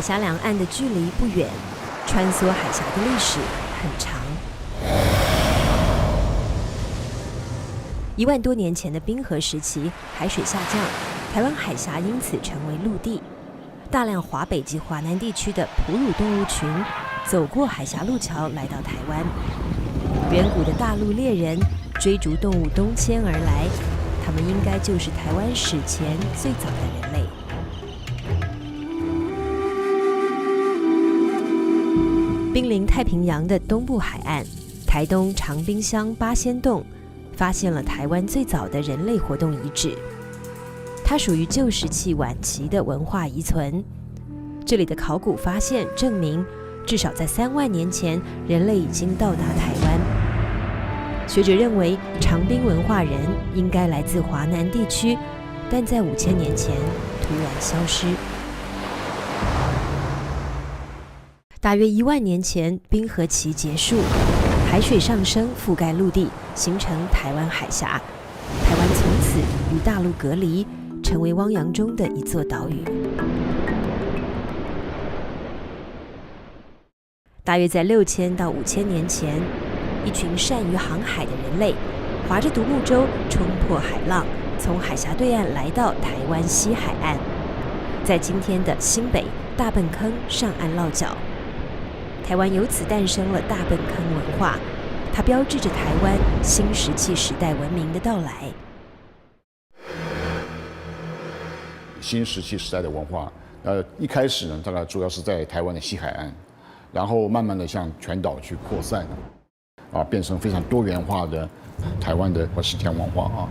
峡两岸的距离不远，穿梭海峡的历史很长。1万多年前的冰河时期，海水下降，台湾海峡因此成为陆地。大量华北及华南地区的哺乳动物群走过海峡路桥来到台湾。远古的大陆猎人追逐动物东迁而来，他们应该就是台湾史前最早的人类。濒临太平洋的东部海岸，台东长滨乡八仙洞发现了台湾最早的人类活动遗址。它属于旧石器晚期的文化遗存。这里的考古发现证明，至少在3万年前，人类已经到达台湾。学者认为，长滨文化人应该来自华南地区，但在5000年前突然消失。大约1万年前，冰河期结束，海水上升，覆盖陆地，形成台湾海峡。台湾从此与大陆隔离，成为汪洋中的一座岛屿。大约在6000到5000年前，一群善于航海的人类，划着独木舟冲破海浪，从海峡对岸来到台湾西海岸，在今天的新北大笨坑上岸落脚。台湾由此诞生了大笨坑文化，它标志着台湾新石器时代文明的到来。新石器时代的文化，一开始呢，大概主要是在台湾的西海岸，然后慢慢的向全岛去扩散，变成非常多元化的台湾的石田文化啊。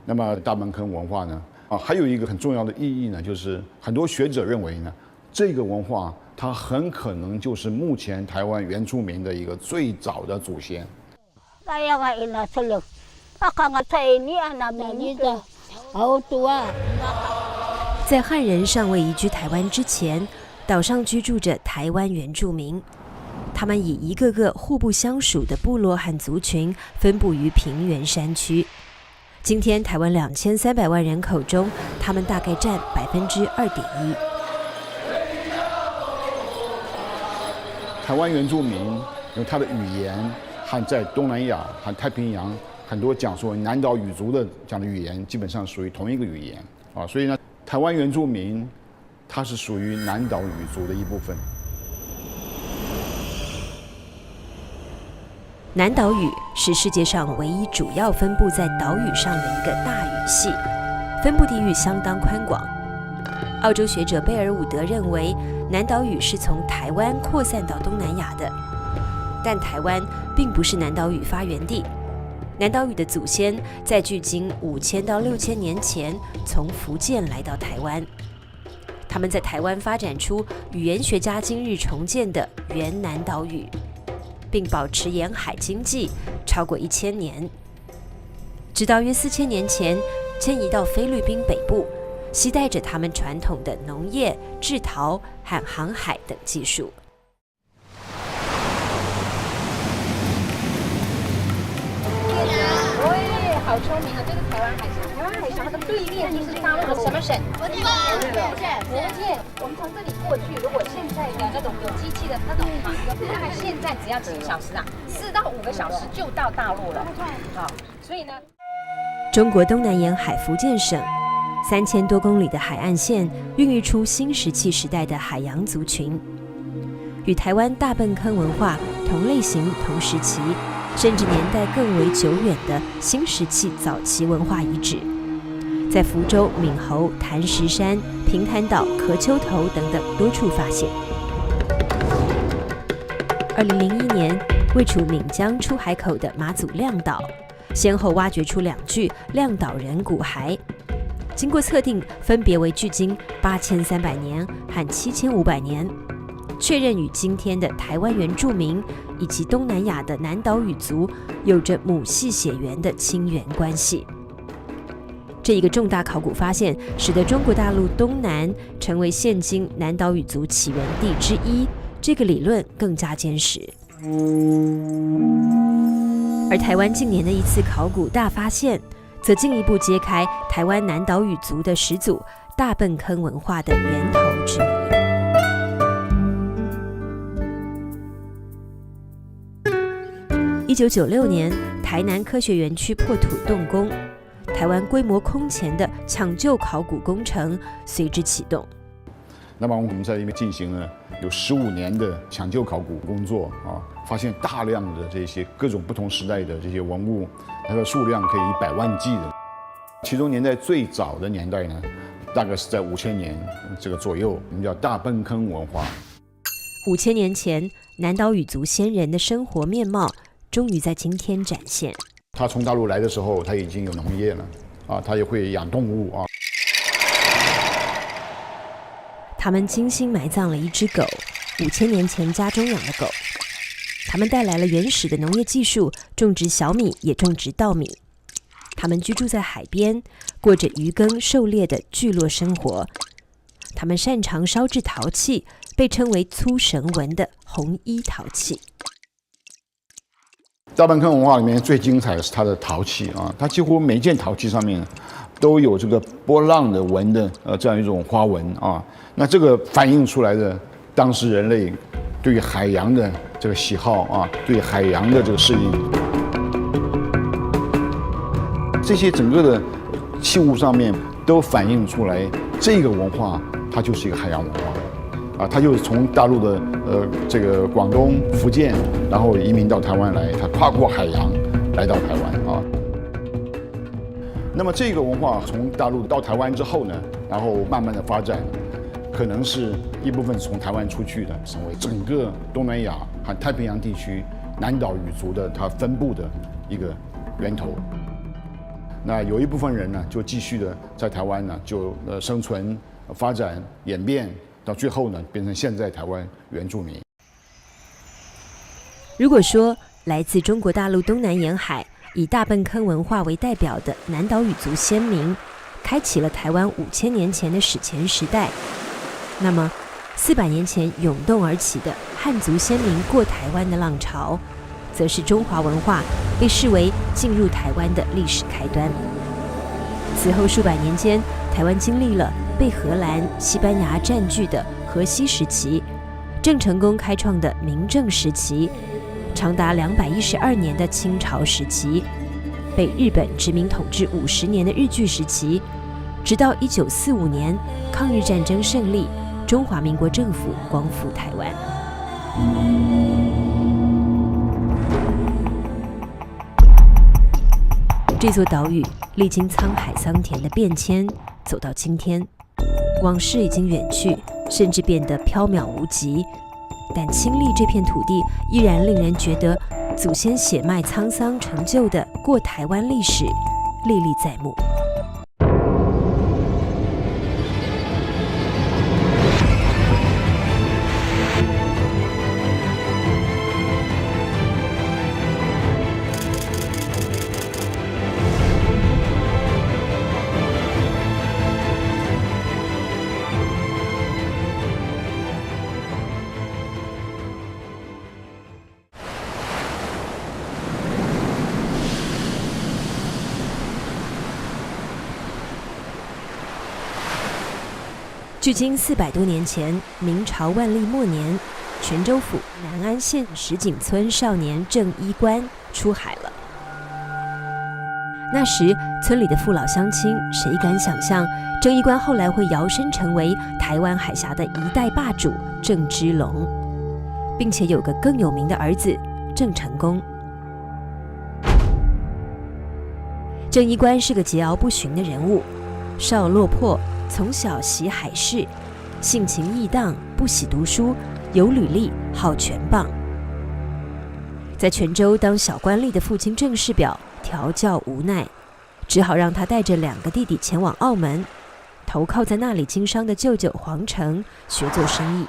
那么大笨坑文化呢，还有一个很重要的意义呢，就是很多学者认为呢，这个文化它很可能就是目前台湾原住民的一个最早的祖先。在汉人尚未移居台湾之前，岛上居住着台湾原住民，他们以一个个互不相属的部落和族群分布于平原山区。今天台湾2300万人口中，他们大概占2.1%。台湾原住民用他的语言和在东南亚和太平洋很多讲说南岛语族的讲的语言，基本上属于同一个语言啊，所以呢，台湾原住民它是属于南岛语族的一部分。南岛语是世界上唯一主要分布在岛屿上的一个大语系，分布地域相当宽广。澳洲学者贝尔伍德认为，南岛语是从台湾扩散到东南亚的，但台湾并不是南岛语发源地。南岛语的祖先在距今5000到6000年前从福建来到台湾，他们在台湾发展出语言学家今日重建的原南岛语，并保持沿海经济超过1000年，直到约4000年前迁移到菲律宾北部，携带着他们传统的农业、制陶和航海等技术。好聪明啊！这个台湾海峡，台湾海峡的对面就是大陆的什么省？福建。我们从这里过去，如果现在的那种有机器的那种马车，大概现在只要几个小时啊，4到5个小时就到大陆了。好，所以呢，中国东南沿海福建省3000多公里的海岸线，孕育出新石器时代的海洋族群，与台湾大笨坑文化同类型、同时期，甚至年代更为久远的新石器早期文化遗址，在福州、闽侯、潭石山、平潭岛、壳丘头等等多处发现。2001年，位处闽江出海口的马祖亮岛，先后挖掘出2具亮岛人骨骸，经过测定，分别为距今8300年和7500年。确认与今天的台湾原住民以及东南亚的南岛语族有着母系血缘的亲缘关系。这一个重大考古发现，使得中国大陆东南成为现今南岛语族起源地之一，这个理论更加坚实。而台湾近年的一次考古大发现，则进一步揭开台湾南岛语族的始祖大坌坑文化的源头之谜。1996年，台南科学园区破土动工，台湾规模空前的抢救考古工程随之启动。那么我们在那边进行了有15年的抢救考古工作啊，发现大量的这些各种不同时代的这些文物，它的数量可以以百万计的。其中年代最早的年代呢，大概是在5000年这个左右，我们叫大坌坑文化。5000年前，南岛语族先人的生活面貌终于在今天展现。他从大陆来的时候，他已经有农业了啊，他也会养动物啊。他们精心埋葬了一只狗，5000年前家中养的狗。他们带来了原始的农业技术，种植小米，也种植稻米。他们居住在海边，过着渔耕狩猎的聚落生活。他们擅长烧制陶器，被称为粗绳纹的红衣陶器。大坌坑文化里面最精彩的是它的陶器啊，它几乎每一件陶器上面都有这个波浪的纹的这样一种花纹啊。那这个反映出来的当时人类对于海洋的这个喜好啊，对海洋的这个适应，这些整个的器物上面都反映出来，这个文化它就是一个海洋文化啊，它就是从大陆的这个广东、福建，然后移民到台湾来，它跨过海洋来到台湾啊。那么这个文化从大陆到台湾之后呢，然后慢慢的发展。可能是一部分从台湾出去的，成为整个东南亚和太平洋地区南岛语族的它分布的一个源头。那有一部分人呢，就继续的在台湾呢，就生存、发展、演变，到最后呢，变成现在台湾原住民。如果说来自中国大陆东南沿海，以大坌坑文化为代表的南岛语族先民，开启了台湾5000年前的史前时代。那么，400年前涌动而起的汉族先民过台湾的浪潮，则是中华文化被视为进入台湾的历史开端。此后数百年间，台湾经历了被荷兰、西班牙占据的荷西时期，郑成功开创的明郑时期，长达212年的清朝时期，被日本殖民统治50年的日据时期，直到1945年抗日战争胜利。中华民国政府光复台湾。这座岛屿历经沧海桑田的变迁，走到今天，往事已经远去，甚至变得缥缈无疾。但亲历这片土地，依然令人觉得祖先血脉沧桑成就的过台湾历史历历在目。距今400多年前，明朝万历末年，泉州府南安县石井村少年郑一官出海了。那时，村里的父老乡亲，谁敢想象郑一官后来会摇身成为台湾海峡的一代霸主郑芝龙，并且有个更有名的儿子郑成功。郑一官是个桀骜不驯的人物，少落魄。从小习海事，性情易荡，不喜读书，有履历，好拳棒。在泉州当小官吏的父亲郑世表调教无奈，只好让他带着2个弟弟前往澳门，投靠在那里经商的舅舅黄成学做生意。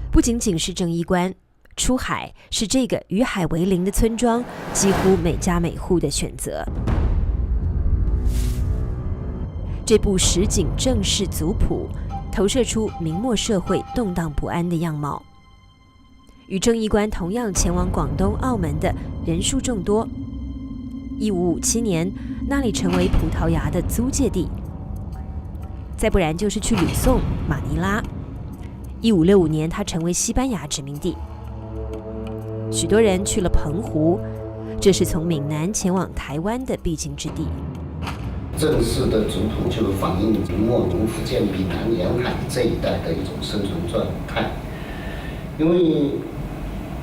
不仅仅是郑一官，出海是这个与海为邻的村庄几乎每家每户的选择。这部石井郑氏族谱投射出明末社会动荡不安的样貌。与郑一官同样前往广东、澳门的人数众多， 1557年，那里成为葡萄牙的租界地。再不然就是去吕宋、马尼拉。1565年，它成为西班牙殖民地。许多人去了澎湖，这是从闽南前往台湾的必经之地。正式的族谱就反映明末福建闽南沿海这一带的一种生存状态。因为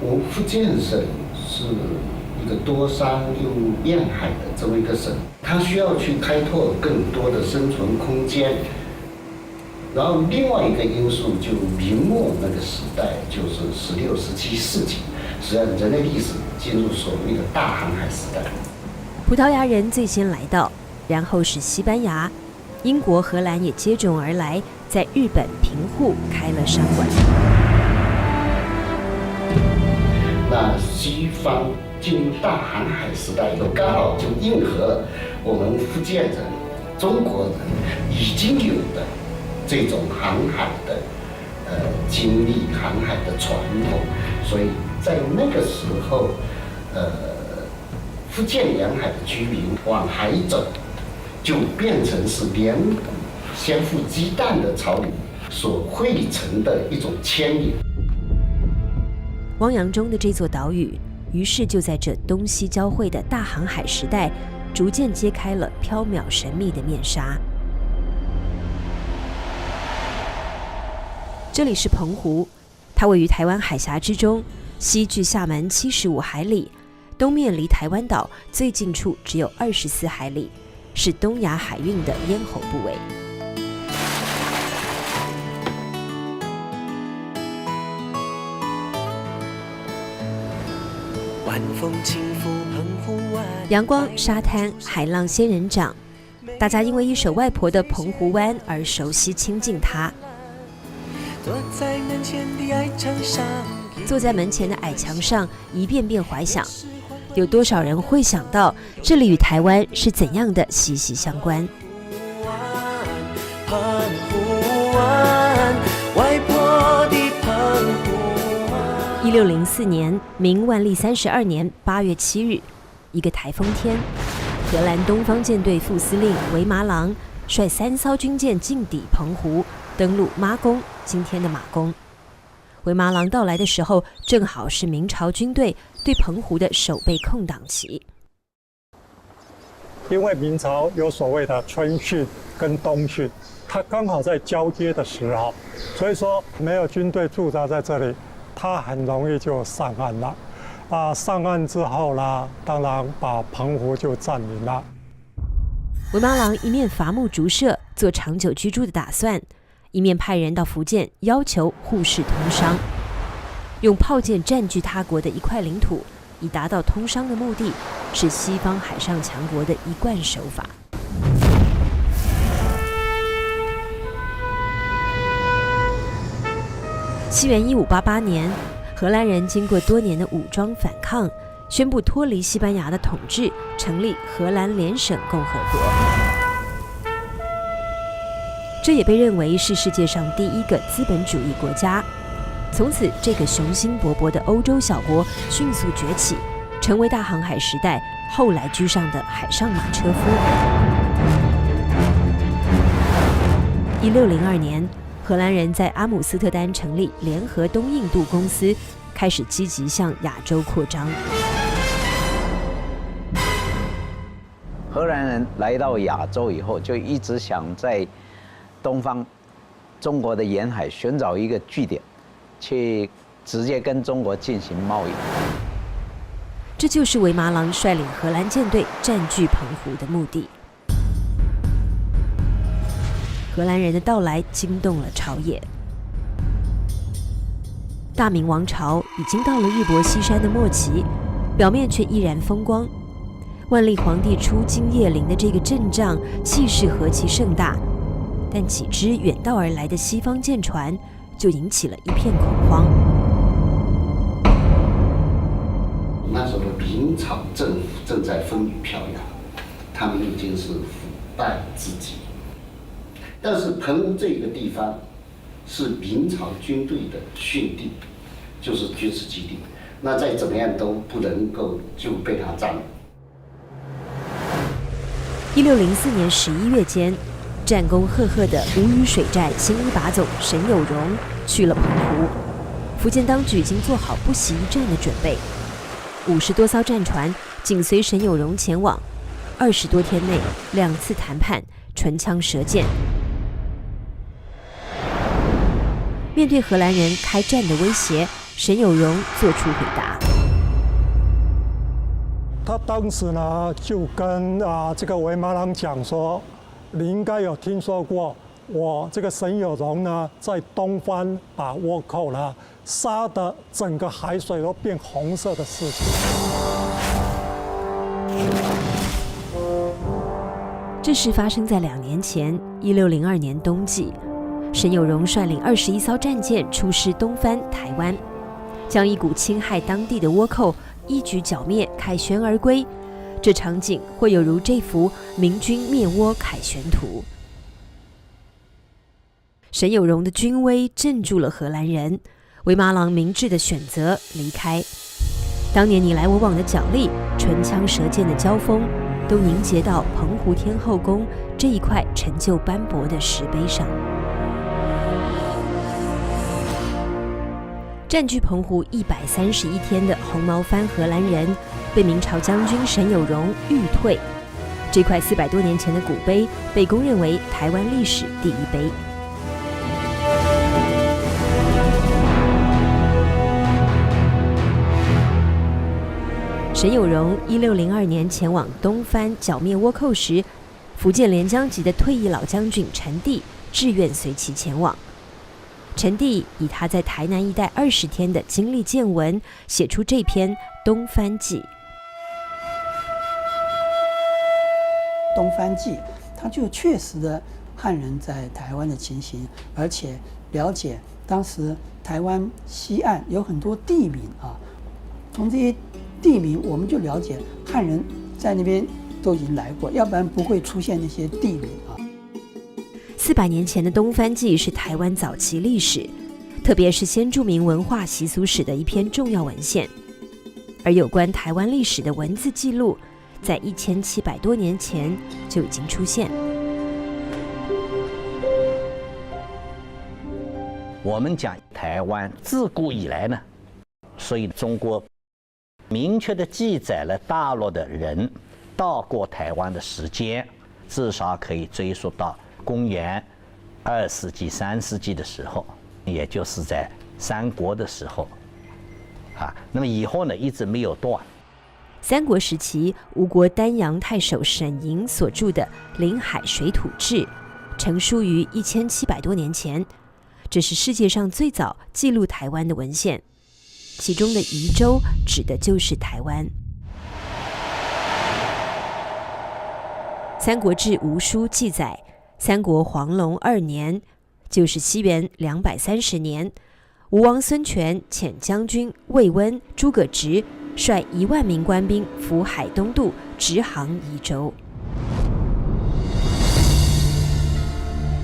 我们福建省是一个多山又沿海的这么一个省，它需要去开拓更多的生存空间。然后另外一个因素，就明末那个时代，就是16、17世纪，实际上人类历史进入所谓的大航海时代。葡萄牙人最先来到，然后是西班牙，英国、荷兰也接踵而来，在日本平户开了商馆。那西方进入大航海时代以后，刚好就应和了我们福建人、中国人已经有的这种航海的经历、航海的传统，所以在那个时候，福建沿海的居民往海走，就变成是连股先富鸡蛋的潮流所汇成的一种牵引。汪洋中的这座岛屿，于是就在这东西交汇的大航海时代，逐渐揭开了缥缈神秘的面纱。这里是澎湖，它位于台湾海峡之中，西距厦门75海里，东面离台湾岛最近处只有24海里，是东亚海运的咽喉部位。晚风轻拂澎湖湾，阳光、沙滩、海浪、仙人掌，大家因为一首外婆的《澎湖湾》而熟悉亲近它。坐在门前的矮墙上，坐在门前的矮墙上，一遍遍怀想，有多少人会想到这里与台湾是怎样的息息相关？澎湖湾，外婆的澎湖湾。1604年，明万历32年8月7日，一个台风天，荷兰东方舰队副司令维麻郎率3艘军舰进抵澎湖，登陆妈宫，今天的马公。维麻郎到来的时候，正好是明朝军队对澎湖的守备空档期。因为明朝有所谓的春训跟冬训，它刚好在交接的时候，所以说没有军队驻扎在这里，它很容易就上岸了。上岸之后呢，当然把澎湖就占领了。维麻郎一面伐木竹社，做长久居住的打算，一面派人到福建要求互市通商，用炮舰占据他国的一块领土，以达到通商的目的，是西方海上强国的一贯手法。西元1588年，荷兰人经过多年的武装反抗，宣布脱离西班牙的统治，成立荷兰联省共和国。这也被认为是世界上第一个资本主义国家。从此，这个雄心勃勃的欧洲小国迅速崛起，成为大航海时代后来居上的海上马车夫。1602年，荷兰人在阿姆斯特丹成立联合东印度公司，开始积极向亚洲扩张。荷兰人来到亚洲以后，就一直想在东方中国的沿海寻找一个据点，去直接跟中国进行贸易。这就是维麻郎率领荷兰舰队占据澎湖的目的。荷兰人的到来惊动了朝野。大明王朝已经到了日薄西山的末期，表面却依然风光。万历皇帝出京谒陵的这个阵仗，气势何其盛大，但几只远道而来的西方舰船，就引起了一片恐慌。那时候明朝政府正在风雨飘摇，他们已经是腐败至极。但是澎湖这个地方是明朝军队的训地，就是军事基地，那再怎么样都不能够就被他占了。1604年11月间，战功赫赫的吴语水战新一把总沈有容去了澎湖，福建当局已经做好不惜一战的准备，50多艘战船紧随沈有容前往，20多天内2次谈判，唇枪舌剑。面对荷兰人开战的威胁，沈有容做出回答。他当时呢就跟这个维马郎讲说，你应该有听说过我这个沈有容呢在东方把倭寇呢杀得整个海水都变红色的事情。这事发生在2年前，1602年冬季，沈有容率领21艘战舰出师东番台湾，将一股侵害当地的倭寇一举剿灭，凯旋而归。这场景会有如这幅明军灭倭凯旋图。沈有容的军威镇住了荷兰人，维马郎明智的选择离开。当年你来我往的角力，唇枪舌剑的交锋，都凝结到澎湖天后宫这一块成就斑驳的石碑上。占据澎湖131天的红毛番荷兰人，被明朝将军沈有容御退。这块400多年前的古碑被公认为台湾历史第一碑。沈有容1602年前往东番剿灭倭寇时，福建连江籍的退役老将军陈第志愿随其前往。陈第以他在台南一带20天的经历见闻，写出这篇《东番记》。《东番记》它就确实的汉人在台湾的情形，而且了解当时台湾西岸有很多地名啊，从这些地名我们就了解汉人在那边都已经来过，要不然不会出现那些地名啊。400年前的《东番记》是台湾早期历史，特别是先住民文化习俗史的一篇重要文献。而有关台湾历史的文字记录，在1700多年前就已经出现。我们讲台湾自古以来呢，所以中国明确的记载了大陆的人到过台湾的时间，至少可以追溯到公元2世纪、3世纪的时候，也就是在三国的时候，那么以后呢一直没有断。三国时期，吴国丹阳太守沈莹所著的《临海水土志》成书于1700多年前，这是世界上最早记录台湾的文献，其中的宜州指的就是台湾。《三国志·吴书》记载，三国黄龙2年，就是西元230年，吴王孙权遣将军魏温、诸葛直率1万名官兵赴海东渡，直航宜州。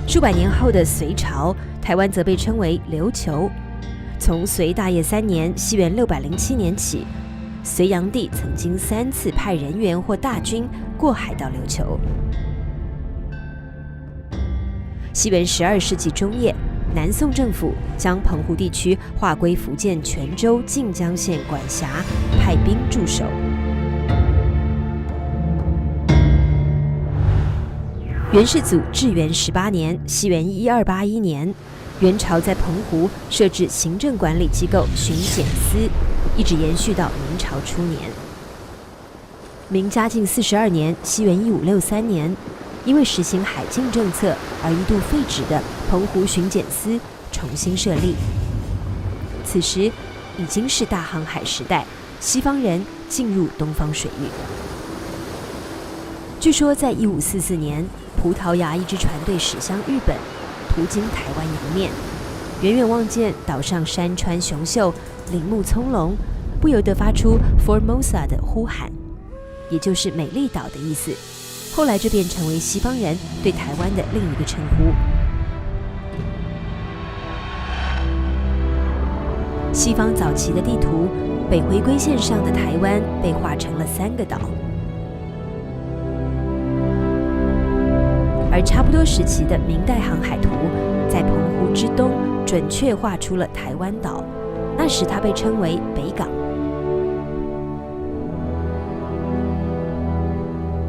数百年后的隋朝，台湾则被称为琉球。从隋大业3年，西元607年起，隋炀帝曾经3次派人员或大军过海到琉球。西元12世纪中叶，南宋政府将澎湖地区划归福建泉州晋江县管辖，派兵驻守。元世祖至元18年，西元1281年，元朝在澎湖设置行政管理机构巡检司，一直延续到明朝初年。明嘉靖42年，西元1563年，因为实行海禁政策而一度废止的澎湖巡检司重新设立。此时已经是大航海时代，西方人进入东方水域。据说在1544年，葡萄牙一支船队驶向日本，途经台湾洋面，远远望见岛上山川雄秀，林木葱茏，不由得发出 Formosa 的呼喊，也就是美丽岛的意思。后来这便成为西方人对台湾的另一个称呼。西方早期的地图，北回归线上的台湾被划成了3个岛。而差不多时期的明代航海图，在澎湖之东准确画出了台湾岛，那时它被称为北港。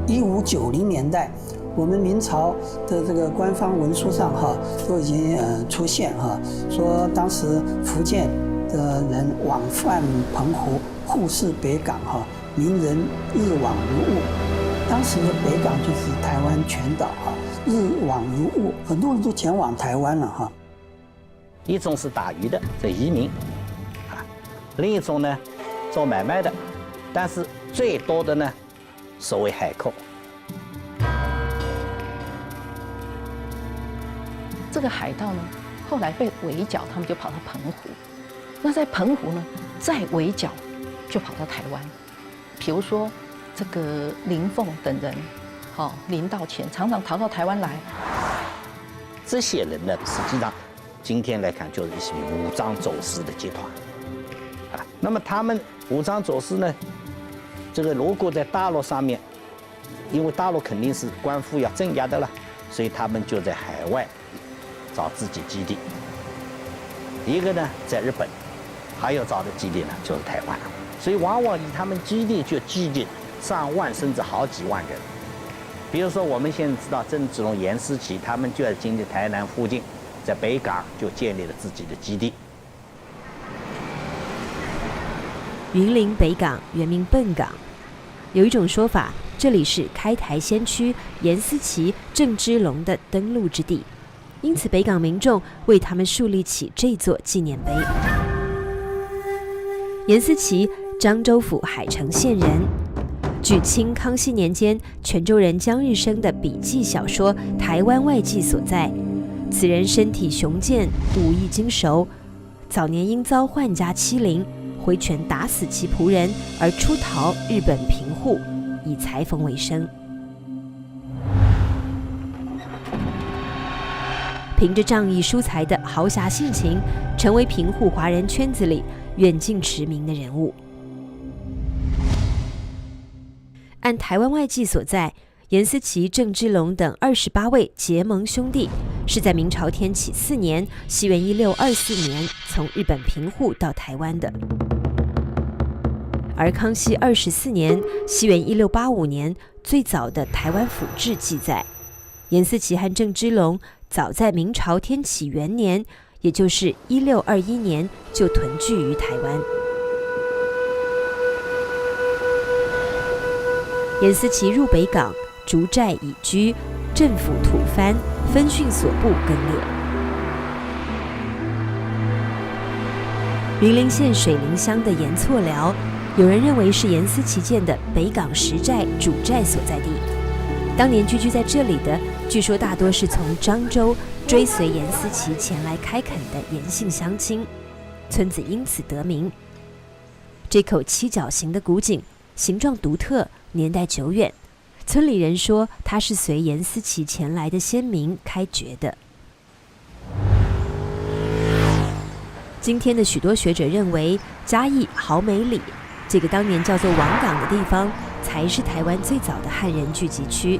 1590年代，我们明朝的这个官方文书上都已经出现说当时福建的人往返澎湖，互市北港民人日往如雾。当时的北港就是台湾全岛日往如雾，很多人都前往台湾了一种是打鱼的，这移民另一种呢做买卖的，但是最多的呢所谓海客。这个海盗呢，后来被围剿，他们就跑到澎湖。那在澎湖呢，再围剿，就跑到台湾。比如说这个林凤等人，林道乾常常逃到台湾来。这些人呢，实际上今天来看就是一些武装走私的集团那么他们武装走私呢，这个如果在大陆上面，因为大陆肯定是官府要镇压的了，所以他们就在海外找自己基地。一个呢在日本，还有找的基地呢就是台湾，所以往往以他们基地就聚集上万甚至好几万人。比如说我们现在知道郑芝龙、严思齐，他们就在今天台南附近，在北港就建立了自己的基地。云林北港原名笨港，有一种说法，这里是开台先驱严思齐、郑芝龙的登陆之地，因此北港民众为他们树立起这座纪念碑。严思齐，漳州府海城县人，据清康熙年间泉州人江日升的笔记小说《台湾外记》所载，此人身体雄健，武艺精熟，早年因遭宦家欺凌，挥拳打死其仆人，而出逃日本平户，以裁缝为生。凭着仗义疏财的豪侠性情，成为平户华人圈子里远近驰名的人物。按台湾外记所载，严思齐、郑芝龙等28位结盟兄弟，是在明朝天启4年（西元1624年）从日本平户到台湾的。而康熙24年（西元1685年）最早的台湾府志记载，严思齐和郑芝龙早在明朝天启元年，也就是1621年就屯聚于台湾。严思齐入北港，逐寨以居，政府土藩，分训所部更列。云林县水林乡的盐厝寮，有人认为是严思齐建的北港石寨主寨所在地。当年居在这里的，据说大多是从漳州追随严思齐前来开垦的严姓乡亲，村子因此得名。这口七角形的古井，形状独特，年代久远，村里人说它是随严思齐前来的先民开掘的。今天的许多学者认为，嘉义豪美里这个当年叫做王港的地方，才是台湾最早的汉人聚集区。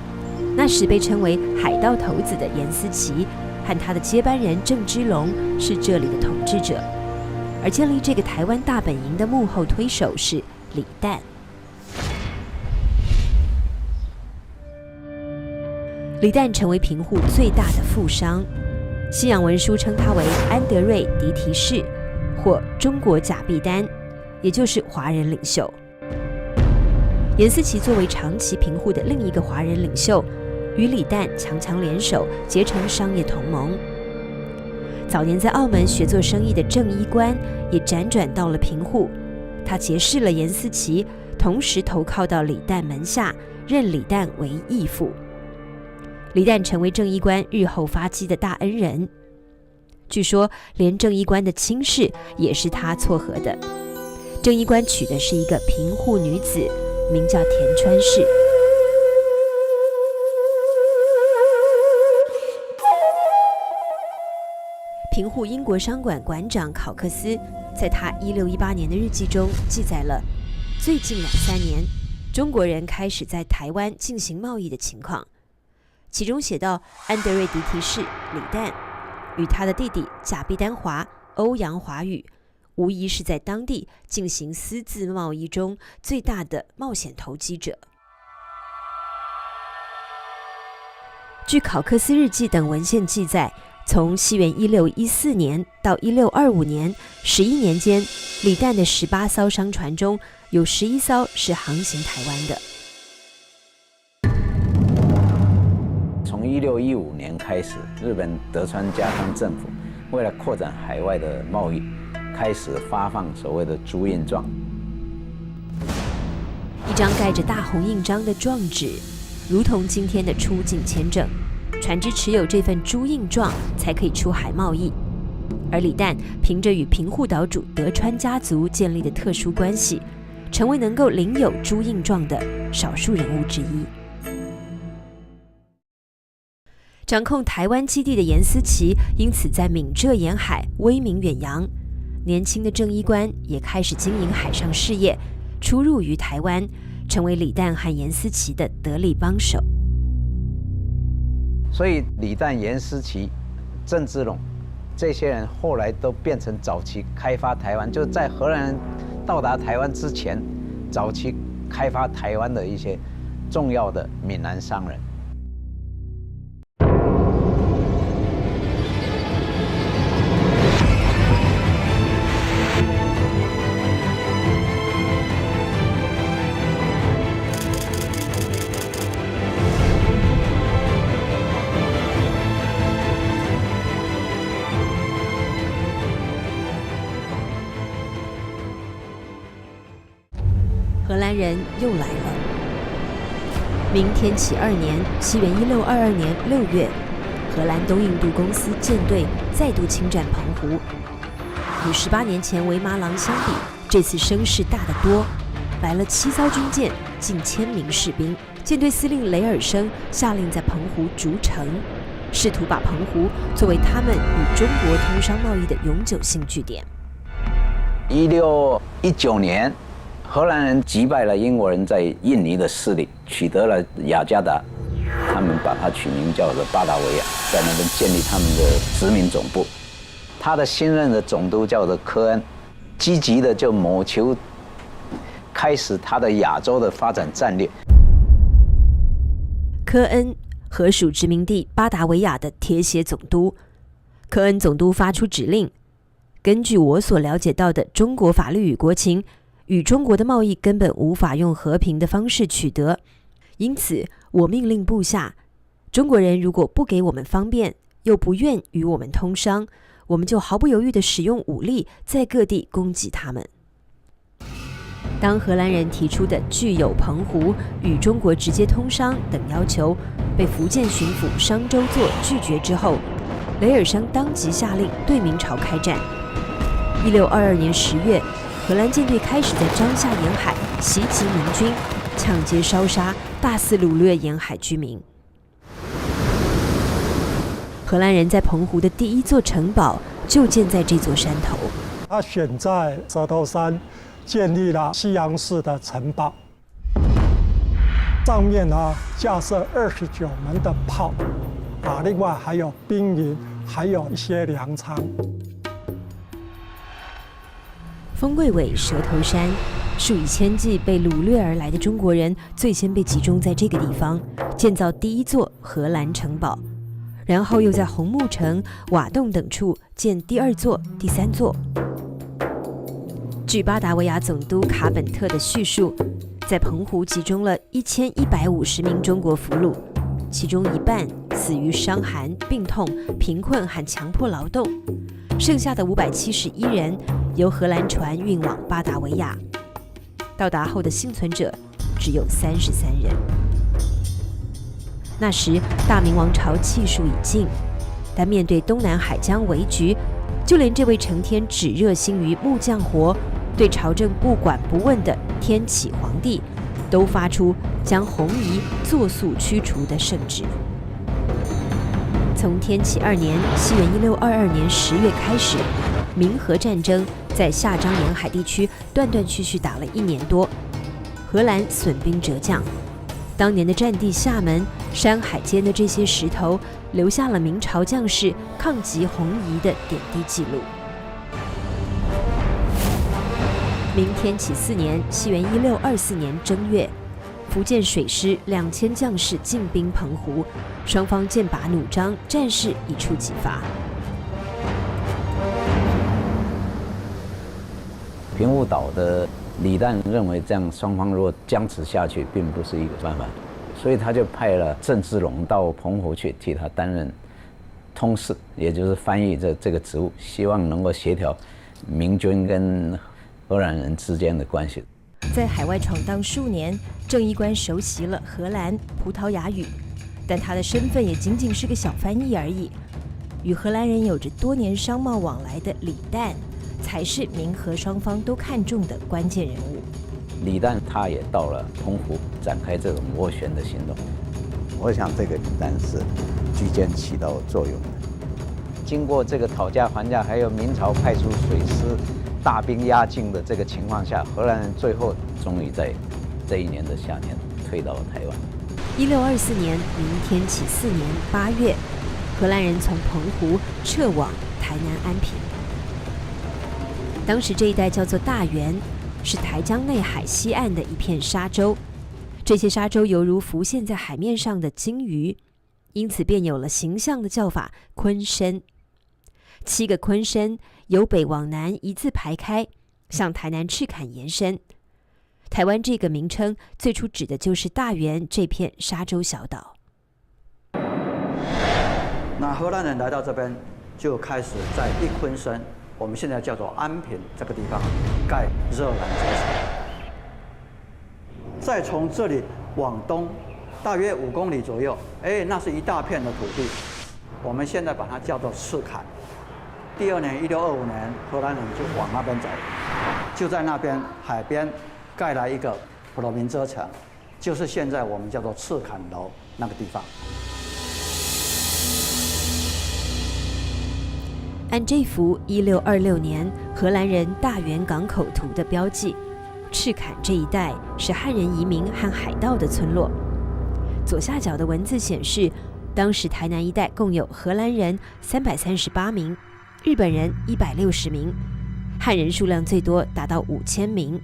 那时被称为海盗头子的严思齐和他的接班人郑芝龙是这里的统治者，而建立这个台湾大本营的幕后推手是李旦。李旦成为平户最大的富商，西洋文书称他为安德瑞·迪提士，或中国贾必丹，也就是华人领袖。严思齐作为长期平户的另一个华人领袖，与李旦强联手，结成商业同盟。早年在澳门学做生意的郑衣官也辗转到了平户，他结识了严思齐，同时投靠到李旦门下，认李旦为义父。李旦成为郑衣官日后发迹的大恩人，据说连郑衣官的亲事也是他撮合的。郑衣官娶的是一个平户女子，名叫田川氏。平户英国商馆馆长考克斯在他1618年的日记中记载了最近2-3年中国人开始在台湾进行贸易的情况。其中写到，安德瑞迪提士李旦与他的弟弟贾毕丹华、欧阳华宇，无疑是在当地进行私自贸易中最大的冒险投机者。据考克斯日记等文献记载，从西元1614年到1625年11年间，李旦的18艘商船中有11艘是航行台湾的。从1615年开始，日本德川家康政府为了扩展海外的贸易，开始发放所谓的朱印状。一张盖着大红印章的状纸，如同今天的出境签证，船只持有这份朱印状才可以出海贸易。而李旦凭着与平户岛主德川家族建立的特殊关系，成为能够领有朱印状的少数人物之一。掌控台湾基地的严思齐因此在闽浙沿海威名远扬，年轻的郑伊官也开始经营海上事业，出入于台湾，成为李旦和严思齐的得力帮手。所以李旦、严思齐、郑芝龙这些人后来都变成早期开发台湾，就是在荷兰人到达台湾之前，早期开发台湾的一些重要的闽南商人。荷兰人又来了。明天启2年，西元1622年6月，荷兰东印度公司舰队再度侵占澎湖。与18年前维马郎相比，这次声势大得多，来了7艘军舰，近1000名士兵。舰队司令雷尔生下令在澎湖筑城，试图把澎湖作为他们与中国通商贸易的永久性据点。1619年。荷兰人击败了英国人在印尼的势力，取得了雅加达，他们把它取名叫做巴达维亚，在那边建立他们的殖民总部。他的新任的总督叫做科恩，积极的就谋求开始他的亚洲的发展战略。科恩荷属殖民地巴达维亚的铁血总督，科恩总督发出指令，根据我所了解到的中国法律与国情，与中国的贸易根本无法用和平的方式取得，因此我命令部下，中国人如果不给我们方便，又不愿与我们通商，我们就毫不犹豫地使用武力在各地攻击他们。当荷兰人提出的具有澎湖与中国直接通商等要求被福建巡抚商周作拒绝之后，雷尔生当即下令对明朝开战。1622年10月，荷兰舰队开始在漳下沿海袭击明军，抢劫烧杀，大肆掳掠沿海居民。荷兰人在澎湖的第一座城堡就建在这座山头。他选在舌头山建立了西洋式的城堡，上面架设29门的炮，另外还有兵营，还有一些粮仓。丰贵尾蛇头山，数以千计被掳掠而来的中国人最先被集中在这个地方，建造第一座荷兰城堡，然后又在红木城、瓦洞等处建第2座、第3座。据巴达维亚总督卡本特的叙述，在澎湖集中了1150名中国俘虏，其中一半死于伤寒、病痛、贫困和强迫劳动，剩下的571人由荷兰船运往巴达维亚，到达后的幸存者只有33人。那时大明王朝气数已尽，但面对东南海疆危局，就连这位成天只热心于木匠活、对朝政不管不问的天启皇帝，都发出将红夷作速驱除的圣旨。从天启2年（西元1622年10月）开始，明荷战争在下漳沿海地区断断续续打了1年多，荷兰损兵折将。当年的战地厦门，山海间的这些石头，留下了明朝将士抗击红夷的点滴记录。明天启4年，西元1624年正月，福建水师2000将士进兵澎湖，双方剑拔弩张，战事一触即发。平湖岛的李旦认为，这样双方如果僵持下去，并不是一个办法，所以他就派了郑芝龙到澎湖去，替他担任通事，也就是翻译这个职务，希望能够协调明军跟荷兰人之间的关系。在海外闯荡数年，郑义官熟悉了荷兰、葡萄牙语，但他的身份也仅仅是个小翻译而已。与荷兰人有着多年商贸往来的李旦，才是明荷双方都看重的关键人物。李旦他也到了澎湖，展开这种斡旋的行动。我想这个李旦是居间起到作用的。经过这个讨价还价，还有明朝派出水师大兵压境的这个情况下，荷兰人最后终于在这一年的夏天退到了台湾。1624年，明天启4年8月，荷兰人从澎湖撤往台南安平。当时这一带叫做大园，是台江内海西岸的一片沙洲，这些沙洲犹如浮现在海面上的鲸鱼，因此便有了形象的叫法鲲身。7个鲲身由北往南一字排开，向台南赤坎延伸。台湾这个名称最初指的就是大园这片沙洲小岛。那荷兰人来到这边，就开始在一鲲身，我们现在叫做安平这个地方盖热兰遮城，再从这里往东，大约5公里左右，那是一大片的土地，我们现在把它叫做赤坎。第2年1625年，荷兰人就往那边走，就在那边海边盖了一个普罗民遮城，就是现在我们叫做赤坎楼那个地方。按这幅1626年荷兰人大园港口图的标记，赤坎这一带是汉人移民和海盗的村落。左下角的文字显示，当时台南一带共有荷兰人338名，日本人160名，汉人数量最多达到5000名。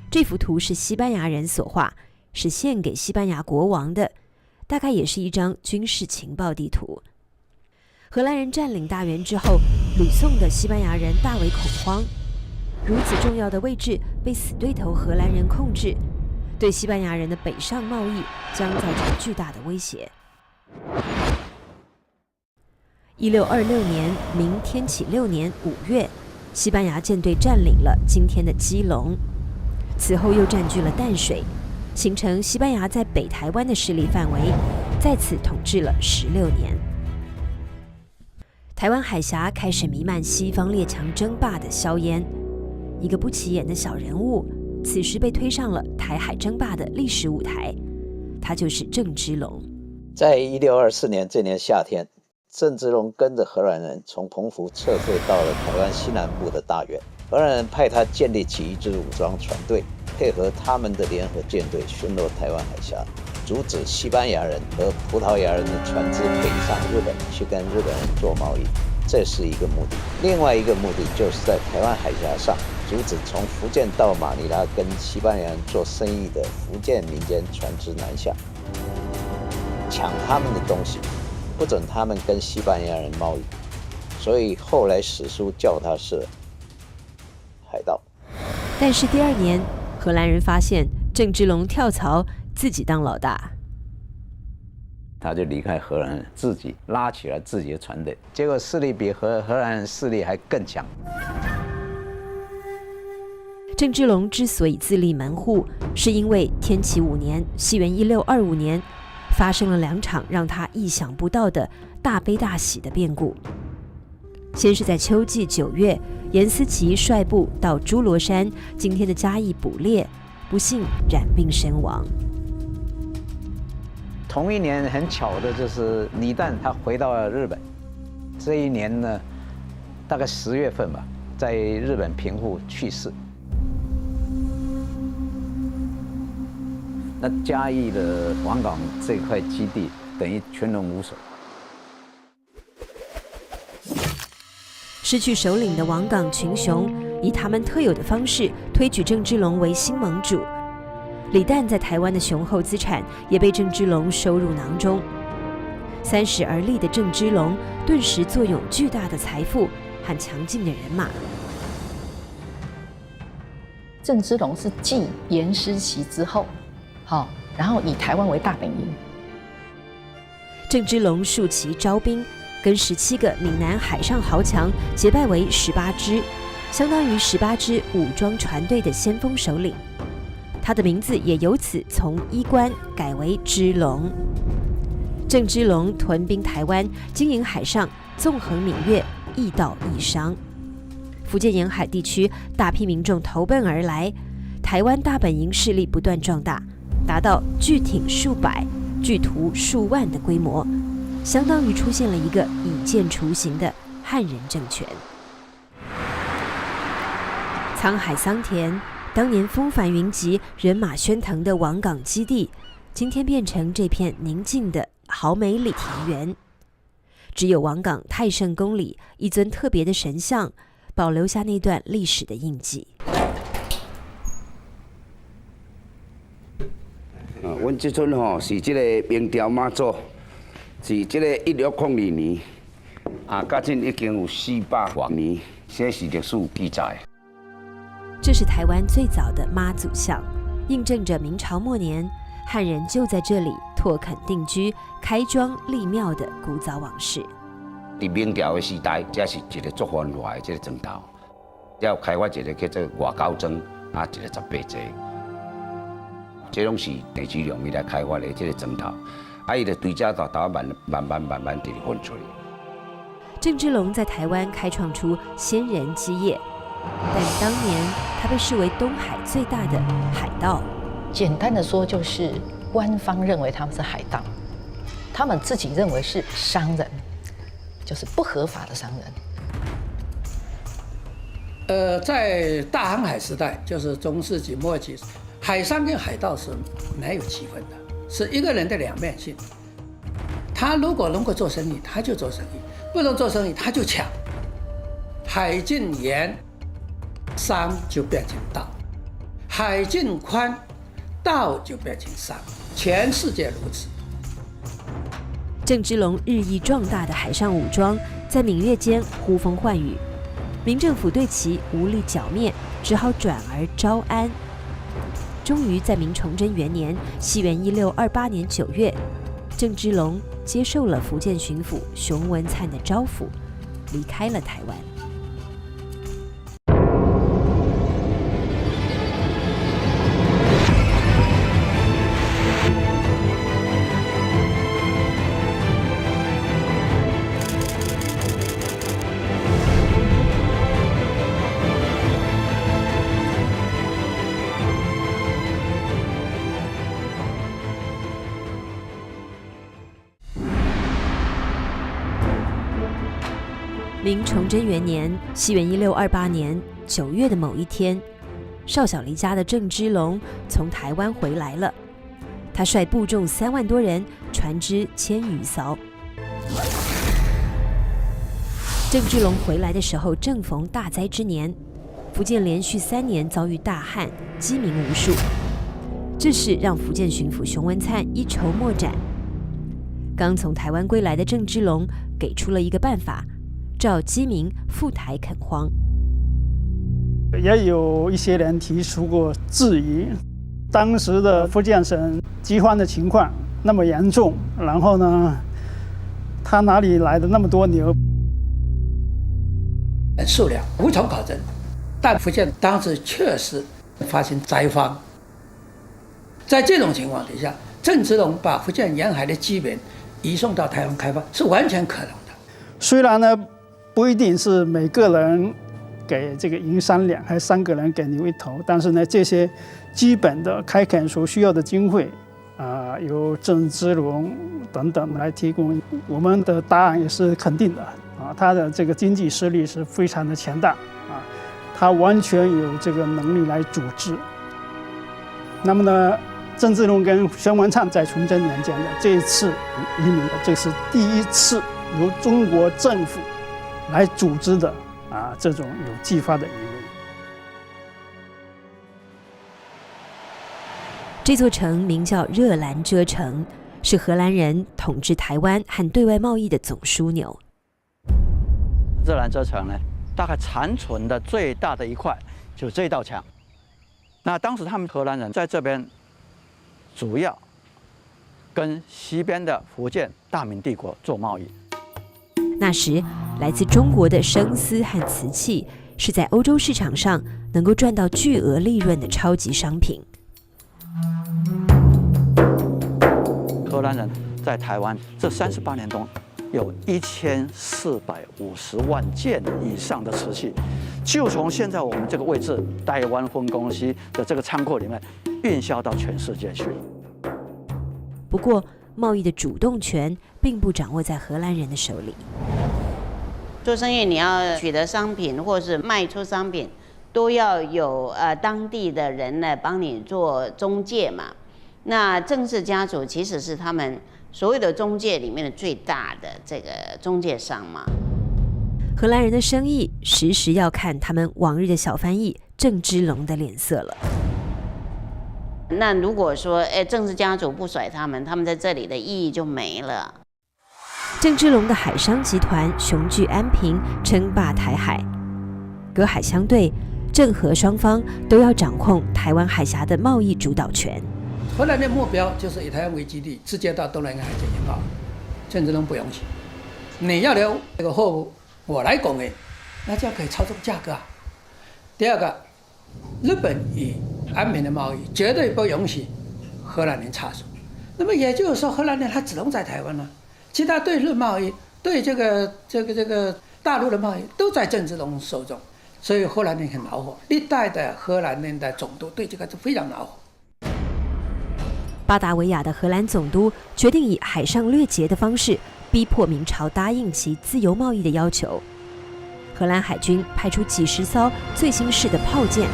这幅图是西班牙人所画，是献给西班牙国王的，大概也是一张军事情报地图。荷兰人占领大园之后，吕宋的西班牙人大为恐慌，如此重要的位置被死对头荷兰人控制，对西班牙人的北上贸易将造成巨大的威胁。1626年，明天启6年5月，西班牙舰队占领了今天的基隆，此后又占据了淡水，形成西班牙在北台湾的势力范围，在此统治了16年。台湾海峡开始弥漫西方列强争霸的硝烟，一个不起眼的小人物，此时被推上了台海争霸的历史舞台，他就是郑芝龙。在1624年这年夏天，郑芝龙跟着荷兰人从澎湖撤退到了台湾西南部的大园，荷兰人派他建立起一支武装船队，配合他们的联合舰队巡逻台湾海峡，阻止西班牙人和葡萄牙人的船只北上日本去跟日本人做贸易，这是一个目的。另外一个目的就是在台湾海峡上阻止从福建到马尼拉跟西班牙人做生意的福建民间船只南下，抢他们的东西，不准他们跟西班牙人贸易，所以后来史书叫他是海盗。但是第2年，荷兰人发现郑芝龙跳槽，自己当老大，他就离开荷兰人，自己拉起了自己的船队，结果势力比荷兰人势力还更强。郑芝龙之所以自立门户，是因为天启5年，西元1625年，发生了2场让他意想不到的大悲大喜的变故。先是在秋季9月，严思齐率部到诸罗山（今天的嘉义）捕猎，不幸染病身亡。同一年很巧的就是李旦他回到了日本，这一年呢，大概10月份吧，在日本平户去世。那嘉义的王港这块基地等于全龙无首。失去首领的王港群雄，以他们特有的方式推举郑芝龙为新盟主。李旦在台湾的雄厚资产也被郑芝龙收入囊中。30而立的郑芝龙，顿时坐拥巨大的财富和强劲的人马。郑芝龙是继严思齐之后，然后以台湾为大本营。郑芝龙竖旗招兵，跟17个闽南海上豪强结拜为18支，相当于18支武装船队的先锋首领。他的名字也由此从衣冠改为芝龙。郑芝龙屯兵台湾，经营海上，纵横闽粤，易道易商。福建沿海地区大批民众投奔而来，台湾大本营势力不断壮大，达到巨艇数百、巨图数万的规模，相当于出现了一个以剑雏形的汉人政权。沧海桑田，当年风帆云集、人马喧腾的王港基地，今天变成这片宁静的豪美里田园。只有王港太圣宫里一尊特别的神像，保留下那段历史的印记。阮这尊是这个明朝妈祖，是这个1602年，到今已经有400多年，这是历史记载。这是台湾最早的妈祖像，印证着明朝末年汉人就在这里拓垦定居、开庄立庙的古早往事。在明朝的时代，这是一个足繁华的这个庄头，才有开发一个叫做外高庄，一个18节。这拢是郑芝龙伊来开发的这个庄头，伊就对这大头慢慢地分出来。郑芝龙在台湾开创出先人基业，但当年他被视为东海最大的海盗。简单的说，就是官方认为他们是海盗，他们自己认为是商人，就是不合法的商人。在大航海时代，就是中世纪末期，海商跟海盗是没有区分的，是一个人的两面性。他如果能够做生意，他就做生意；不能做生意，他就抢。海禁严，商就变成盗；海禁宽，盗就变成商。全世界如此。郑芝龙日益壮大的海上武装，在闽粤间呼风唤雨，民政府对其无力剿灭，只好转而招安。终于在明崇祯元年（西元1628年9月），郑芝龙接受了福建巡抚熊文灿的招抚，离开了台湾。明崇祯元年（西元1628年9月）的某一天，少小离家的郑芝龙从台湾回来了。他率部众3万多人，船只1000余艘。郑芝龙回来的时候，正逢大灾之年，福建连续3年遭遇大旱，饥民无数。这事让福建巡抚熊文灿一筹莫展。刚从台湾归来的郑芝龙给出了一个办法，召饥民赴台垦荒。也有一些人提出过质疑，当时的福建省饥荒的情况那么严重，然后呢，他哪里来的那么多牛？数量无从考证，但福建当时确实发生灾荒。在这种情况底下，郑芝龙把福建沿海的饥民移送到台湾开发是完全可能的。虽然呢，不一定是每个人给这个银3两，还3个人给牛1头，但是呢，这些基本的开垦所需要的经费，由郑芝龙等等来提供。我们的答案也是肯定的啊，他的这个经济实力是非常的强大啊，他完全有这个能力来组织。那么呢，郑芝龙跟萧文灿在崇祯年间的这一次移民，这是第一次由中国政府来组织的这种有计划的移民。这座城名叫热兰遮城，是荷兰人统治台湾和对外贸易的总枢纽。热兰遮城呢，大概残存的最大的一块就是这道墙。那当时他们荷兰人在这边主要跟西边的福建大明帝国做贸易。那时，来自中国的生丝和瓷器是在欧洲市场上能够赚到巨额利润的超级商品。荷兰人在台湾这38年中，有1450万件以上的瓷器，就从现在我们这个位置台湾分公司的这个仓库里面运销到全世界去。不过，贸易的主动权并不掌握在荷兰人的手里。做生意，你要取得商品或是卖出商品，都要有当地的人来帮你做中介嘛。那郑氏家族其实是他们所有的中介里面的最大的这个中介商嘛。荷兰人的生意时时要看他们往日的小翻译郑芝龙的脸色了。那如果说郑氏家族不甩他们，他们在这里的意义就没了。郑芝龙的海商集团雄踞安平，称霸台海。隔海相对，郑荷双方都要掌控台湾海峡的贸易主导权。荷兰的目标就是以台湾为基地，直接到东南亚海进行贸易。郑芝龙不容许，你要留这个货物我来供应，那这样可以操纵价格啊。第二个，日本与安平的贸易绝对不允许荷兰人插手。那么也就是说，荷兰人他只能在台湾了，其他对日贸易、对这个大陆的贸易都在郑芝龙手中，所以荷兰人很恼火。历代的荷兰人的总督对这个是非常恼火。巴达维亚的荷兰总督决定以海上掠劫的方式逼迫明朝答应其自由贸易的要求。荷兰海军派出几十艘最新式的炮舰，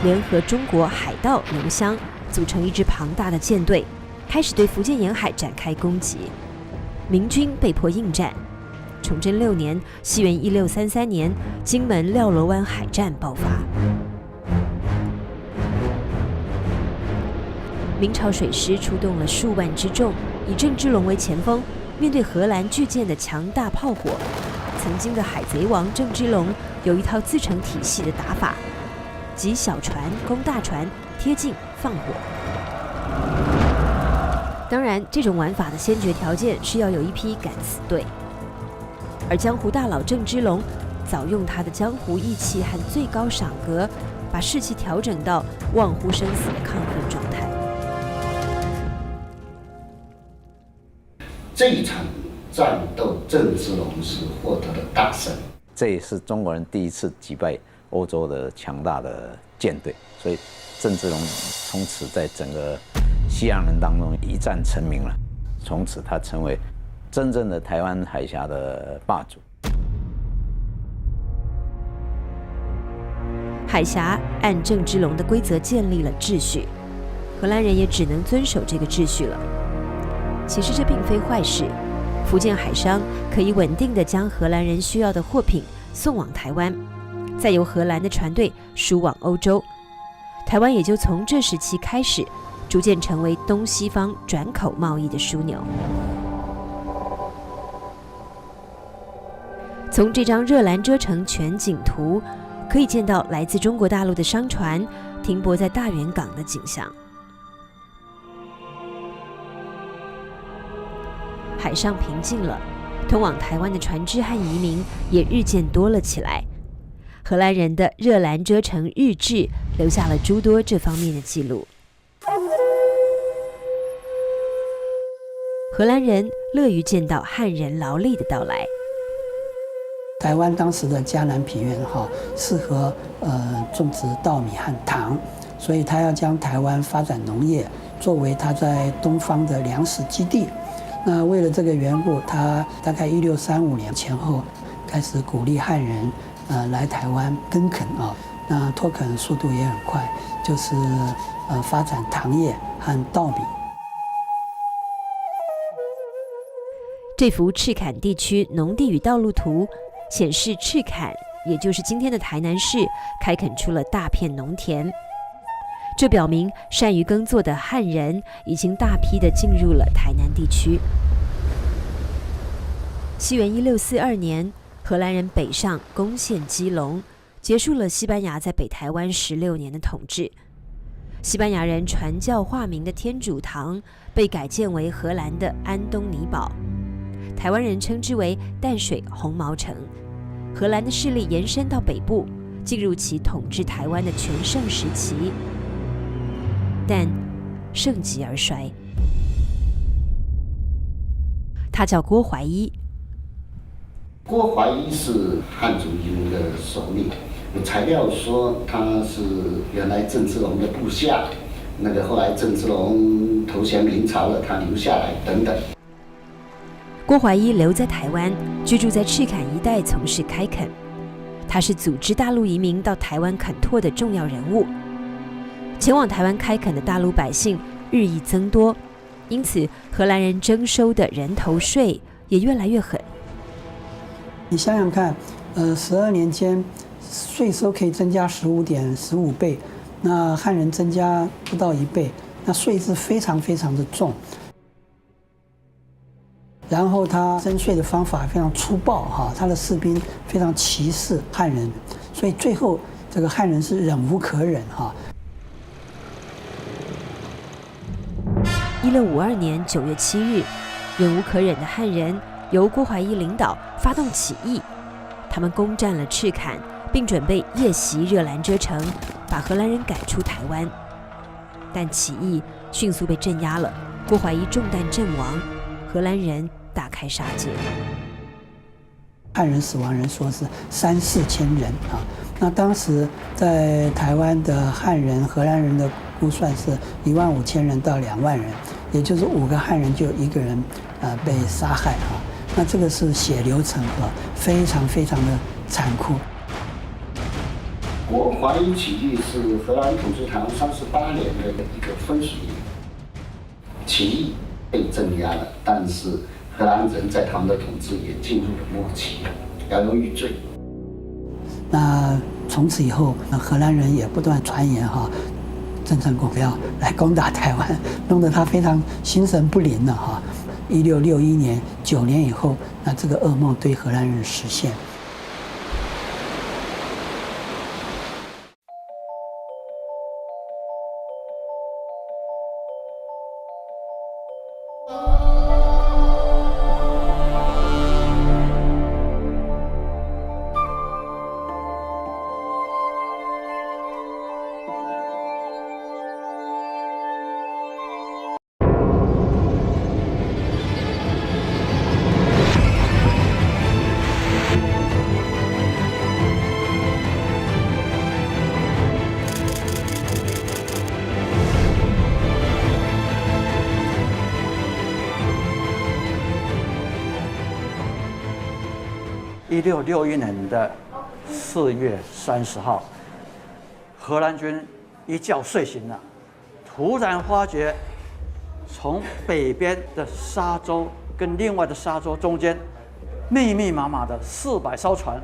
联合中国海盗刘湘，组成一支庞大的舰队，开始对福建沿海展开攻击。明军被迫应战。崇祯6年，西元1633年，金门廖罗湾海战爆发。明朝水师出动了数万之众，以郑芝龙为前锋，面对荷兰巨舰的强大炮火，曾经的海贼王郑芝龙有一套自成体系的打法，即小船攻大船，贴近放火。当然，这种玩法的先决条件是要有一批敢死队，而江湖大佬郑芝龙早用他的江湖义气和最高赏格，把士气调整到忘乎生死的亢奋状态。这一场战斗，郑芝龙是获得了大胜。这也是中国人第一次击败欧洲的强大的舰队，所以郑芝龙从此在整个西洋人当中一战成名了。从此他成为真正的台湾海峡的霸主。海峡按郑芝龙的规则建立了秩序，荷兰人也只能遵守这个秩序了。其实这并非坏事，福建海商可以稳定地将荷兰人需要的货品送往台湾，再由荷兰的船队输往欧洲。台湾也就从这时期开始，逐渐成为东西方转口贸易的枢纽。从这张热兰遮城全景图，可以见到来自中国大陆的商船停泊在大园港的景象。海上平静了，通往台湾的船只和移民也日渐多了起来。荷兰人的热兰遮城日志留下了诸多这方面的记录。荷兰人乐于见到汉人劳力的到来。台湾当时的嘉南平原适合种植稻米和糖，所以他要将台湾发展农业作为他在东方的粮食基地。那为了这个缘故，他大概1635年前后开始鼓励汉人来台湾耕垦那脱垦速度也很快，就是发展糖业和稻米。这幅赤坎地区农地与道路图显示，赤坎也就是今天的台南市开垦出了大片农田，这表明善于耕作的汉人已经大批的进入了台南地区。西元1642年，荷兰人北上攻陷基隆，结束了西班牙在北台湾16年的统治。西班牙人传教化名的天主堂被改建为荷兰的安东尼堡，台湾人称之为淡水红毛城。荷兰的势力延伸到北部，进入其统治台湾的全盛时期，但盛极而衰。他叫郭怀一。郭怀一是汉族移民的首领，有材料说他是原来郑芝龙的部下，后来郑芝龙投降明朝了，他留下来等等。郭怀一留在台湾，居住在赤坎一带，从事开垦。他是组织大陆移民到台湾垦拓的重要人物。前往台湾开垦的大陆百姓日益增多，因此荷兰人征收的人头税也越来越狠。你想想看，12年间税收可以增加15.15倍，那汉人增加不到1倍，那税是非常非常的重。然后他征税的方法非常粗暴哈，他的士兵非常歧视汉人，所以最后这个汉人是忍无可忍哈。1652年9月7日，忍无可忍的汉人由郭怀一领导发动起义，他们攻占了赤坎，并准备夜袭热兰遮城，把荷兰人赶出台湾。但起义迅速被镇压了，郭怀一中弹阵亡，荷兰人大开杀戒。汉人死亡人数是3-4千人啊。那当时在台湾的汉人、荷兰人的估算是15000人到2万人，也就是5个汉人就有1个人被杀害啊。那这个是血流成河，非常非常的残酷。郭怀一起义是荷兰统治台湾38年的一个分水岭，起义被镇压了，但是荷兰人在他们的统治也进入了末期，摇摇欲坠。那从此以后，荷兰人也不断传言哈，郑成功要来攻打台湾，弄得他非常心神不宁了哈。1661年9年以后，那这个噩梦对荷兰人实现。1661年的4月30号，荷兰军一觉睡醒了，突然发觉从北边的沙洲跟另外的沙洲中间，密密麻麻的400艘船，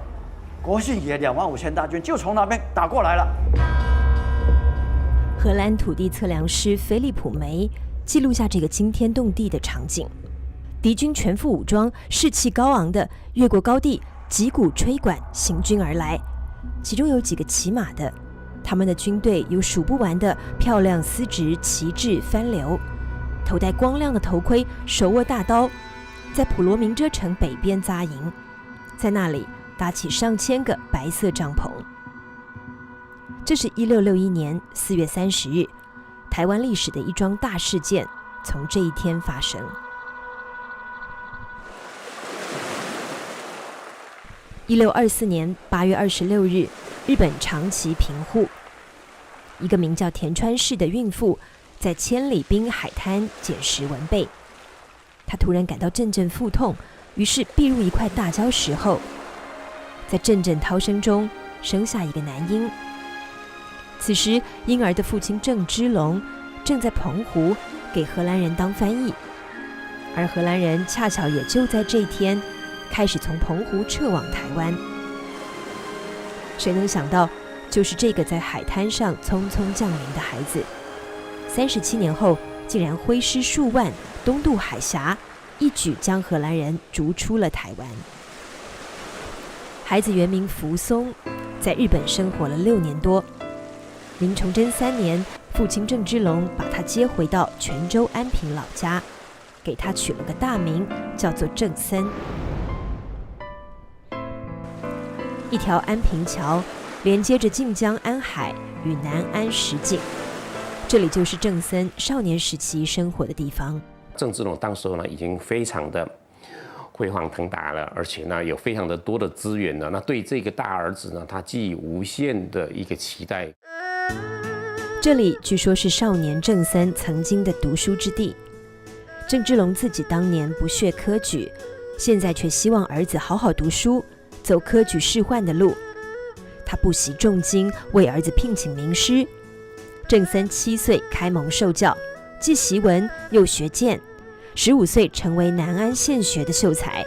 国姓爷25000大军就从那边打过来了。荷兰土地测量师菲利普梅记录下这个惊天动地的场景：敌军全副武装、士气高昂的越过高地，击鼓吹管行军而来，其中有几个骑马的，他们的军队有数不完的漂亮丝质旗帜帆流，头戴光亮的头盔，手握大刀，在普罗明遮城北边扎营，在那里搭起上千个白色帐篷。这是1661年4月30日，台湾历史的一桩大事件从这一天发生。1624年8月26日，日本长崎平户，一个名叫田川氏的孕妇在千里滨海滩捡拾文贝，她突然感到阵阵腹痛，于是避入一块大礁石后，在阵阵涛声中生下一个男婴，此时，婴儿的父亲郑芝龙正在澎湖给荷兰人当翻译，而荷兰人恰巧也就在这一天开始从澎湖撤往台湾。谁能想到，就是这个在海滩上匆匆降临的孩子，37年后竟然挥师数万东渡海峡，一举将荷兰人逐出了台湾。孩子原名福松，在日本生活了6年多。明崇祯3年，父亲郑芝龙把他接回到泉州安平老家，给他取了个大名，叫做郑森。一条安平桥连接着晋江安海与南安石井，这里就是郑森少年时期生活的地方。郑芝龙当时呢，已经非常的辉煌腾达了，而且呢，有非常的多的资源了。那对这个大儿子呢，他寄予无限的一个期待。这里据说是少年郑森曾经的读书之地。郑芝龙自己当年不屑科举，现在却希望儿子好好读书，走科举仕宦的路。他不惜重金为儿子聘请名师。郑森7岁开蒙受教，既习文又学剑，15岁成为南安县学的秀才。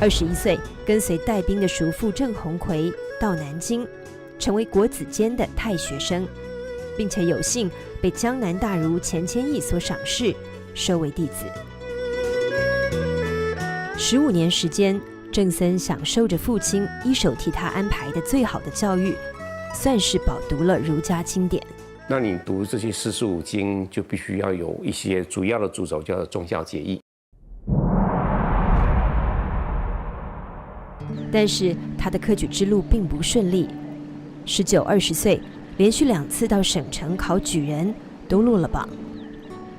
21岁跟随带兵的叔父郑鸿逵到南京，成为国子监的太学生，并且有幸被江南大儒钱谦益所赏识，收为弟子。15年时间，郑森享受着父亲一手替他安排的最好的教育，算是饱读了儒家经典。那你读这些45经，就必须要有一些主要的主轴，叫做忠孝节义。但是他的科举之路并不顺利，19、20岁连续2次到省城考举人，都落了榜。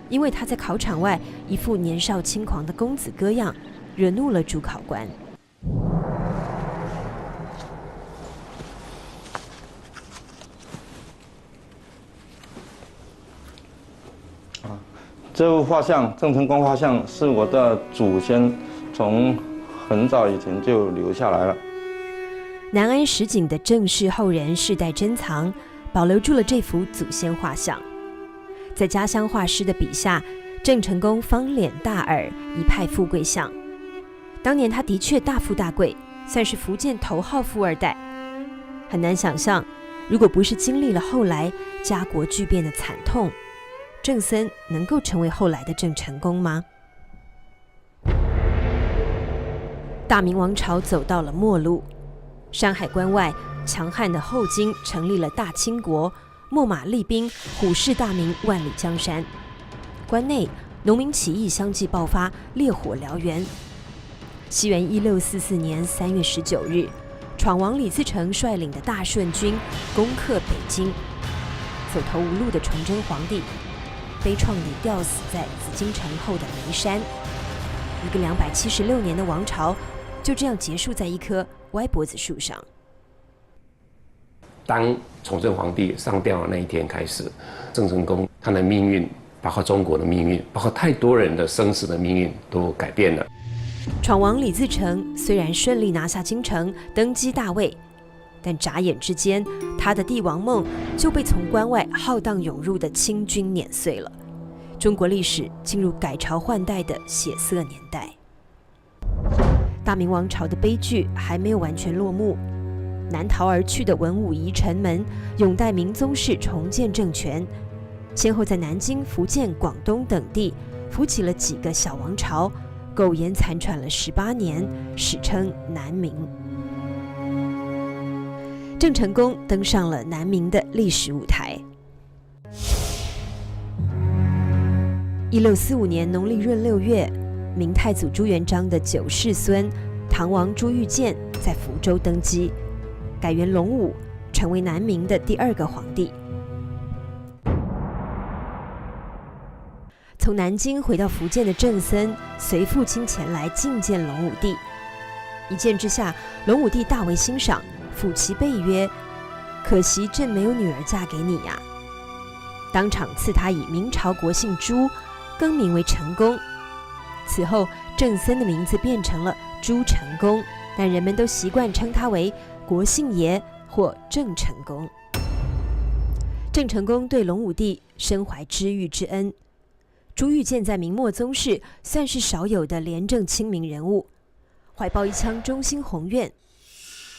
因为他在考场外一副年少轻狂的公子哥样，惹怒了主考官。这幅画像，郑成功画像，是我的祖先从很早以前就留下来了。南安石井的郑氏后人世代珍藏，保留住了这幅祖先画像。在家乡画师的笔下，郑成功方脸大耳，一派富贵相。当年他的确大富大贵，算是福建头号富二代。很难想象，如果不是经历了后来家国巨变的惨痛，郑森能够成为后来的郑成功吗？大明王朝走到了末路，山海关外强悍的后金成立了大清国，秣马厉兵，虎视大明万里江山。关内农民起义相继爆发，烈火燎原。西元1644年3月19日，闯王李自成率领的大顺军攻克北京，走投无路的崇祯皇帝悲怆地吊死在紫禁城后的煤山。一个276年的王朝就这样结束在一棵歪脖子树上。当崇祯皇帝上吊的那一天开始，郑成功他的命运，包括中国的命运，包括太多人的生死的命运都改变了。闯王李自成虽然顺利拿下京城，登基大位，但眨眼之间，他的帝王梦就被从关外浩荡涌入的清军碾碎了。中国历史进入改朝换代的血色年代。大明王朝的悲剧还没有完全落幕，南逃而去的文武遗臣们拥戴明宗室重建政权，先后在南京、福建、广东等地扶起了几个小王朝，苟延残喘了18年，史称南明。郑成功登上了南明的历史舞台。1645年农历闰6月，明太祖朱元璋的9世孙唐王朱玉建在福州登基，改元隆武，成为南明的第2个皇帝。从南京回到福建的郑森随父亲前来觐见隆武帝，一见之下，隆武帝大为欣赏，抚其背曰：“可惜朕没有女儿嫁给你呀。”当场赐他以明朝国姓朱，更名为成功。此后，郑森的名字变成了朱成功，但人们都习惯称他为国姓爷或郑成功。郑成功对隆武帝深怀知遇之恩，朱玉建在明末宗室算是少有的廉政清明人物，怀抱一腔忠心宏愿。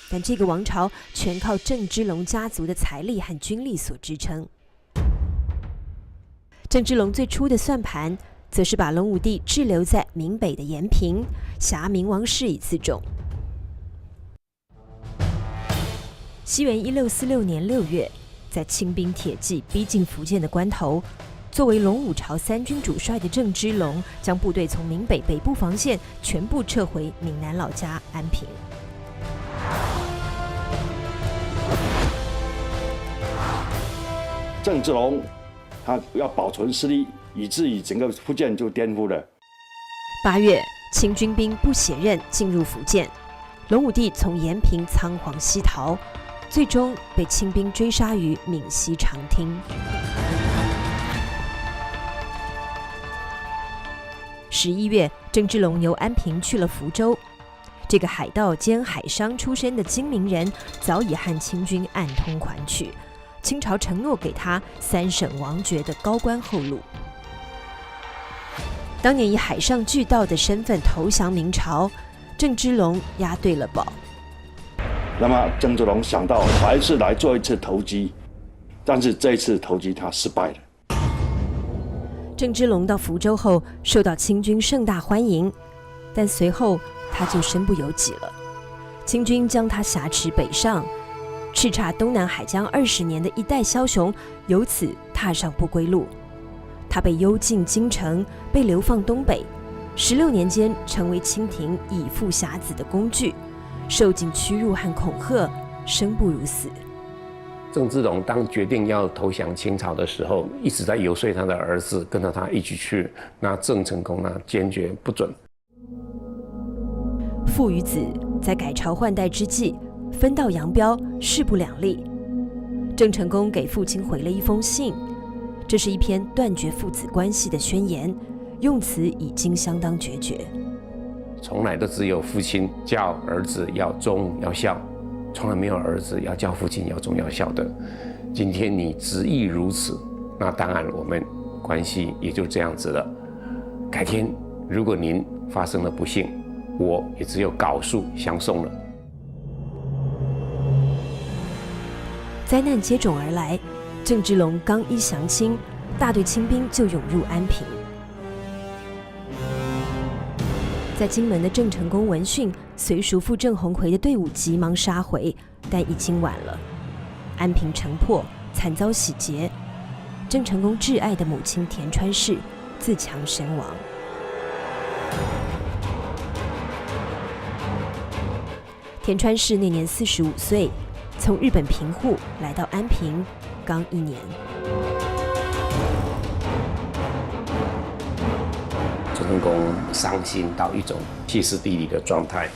但这个王朝全靠郑芝龙家族的财力和军力所支撑。郑芝龙最初的算盘，则是把隆武帝滞留在闽北的延平，挟明王室以自重。西元1646年6月，在清兵铁骑逼近福建的关头，作为隆武朝3军主帅的郑芝龙，将部队从闽北北部防线全部撤回闽南老家安平。郑芝龙他要保存实力，以至于整个福建就颠覆了。8月，清军兵不血刃进入福建，隆武帝从延平仓皇西逃，最终被清兵追杀于闽西长汀。11月，郑芝龙由安平去了福州。这个海盗兼海商出身的精明人，早已和清军暗通款曲。清朝承诺给他3省王爵的高官厚禄。当年以海上巨盗的身份投降明朝，郑芝龙押对了宝。那么郑芝龙想到还是来做一次投机，但是这一次投机他失败了。郑芝龙到福州后，受到清军盛大欢迎，但随后他就身不由己了。清军将他挟持北上，叱咤东南海疆20年的一代枭雄，由此踏上不归路。他被幽禁京城，被流放东北，16年间成为清廷以父挟子的工具，受尽屈辱和恐吓，生不如死。郑芝龙当决定要投降清朝的时候，一直在游说他的儿子跟着他一起去，那郑成功呢坚决不准。父与子在改朝换代之际分道扬镳，势不两立。郑成功给父亲回了一封信，这是一篇断绝父子关系的宣言，用词已经相当决绝。从来都只有父亲叫儿子要忠要孝，从来没有儿子要叫父亲要忠要孝的。今天你执意如此，那当然我们关系也就这样子了。改天如果您发生了不幸，我也只有缟书相送了。灾难接踵而来，郑芝龙刚一降清，大队清兵就涌入安平。在金门的郑成功闻讯，随叔父郑鸿逵的队伍急忙杀回，但已经晚了。安平城破，惨遭洗劫。郑成功挚爱的母亲田川氏自强身亡。田川氏那年45岁，从日本平户来到安平，刚1年。郑成功伤心到一种歇斯底里的状态，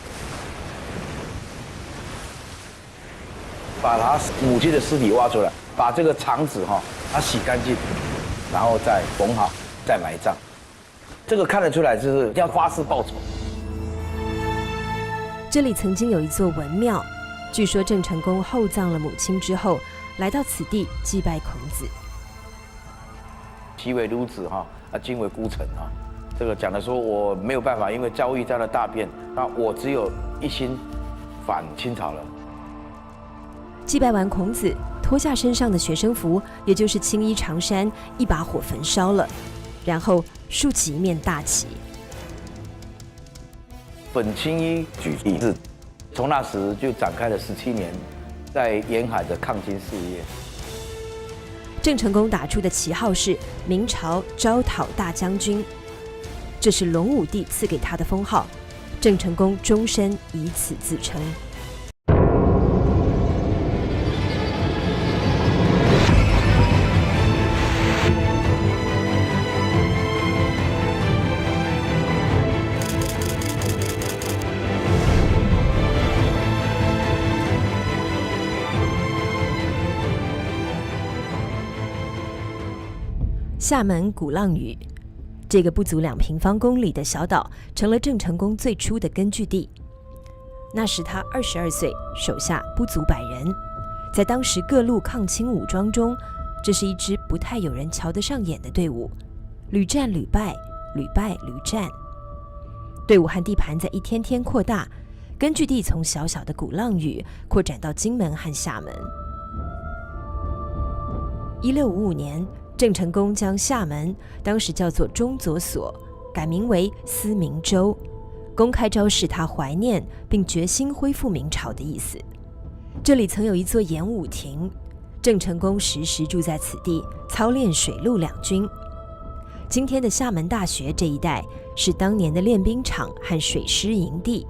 把他母亲的尸体挖出来，把这个肠子他洗干净，然后再缝好，再埋葬。这个看得出来就是要发誓报仇。这里曾经有一座文庙，据说郑成功厚葬了母亲之后，来到此地祭拜孔子。其为孺子今为孤臣这个讲的说我没有办法，因为遭遇这样的大变，那我只有一心反清朝了。祭拜完孔子，脱下身上的学生服，也就是青衣长衫，一把火焚烧了，然后竖起一面大旗。本青衣举义志，从那时就展开了17年在沿海的抗金事业。郑成功打出的旗号是明朝招讨大将军，这是隆武帝赐给他的封号，郑成功终身以此自称。厦门鼓浪屿，这个不足2平方公里的小岛，成了郑成功最初的根据地。那时他22岁，手下不足100人。在当时各路抗清武装中，这是一支不太有人瞧得上眼的队伍，屡战屡败，屡败屡战。队伍和地盘在一天天扩大，根据地从小小的鼓浪屿扩展到金门和厦门。1655年，郑成功将厦门（当时叫做中佐所）改名为思明州，公开昭示他怀念并决心恢复明朝的意思。这里曾有一座演武亭，郑成功时时住在此地，操练水陆两军。今天的厦门大学这一带是当年的练兵场和水师营地。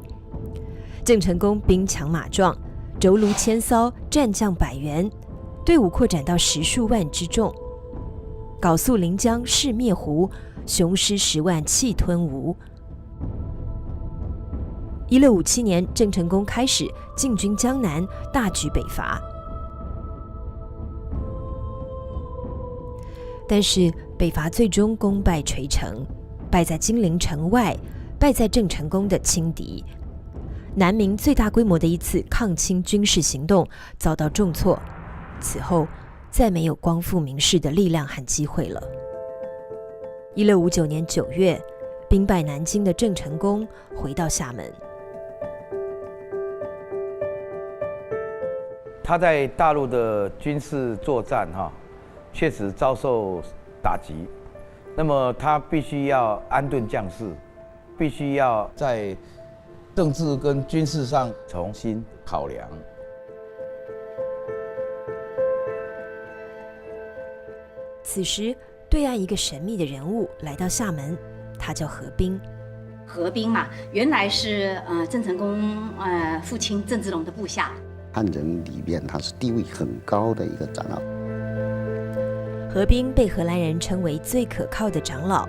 郑成功兵强马壮，轴卢1000艘，战将100员，队伍扩展到10数万之众。缟素临江誓灭胡，雄师10万气吞吴。1657年，郑成功开始进军江南，大举北伐。但是北伐最终功败垂成，败在金陵城外，败在郑成功的轻敌。南明最大规模的一次抗清军事行动遭到重挫，此后再没有光复明室的力量和机会了。1659年9月，兵败南京的郑成功回到厦门。他在大陆的军事作战确实遭受打击，那么他必须要安顿将士，必须要在政治跟军事上重新考量。此时，对岸一个神秘的人物来到厦门，他叫何冰。何冰嘛，原来是郑成功父亲郑芝龙的部下。汉人里面他是地位很高的一个长老。何冰被荷兰人称为最可靠的长老，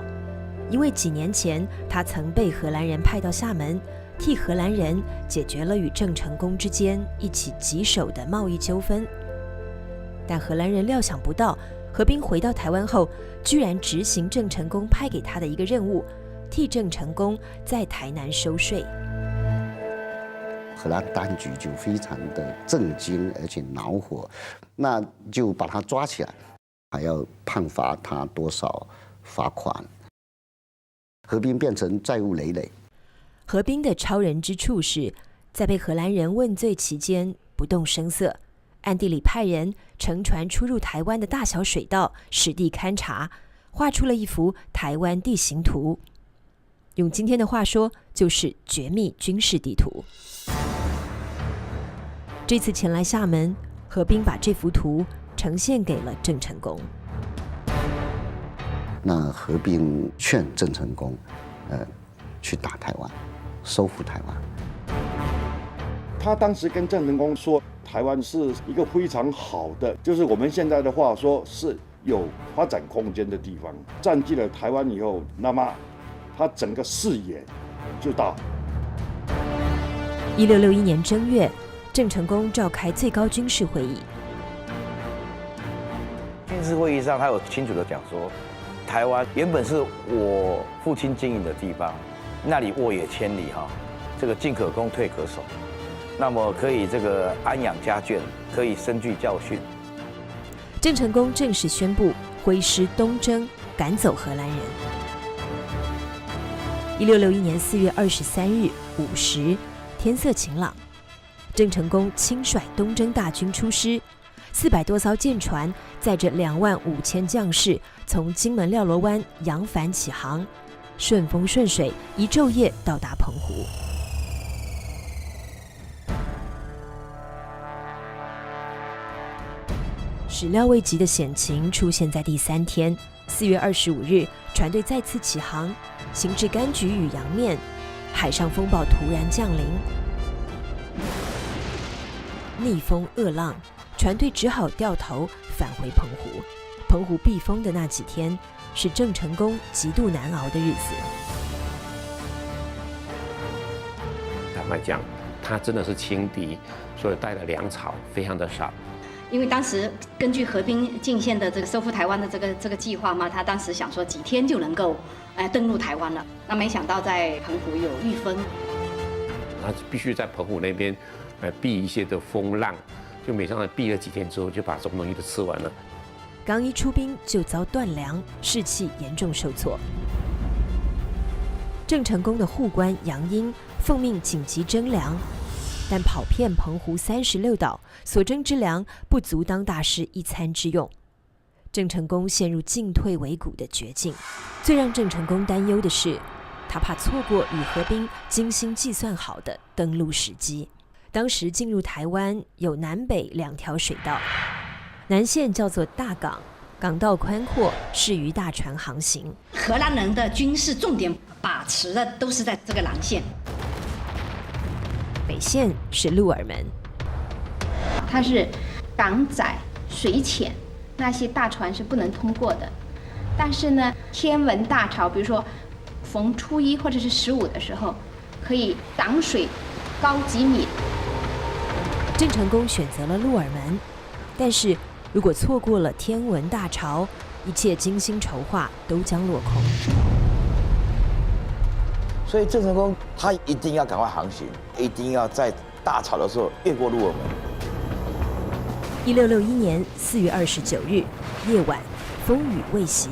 因为几年前他曾被荷兰人派到厦门，替荷兰人解决了与郑成功之间一起棘手的贸易纠纷。但荷兰人料想不到，何冰回到台湾后，居然执行郑成功派给他的一个任务，替郑成功在台南收税。荷兰当局就非常的震惊，而且恼火，那就把他抓起来，还要判罚他多少罚款。何冰变成债务累累。何冰的超人之处是，在被荷兰人问罪期间不动声色，暗地里派人乘船出入台湾的大小水道，实地勘察，画出了一幅台湾地形图。用今天的话说，就是绝密军事地图。这次前来厦门，何冰把这幅图呈现给了郑成功。那何冰劝郑成功，去打台湾，收复台湾。他当时跟郑成功说，台湾是一个非常好的，就是我们现在的话说是有发展空间的地方。占据了台湾以后，那么他整个视野就大。1661年正月，郑成功召开最高军事会议。军事会议上，他有清楚的讲说，台湾原本是我父亲经营的地方，那里沃野千里这个进可攻，退可守，那么可以这个安养家眷，可以深具教训。郑成功正式宣布挥师东征，赶走荷兰人。1661年4月23日午时，天色晴朗，郑成功亲率东征大军出师，400多艘舰船载着25000将士，从金门廖罗湾扬帆起航，顺风顺水，一昼夜到达澎湖。始料未及的险情出现在第3天，4月25日，船队再次起航，行至柑橘与洋面，海上风暴突然降临，逆风恶浪，船队只好掉头返回澎湖。澎湖避风的那几天，是郑成功极度难熬的日子。坦白讲，他真的是轻敌，所以带的粮草非常的少。因为当时根据河滨进线的这个收复台湾的这个计划嘛，他当时想说几天就能够登陆台湾了，那没想到在澎湖有遇风。他他必须在澎湖那边避一些的风浪，就每上避了几天之后，就把什么东西都吃完了。刚一出兵就遭断粮，士气严重受挫。郑成功的护官杨英奉命紧急征粮，但跑遍澎湖36岛，所征之粮不足当大师一餐之用。郑成功陷入进退维谷的绝境。最让郑成功担忧的是，他怕错过与河兵精心计算好的登陆时机。当时进入台湾有南北2条水道，南线叫做大港，港道宽阔，适于大船航行。荷兰人的军事重点把持的都是在这个廊线。北线是鹿耳门，它是港窄水浅，那些大船是不能通过的。但是呢，天文大潮，比如说逢初1或者是15的时候，可以挡水高几米。郑成功选择了鹿耳门，但是如果错过了天文大潮，一切精心筹划都将落空。所以郑成功他一定要赶快航行，一定要在大潮的时候越过鹿耳门。1661年4月29日夜晚，风雨未息，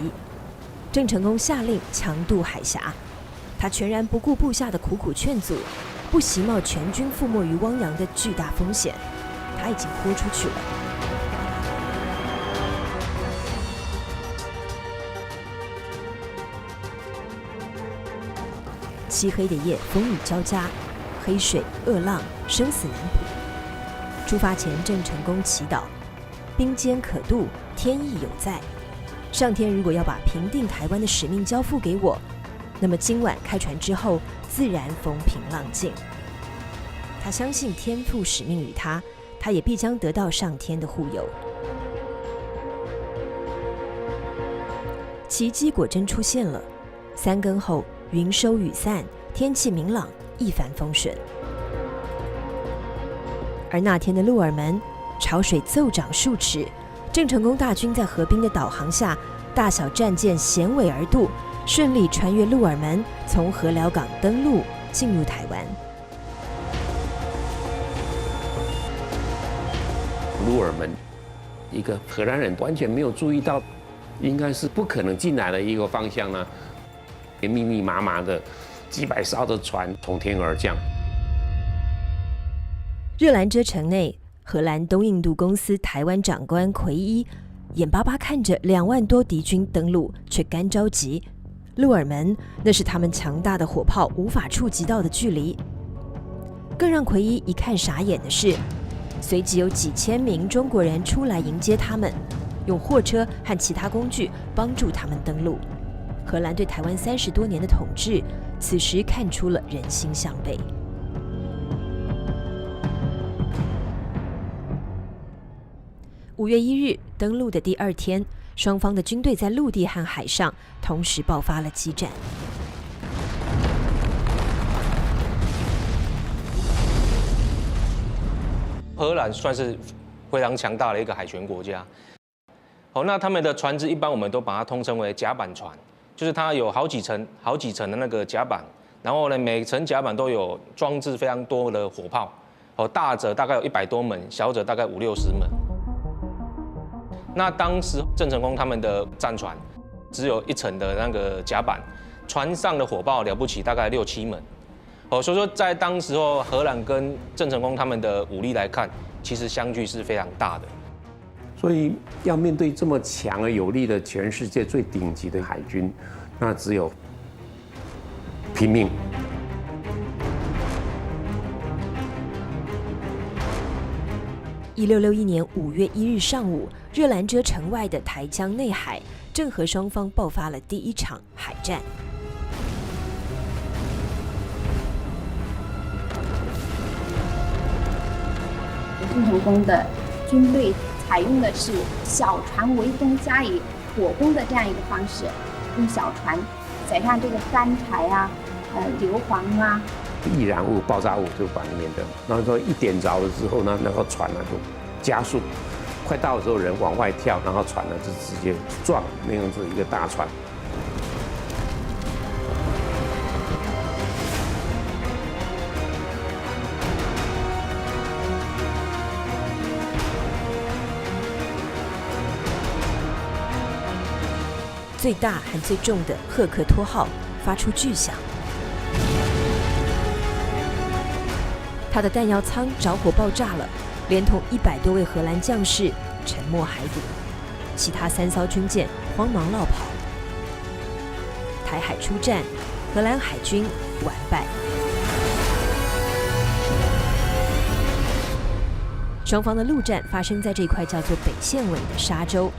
郑成功下令强渡海峡。他全然不顾部下的苦苦劝阻，不惜冒全军覆没于汪洋的巨大风险，他已经豁出去了。漆黑的夜，风雨交加，黑水、恶浪，生死难卜。出发前，郑成功祈祷：兵坚可渡，天意有在。上天如果要把平定台湾的使命交付给我，那么今晚开船之后，自然风平浪静。他相信天父使命于他，他也必将得到上天的护佑。奇迹果真出现了，3更后，云收雨散，天气明朗，一帆风顺。而那天的鹿耳门，潮水骤涨数尺，郑成功大军在河兵的导航下，大小战舰衔尾而渡，顺利穿越鹿耳门，从禾寮港登陆，进入台湾。鹿耳门，一个荷兰人完全没有注意到，应该是不可能进来的一个方向呢，密密麻麻的几百艘的船从天而降。热兰遮城内，荷兰东印度公司台湾长官奎一眼巴巴看着2万多敌军登陆，却干着急。鹿耳门那是他们强大的火炮无法触及到的距离。更让奎一一看傻眼的是，随即有几千名中国人出来迎接他们，用货车和其他工具帮助他们登陆。荷兰对台湾30多年的统治，此时看出了人心向背。5月1日登陆的第2天，双方的军队在陆地和海上同时爆发了激战。荷兰算是非常强大的一个海权国家。那他们的船只一般我们都把它通称为甲板船，就是它有好几层的那个甲板，然后呢，每层甲板都有装置非常多的火炮，大者大概有100多门，小者大概50-60门。那当时郑成功他们的战船只有1层的那个甲板，船上的火炮了不起大概6-7门。所以说在当时候荷兰跟郑成功他们的武力来看，其实相距是非常大的。所以要面对这么强而有力的全世界最顶级的海军，那只有拼命。1661年5月1日上午，热兰遮城外的台江内海，郑荷双方爆发了第1场海战。郑成功的军队采用的是小船围攻加以火攻的这样一个方式，用小船载上这个干柴啊、硫磺啊、易燃物、爆炸物就把里面的，然后说一点着了之后呢，那个船呢就加速，快到的时候人往外跳，然后船呢就直接撞那样子一个大船。最大和最重的赫克托号发出巨响，他的弹药舱着火爆炸了，连同100多位荷兰将士沉没海底，其他3艘军舰慌忙落跑。台海出战，荷兰海军完败。双方的陆战发生在这块叫做北线尾的沙洲，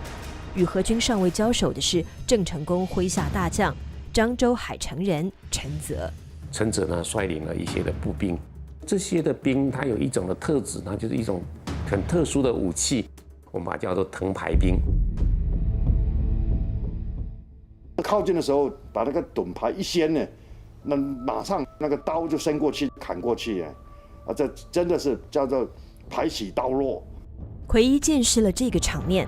与荷军尚未交手的是郑成功麾下大将漳州海城人陈泽。陈泽呢率领了一些的步兵，这些的兵它有一种的特质呢，就是一种很特殊的武器，我们把它叫做藤牌兵。靠近的时候，把那个盾牌一掀呢，那马上那个刀就伸过去砍过去啊，这真的是叫做排起刀落。奎一见识了这个场面，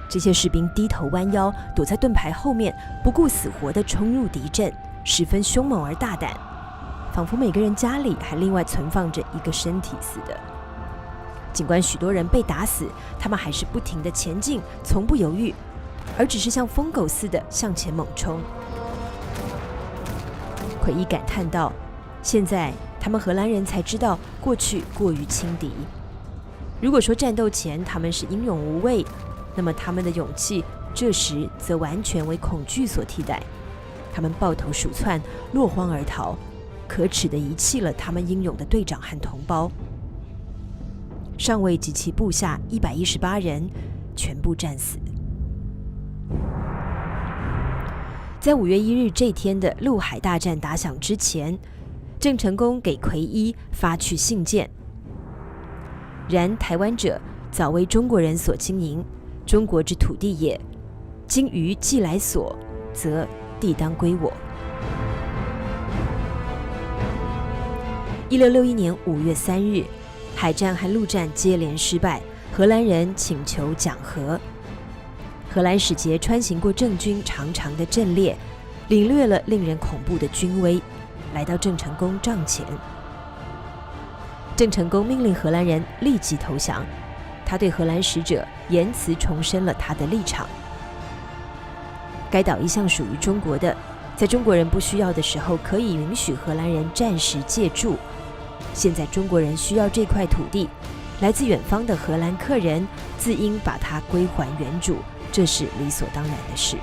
这些士兵低头弯腰，躲在盾牌后面，不顾死活地冲入敌阵，十分凶猛而大胆，仿佛每个人家里还另外存放着一个身体似的。尽管许多人被打死，他们还是不停地前进，从不犹豫，而只是像疯狗似的向前猛冲。奎一感叹道：“现在他们荷兰人才知道过去过于轻敌。如果说战斗前他们是英勇无畏，那么他们的勇气这时则完全为恐惧所替代。他们抱头鼠窜，落荒而逃，可耻地遗弃了他们英勇的队长和同胞。上尉及其部下118人全部战死。”在5月1日这天的陆海大战打响之前，郑成功给奎一发去信件：然台湾者早为中国人所经营，中国之土地也，今于既来所，则地当归我。1661年5月3日，海战和陆战接连失败，荷兰人请求讲和。荷兰使节穿行过郑军长长的阵列，领略了令人恐怖的军威，来到郑成功帐前。郑成功命令荷兰人立即投降，他对荷兰使者言辞重申了他的立场。该岛一向属于中国的，在中国人不需要的时候，可以允许荷兰人暂时借住。现在中国人需要这块土地，来自远方的荷兰客人自应把它归还原主，这是理所当然的事。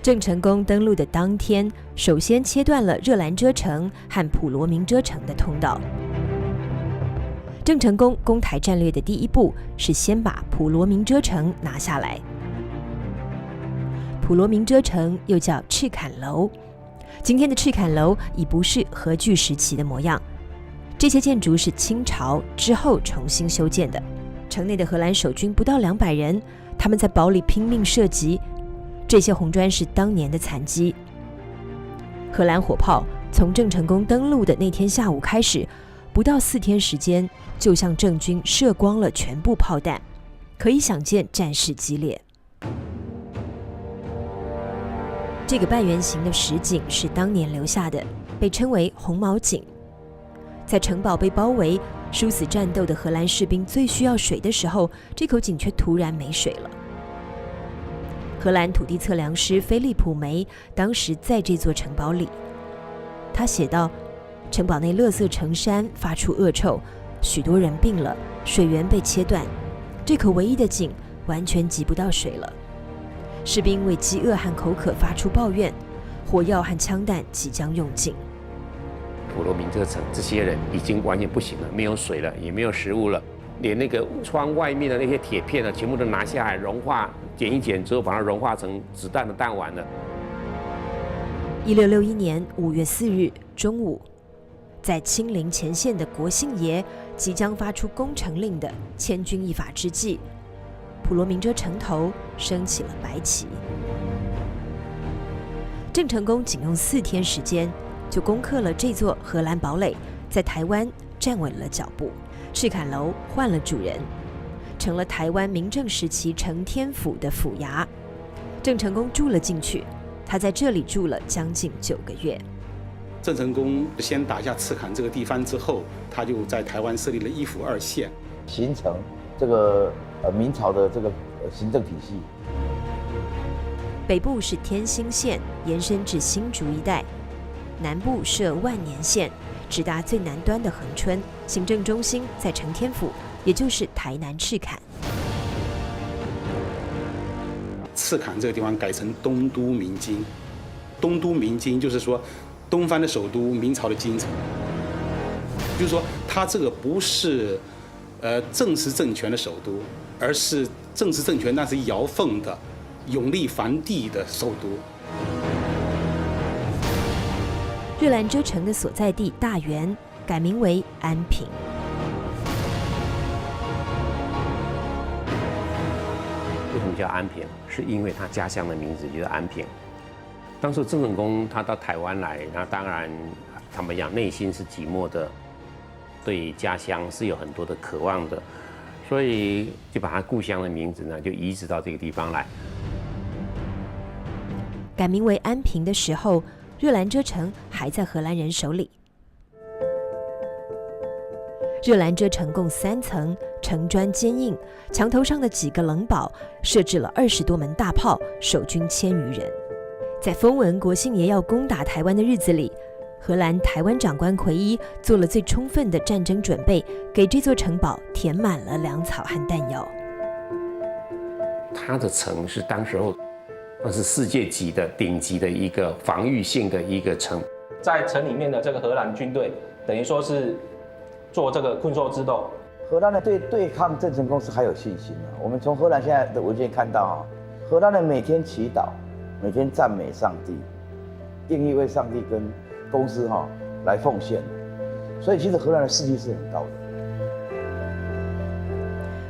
郑成功登陆的当天，首先切断了热兰遮城和普罗明遮城的通道。郑成功攻台战略的第一步是先把普罗明遮城拿下来。普罗明遮城又叫赤坎楼，今天的赤坎楼已不是荷据时期的模样，这些建筑是清朝之后重新修建的。城内的荷兰守军不到200人，他们在堡里拼命射击。这些红砖是当年的残基。荷兰火炮从郑成功登陆的那天下午开始，不到4天时间，就向郑军射光了全部炮弹，可以想见战事激烈。这个半圆形的石井是当年留下的，被称为红毛井。在城堡被包围、殊死战斗的荷兰士兵最需要水的时候，这口井却突然没水了。荷兰土地测量师菲利普梅当时在这座城堡里，他写道：城堡内垃圾成山，发出恶臭，许多人病了，水源被切断，这口唯一的井完全挤不到水了。士兵为饥饿和口渴发出抱怨，火药和枪弹即将用尽。普罗明遮城这些人已经完全不行了，没有水了，也没有食物了，连那个窗外面的那些铁片呢，全部都拿下来融化，剪一剪之后，把它融化成子弹的弹丸了。1661年5月4日中午，在亲临前线的国姓爷即将发出攻城令的千钧一发之际，普罗明遮城头升起了白旗。郑成功仅用4天时间就攻克了这座荷兰堡垒，在台湾站稳了脚步。赤坎楼换了主人，成了台湾明郑时期承天府的府衙。郑成功住了进去，他在这里住了将近9个月。郑成功先打下赤坎这个地方之后，他就在台湾设立了1府2县，形成这个明朝的这个行政体系。北部是天兴县，延伸至新竹一带；南部设万年县，直达最南端的恒春，行政中心在承天府，也就是台南赤坎。赤坎这个地方改成东都明京，东都明京就是说东方的首都，明朝的京城。就是说，它这个不是正式政权的首都，而是正式政权那是姚凤的永历藩地的首都。热兰遮城的所在地大园改名为安平。为什么叫安平？是因为他家乡的名字就是安平。当时郑成功他到台湾来，那当然他们讲内心是寂寞的，对家乡是有很多的渴望的，所以就把他故乡的名字呢就移植到这个地方来。改名为安平的时候，热兰遮城还在荷兰人手里。热兰遮城共3层，城砖坚硬，墙头上的几个冷堡设置了20多门大炮，守军1000余人。在风闻国姓爷要攻打台湾的日子里，荷兰台湾长官奎一做了最充分的战争准备，给这座城堡填满了粮草和弹药。他的城是当时候那是世界级的顶级的一个防御性的一个城，在城里面的这个荷兰军队，等于说是做这个困兽之斗。荷兰人对抗郑成功是还有信心的。我们从荷兰现在的文件看到荷兰人每天祈祷，每天赞美上帝，愿意为上帝跟公司来奉献，所以其实荷兰的士气是很高的。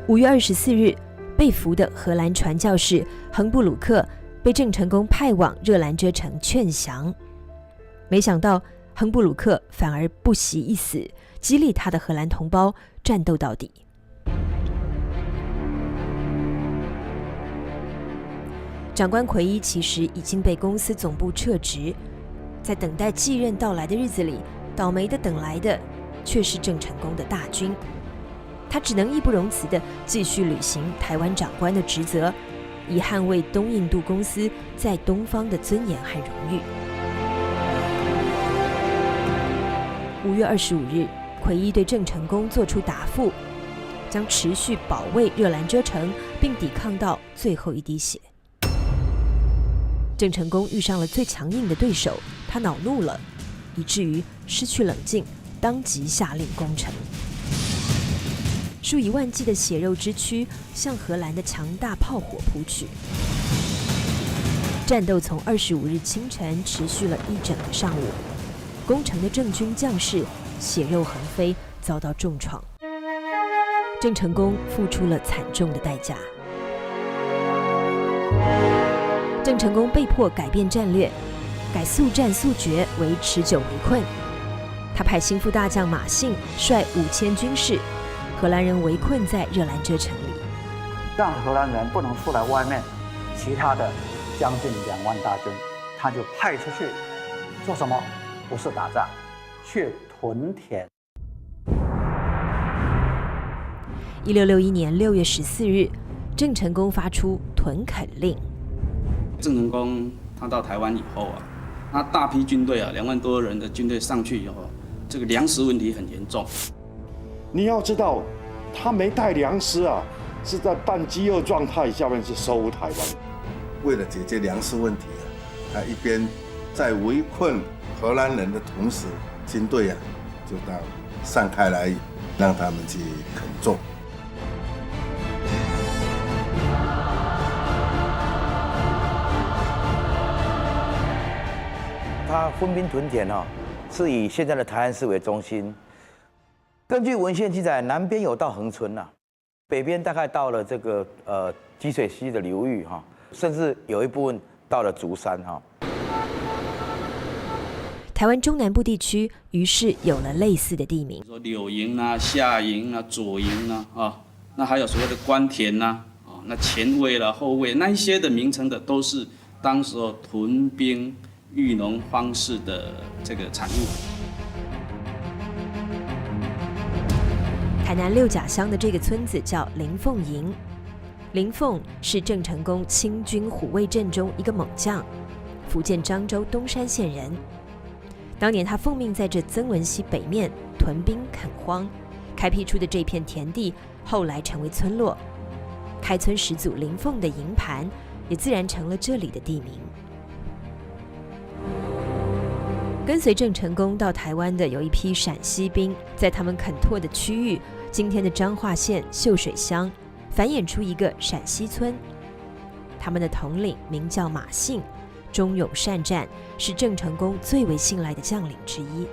5月24日，被俘的荷兰传教士亨布鲁克被郑成功派往热兰遮城劝降，没想到亨布鲁克反而不惜一死，激励他的荷兰同胞战斗到底。长官奎一其实已经被公司总部撤职，在等待继任到来的日子里，倒霉的等来的却是郑成功的大军。他只能义不容辞地继续履行台湾长官的职责，以捍卫东印度公司在东方的尊严和荣誉。5月25日，奎一对郑成功作出答复，将持续保卫热兰遮城，并抵抗到最后一滴血。郑成功遇上了最强硬的对手，他恼怒了，以至于失去冷静，当即下令攻城。数以万计的血肉之躯向荷兰的强大炮火扑去。战斗从25日清晨持续了一整个上午，攻城的郑军将士血肉横飞，遭到重创。郑成功付出了惨重的代价。郑成功被迫改变战略，改速战速决为持久围困。他派心腹大将马信率5000军士，荷兰人围困在热兰遮城里，让荷兰人不能出来外面，其他的将近2万大军，他就派出去做什么？不是打仗，去屯田。1661年6月14日，郑成功发出屯垦令。郑成功他到台湾以后他大批军队2万多人的军队上去以后，这个粮食问题很严重。你要知道，他没带粮食是在半饥饿状态下面是收台湾。为了解决粮食问题他一边在围困荷兰人的同时，军队就到散开来，让他们去垦种。他分兵屯田是以现在的台南市为中心。根据文献记载，南边有到恒春北边大概到了这个积水溪的流域甚至有一部分到了竹山台台湾中南部地区于是有了类似的地名，说柳营啊、下营啊、左营啊，那还有所谓的官田啊，那前卫啦、后卫那一些的名称的，都是当时候屯兵育农方式的这个产物。台南六甲乡的这个村子叫林凤营，林凤是郑成功清军虎卫阵中一个猛将，福建漳州东山县人。当年他奉命在这曾文溪北面屯兵垦荒，开辟出的这片田地，后来成为村落。开村始祖林凤的营盘，也自然成了这里的地名。跟随郑成功到台湾的有一批陕西兵，在他们垦拓的区域，今天的彰化县秀水乡，繁衍出一个陕西村。他们的统领名叫马信，忠勇善战，是郑成功最为信赖的将领之一。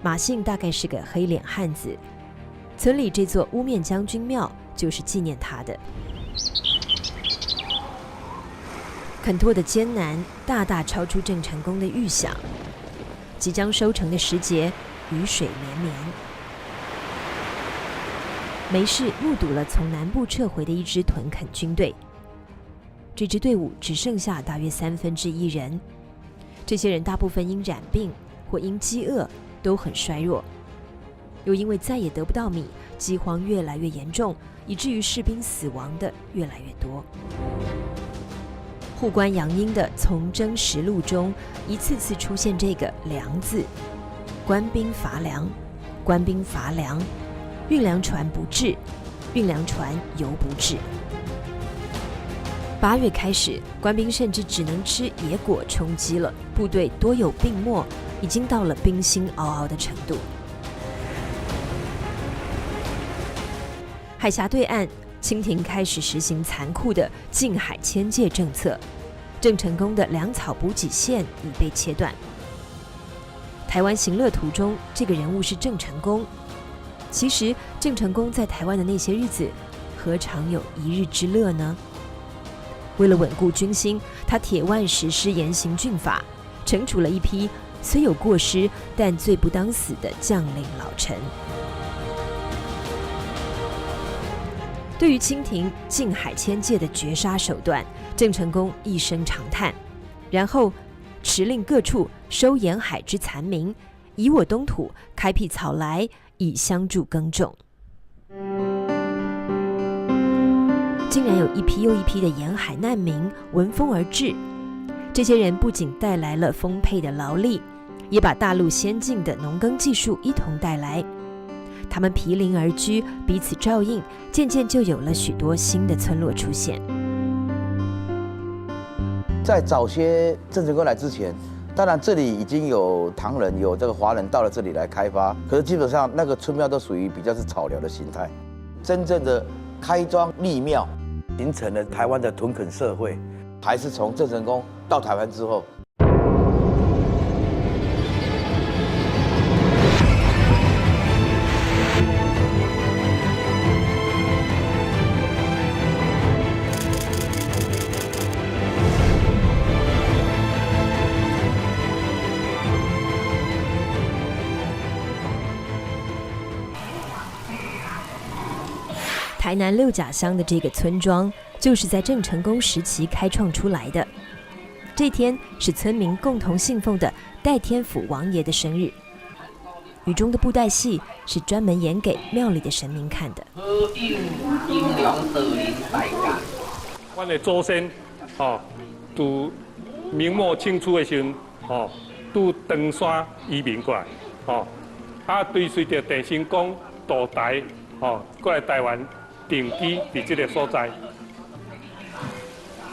马信大概是个黑脸汉子，村里这座乌面将军庙就是纪念他的。垦拓的艰难大大超出郑成功的预想，即将收成的时节，雨水绵绵。梅氏目睹了从南部撤回的一支屯垦军队，这支队伍只剩下大约1/3人，这些人大部分因染病或因饥饿都很衰弱，又因为再也得不到米，饥荒越来越严重，以至于士兵死亡的越来越多。护官杨英的从征实录中，一次次出现这个粮字，官兵乏粮，官兵乏粮，运粮船不至，运粮船犹不至。8月开始，官兵甚至只能吃野果充饥了，部队多有病末，已经到了兵心嗷嗷的程度。海峡对岸，清廷开始实行残酷的禁海迁界政策，郑成功的粮草补给线已被切断。台湾行乐图中，这个人物是郑成功。其实，郑成功在台湾的那些日子，何尝有一日之乐呢？为了稳固军心，他铁腕实施严刑峻法，惩处了一批虽有过失但罪不当死的将领老臣。对于清廷禁海迁界的绝杀手段，郑成功一声长叹，然后敕令各处收沿海之残民，以我东土开辟草来，以相助耕种。竟然有一批又一批的沿海难民闻风而至，这些人不仅带来了丰沛的劳力，也把大陆先进的农耕技术一同带来。他们毗邻而居，彼此照应，渐渐就有了许多新的村落出现。在早些郑成功来之前，当然这里已经有唐人、有这个华人到了这里来开发，可是基本上那个村庙都属于比较是草寮的形态。真正的开庄立庙，形成了台湾的屯垦社会，还是从郑成功到台湾之后。台南六甲乡的这个村庄，就是在郑成功时期开创出来的。这天是村民共同信奉的代天府王爷的生日，雨中的布袋戏是专门演给庙里的神明看的。我的祖先，từ明末清初的时候，từ登山移民过来，追随着郑成功渡台，过来台湾。定居在这个所在，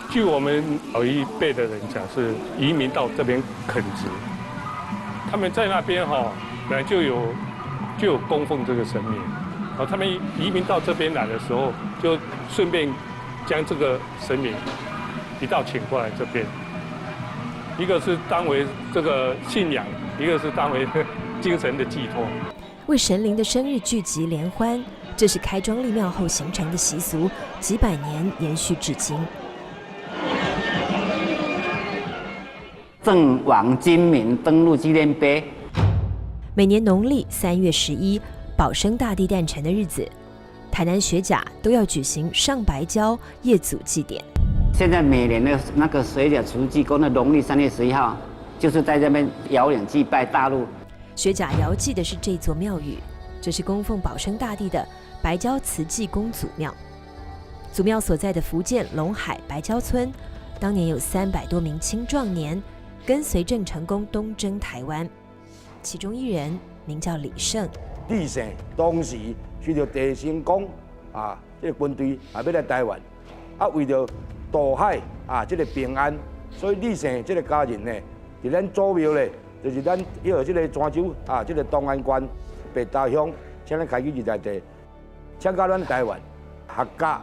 据我们老一辈的人讲，是移民到这边垦殖。他们在那边本来就有供奉这个神明，他们移民到这边来的时候，就顺便将这个神明一道请过来这边，一个是当为这个信仰，一个是当为精神的寄托。为神灵的生日聚集联欢，这是开庄立庙后形成的习俗，几百年延续至今。郑王金明登陆纪念碑。每年农历3月11，保生大帝诞辰的日子，台南学甲都要举行上白礁业祖祭典。现在每年的那个水甲除祭宫的农历3月11号，就是在这边遥远祭拜大陆。学甲遥祭的是这座庙宇，这是供奉保生大帝的白礁慈济宫祖庙。祖庙所在的福建龙海白礁村，当年有300多名青壮年跟随郑成功东征台湾，其中一人名叫李胜。李胜当时随着郑成功这个军队要来台湾，为了渡海这个平安，所以李胜这个家人呢，伫咱祖庙呢，就是咱这个泉州这个东安县北大乡，请咱开启在地，请到咱台湾合家。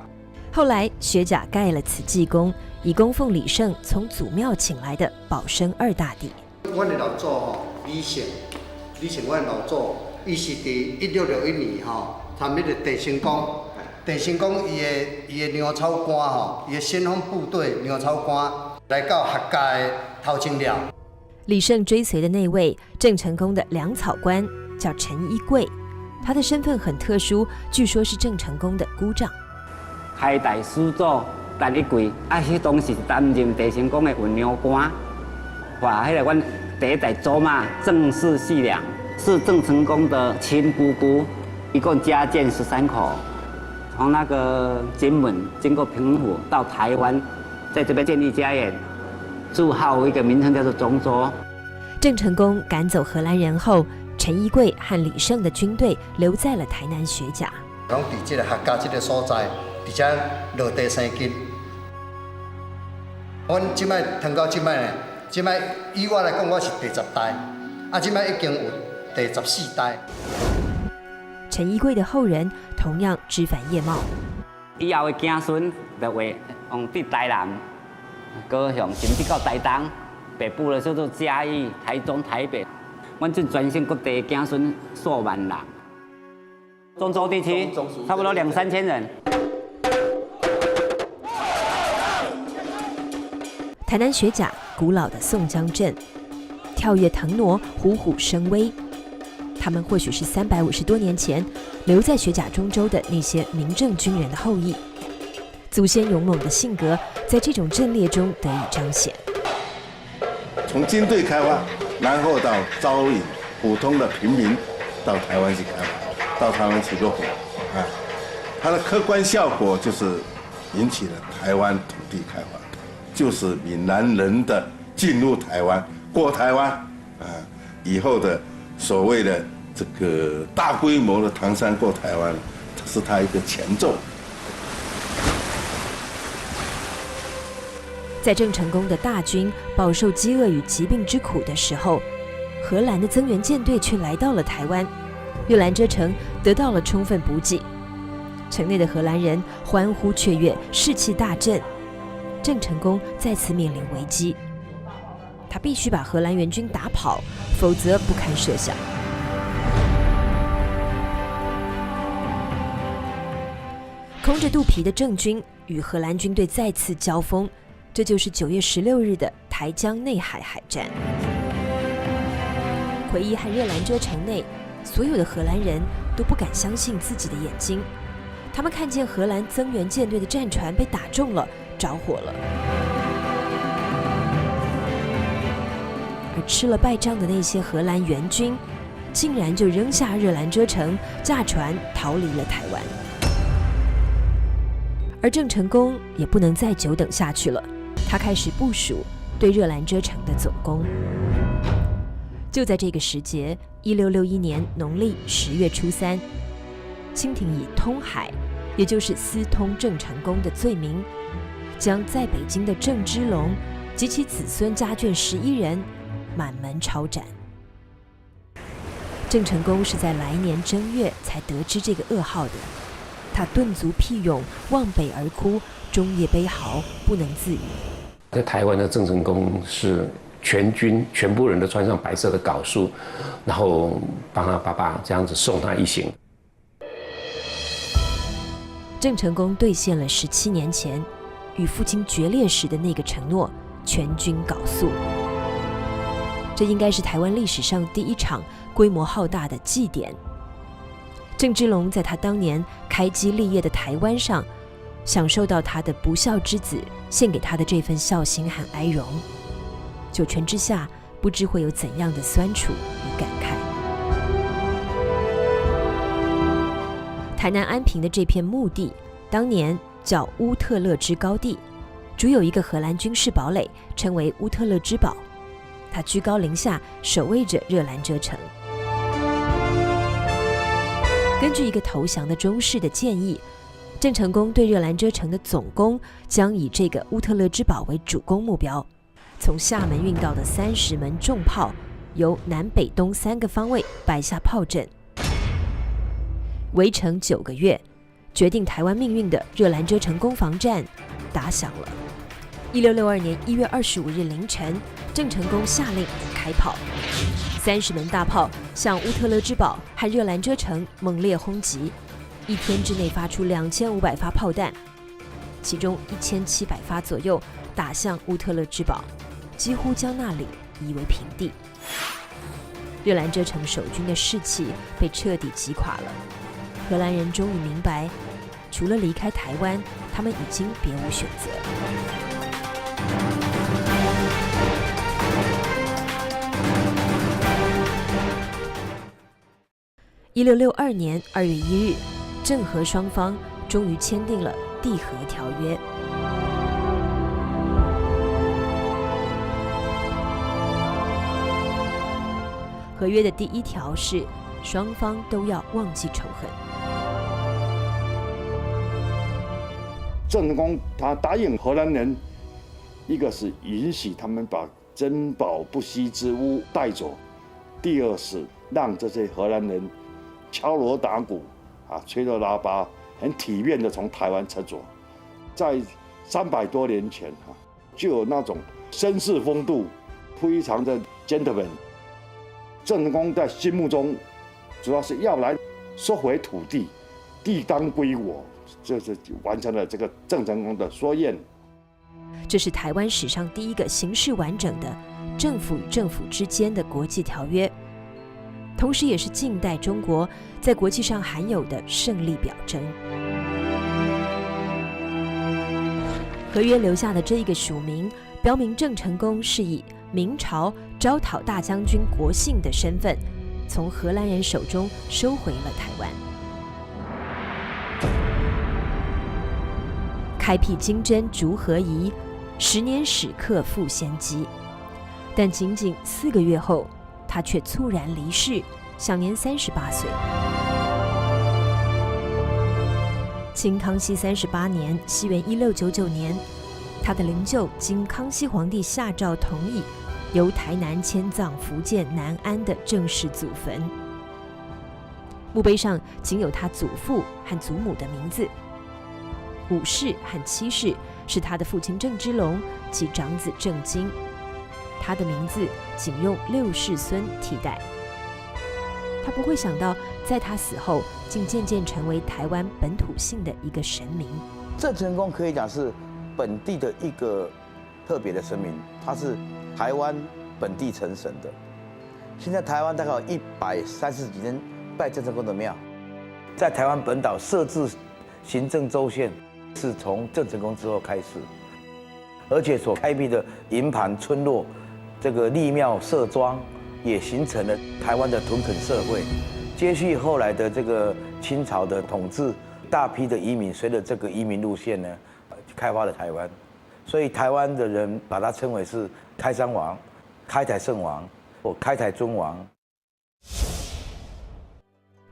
后来学甲盖了此济公，以供奉李胜从祖庙请来的保生二大帝。阮的老祖李胜阮老祖，伊是伫1661年参迄个郑成功。郑成功伊的粮草官伊的先锋部队粮草官来到客家的头前了。李胜追随的那位郑成功的粮草官叫陈一贵，他的身份很特殊，据说是郑成功的姑丈。开大师祖陈一贵，迄当时是担任郑成功的运粮官。哇，迄个阮第一代祖妈郑氏细良是郑成功的亲姑姑，一共家眷13口。从那个金门经过澎湖到台湾，在这边建立家园，驻号一个名称叫做中州。郑成功赶走荷兰人后，陈一贵和李胜的军队留在了台南学甲。拢伫这个客家这个所在，而且落地生根。阮即摆谈到即摆呢，即摆以我来讲，我是第10代，即摆已经有第14代。陈一贵的后人同样枝繁叶茂，以后的子孙就会往伫台南、高雄，甚至到台东、北部的叫做嘉义、台中、台北，阮这全省各地的子孙数万人。中州地区差不多2、3千人。台南学甲古老的宋江镇，跳跃腾挪，虎虎生威。他们或许是350多年前留在学甲中州的那些民政军人的后裔，祖先勇猛的性格在这种阵列中得以彰显。从军队开发，然后到招引普通的平民到台湾去开发，到台湾去落户，它的客观效果就是引起了台湾土地开发，就是闽南人的进入台湾、过台湾，以后的所谓的这个大规模的唐山过台湾，是它一个前奏。在郑成功的大军饱受饥饿与疾病之苦的时候，荷兰的增援舰队却来到了台湾，越兰遮城得到了充分补给，城内的荷兰人欢呼雀跃，士气大振。郑成功再次面临危机，他必须把荷兰援军打跑，否则不堪设想。空着肚皮的郑军与荷兰军队再次交锋，这就是9月16日的台江内海海战。奎义和热兰遮城内，所有的荷兰人都不敢相信自己的眼睛，他们看见荷兰增援舰队的战船被打中了，着火了。而吃了败仗的那些荷兰援军，竟然就扔下热兰遮城，驾船逃离了台湾。而郑成功也不能再久等下去了，他开始部署对热兰遮城的总攻。就在这个时节，1661年农历10月初3，清廷以通海，也就是私通郑成功的罪名，将在北京的郑芝龙及其子孙家眷11人满门抄斩。郑成功是在来年正月才得知这个噩耗的，他顿足屁涌，望北而哭，终夜悲嚎，不能自语。在台湾的郑成功是全军全部人都穿上白色的褂书，然后帮他爸爸这样子送他一行。郑成功兑现了17年前与父亲决裂时的那个承诺，全军缟素。这应该是台湾历史上第一场规模浩大的祭典。郑芝龙在他当年开基立业的台湾上，享受到他的不孝之子献给他的这份孝心和哀荣。九泉之下，不知会有怎样的酸楚与感慨。台南安平的这片墓地，当年叫乌特勒之高地，主有一个荷兰军事堡垒，称为乌特勒之堡。它居高临下，守卫着热兰遮城。根据一个投降的中士的建议，郑成功对热兰遮城的总攻将以这个乌特勒之堡为主攻目标，从厦门运到的30门重炮，由南北东3个方位摆下炮阵。围城9个月，决定台湾命运的热兰遮城攻防战打响了。1662年1月25日凌晨，郑成功下令开炮，30门大炮向乌特勒之堡和热兰遮城猛烈轰击，1天之内发出2500发炮弹，其中1700发左右打向乌特勒之堡，几乎将那里夷为平地。热兰遮城守军的士气被彻底击垮了。荷兰人终于明白，除了离开台湾，他们已经别无选择。1662年2月1日，郑和双方终于签订了缔和条约。合约的第1条是，双方都要忘记仇恨。郑成功他答应荷兰人，一个是允许他们把珍宝不惜之物带走，第二是让这些荷兰人敲锣打鼓吹着喇叭，很体面的从台湾撤走。在300多年前就有那种绅士风度，非常的 gentleman。郑成功在心目中主要是要来收回土地，地当归我，就是完成了这个郑成功的夙愿。这是台湾史上第一个形式完整的政府与政府之间的国际条约，同时也是近代中国在国际上罕有的胜利表征。合约留下的这一个署名，标明郑成功是以明朝招讨大将军国姓的身份，从荷兰人手中收回了台湾。开辟金针逐荷夷，10年始刻复先机。但仅仅4个月后，他却猝然离世，享年38岁。清康熙38年，西元1699年，他的灵柩经康熙皇帝下诏同意，由台南迁葬福建南安的郑氏祖坟。墓碑上仅有他祖父和祖母的名字，5世和7世是他的父亲郑芝龙及长子郑经，他的名字仅用6世孙替代。他不会想到，在他死后，竟渐渐成为台湾本土性的一个神明。郑成功可以讲是本地的一个特别的神明，他是台湾本地成神的。现在台湾大概有130几间拜郑成功的庙，在台湾本岛设置行政州县是从郑成功之后开始，而且所开辟的营盘村落，这个立庙设庄，也形成了台湾的屯垦社会。接续后来的这个清朝的统治，大批的移民随着这个移民路线呢，开发了台湾。所以台湾的人把它称为是开山王、开台圣王或开台尊王。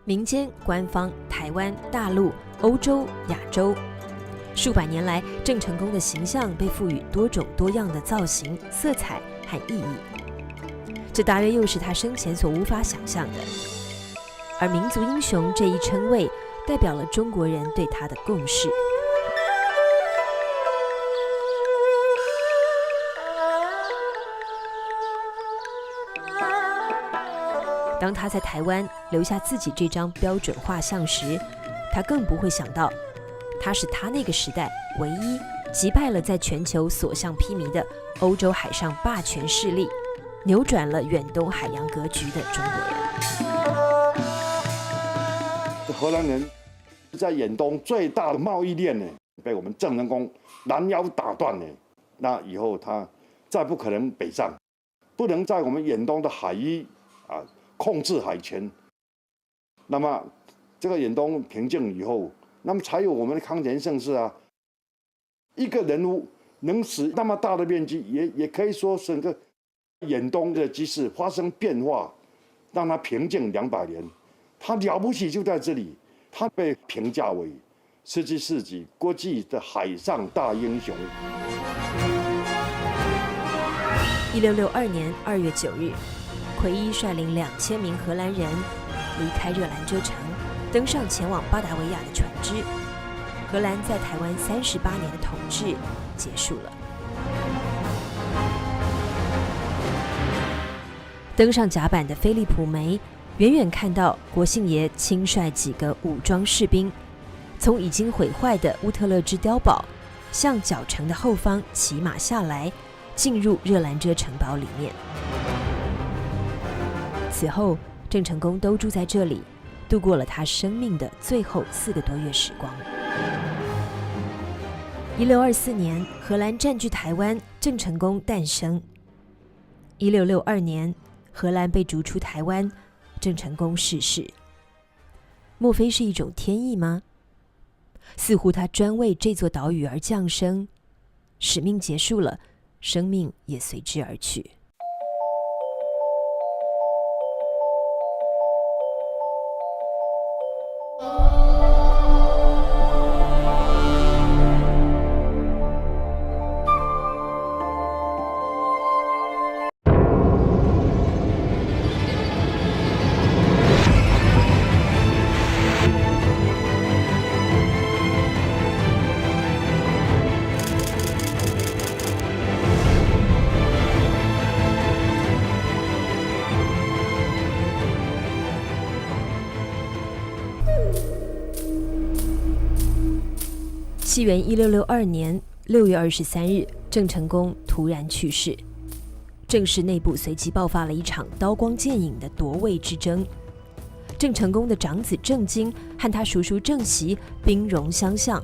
民间、官方、台湾、大陆、欧洲、亚洲，数百年来，郑成功的形象被赋予多种多样的造型、色彩和意义。这大约又是他生前所无法想象的。而民族英雄这一称谓，代表了中国人对他的共识。当他在台湾留下自己这张标准画像时，他更不会想到，他是他那个时代唯一击败了在全球所向披靡的欧洲海上霸权势力扭转了远东海洋格局的中国人。荷兰人在远东最大的贸易链呢，被我们郑成功拦腰打断呢。那以后他再不可能北上，不能在我们远东的海域控制海权。那么这个远东平静以后，那么才有我们的康乾盛世啊。一个人物能使那么大的面积，也可以说整个远东的局势发生变化，让它平静200年。他了不起就在这里，他被评价为17世纪国际的海上大英雄。1662年2月9日，奎伊率领2000名荷兰人离开热兰遮城，登上前往巴达维亚的船只。荷兰在台湾38年的统治结束了。登上甲板的菲利普梅远远看到国姓爷亲率几个武装士兵，从已经毁坏的乌特勒支碉堡向角城的后方骑马下来，进入热兰遮城堡里面。此后，郑成功都住在这里，度过了他生命的最后4个多月时光。1624年，荷兰占据台湾，郑成功诞生。1662年，荷兰被逐出台湾，郑成功逝世。莫非是一种天意吗？似乎他专为这座岛屿而降生，使命结束了，生命也随之而去。西元1662年6月23日，郑成功突然去世。郑氏内部随即爆发了一场刀光剑影的夺位之争。郑成功的长子郑经和他叔叔郑袭兵戎相向，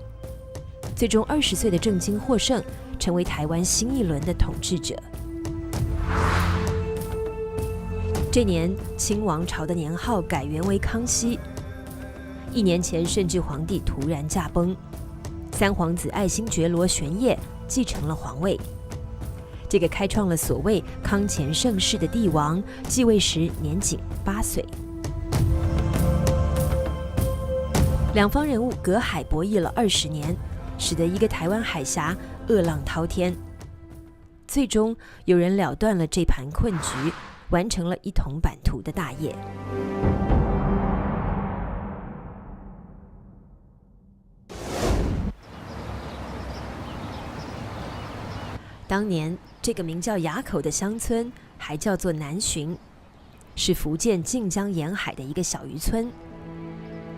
最终20岁的郑经获胜，成为台湾新一轮的统治者。这年，清王朝的年号改元为康熙。1年前，顺治皇帝突然驾崩。三皇子爱新觉罗玄烨继承了皇位，这个开创了所谓康乾盛世的帝王继位时年仅8岁。两方人物隔海博弈了20年，使得一个台湾海峡恶浪滔天。最终有人了断了这盘困局，完成了一统版图的大业。当年这个名叫垭口的乡村还叫做南浔，是福建晋江沿海的一个小渔村。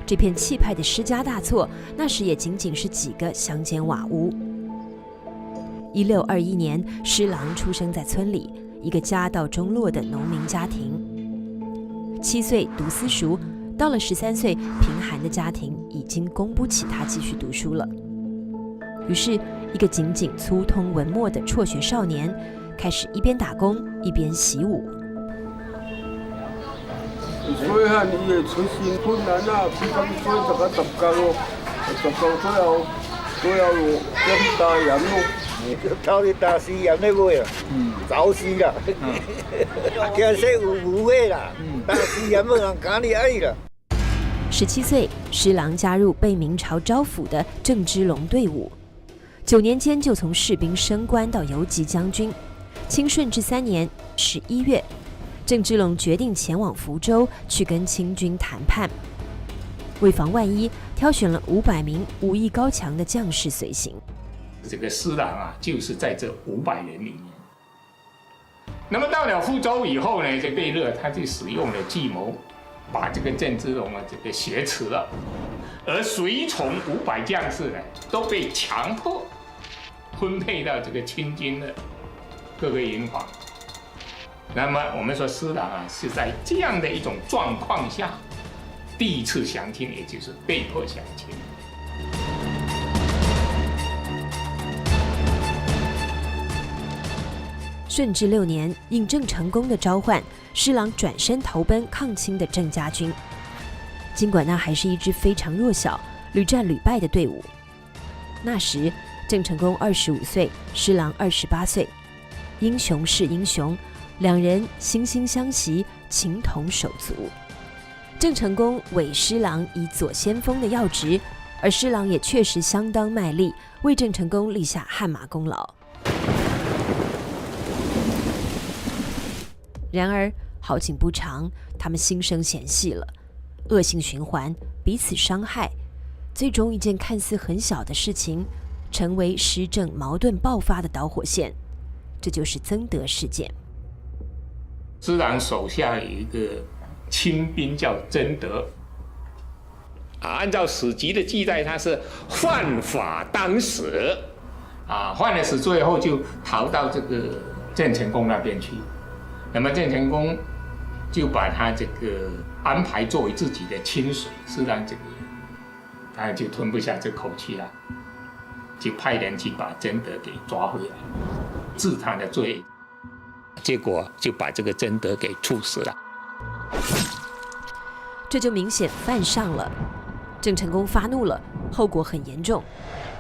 这片气派的施家大厝，那时也仅仅是几个乡间瓦屋。1621年，施琅出生在村里一个家道中落的农民家庭。7岁读私塾，到了13岁，贫寒的家庭已经供不起他继续读书了。于是，一个仅仅粗通文墨的辍学少年，开始一边打工一边习武。水旱伊会出现困难啊，比讲水10个10工哦，10工最后有点大盐咯，偷日大死盐咧买啊，早死啦，惊说有货啦，大死盐冇人敢你爱啦。17岁，施琅加入被明朝招抚的郑芝龙队伍。9年间就从士兵升官到游击将军。清顺治3年11月，郑芝龙决定前往福州去跟清军谈判。为防万一，挑选了500名武艺高强的将士随行。这个施琅啊，就是在这500人里面。那么到了福州以后呢，这贝勒他就使用了计谋，把这个郑芝龙啊这个挟持了，而随从500将士呢都被强迫分配到这个清军的各个营房。那么我们说施琅啊是在这样的一种状况下，第一次降清，也就是被迫降清。顺治6年，应郑成功的召唤，施琅转身投奔抗清的郑家军。尽管那还是一支非常弱小、屡战屡败的队伍，那时郑成功25岁，施琅28岁，英雄是英雄，两人惺惺相惜，情同手足。郑成功委施琅以左先锋的要职，而施琅也确实相当卖力，为郑成功立下汗马功劳。然而好景不长，他们心生嫌隙了，恶性循环，彼此伤害，最终一件看似很小的事情，成为施郑矛盾爆发的导火线，这就是曾德事件。施琅手下有一个亲兵叫曾德，按照史籍的记载，他是犯法当死，犯了死罪后就逃到这个郑成功那边去。那么郑成功就把他这个安排作为自己的亲随，施琅这个当然就吞不下这口气了，就派人去把曾德给抓回来，治他的罪，结果就把这个曾德给处死了。这就明显犯上了。郑成功发怒了，后果很严重。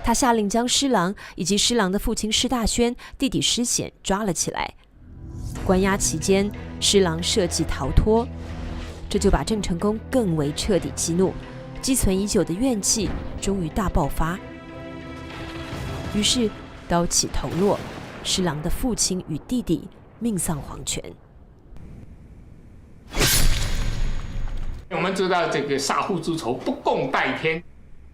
他下令将施琅以及施琅的父亲施大宣、弟弟施显抓了起来。关押期间，施琅设计逃脱，这就把郑成功更为彻底激怒，积存已久的怨气终于大爆发。于是刀起头落，施琅的父亲与弟弟命丧黄泉。我们知道这个杀父之仇不共戴天，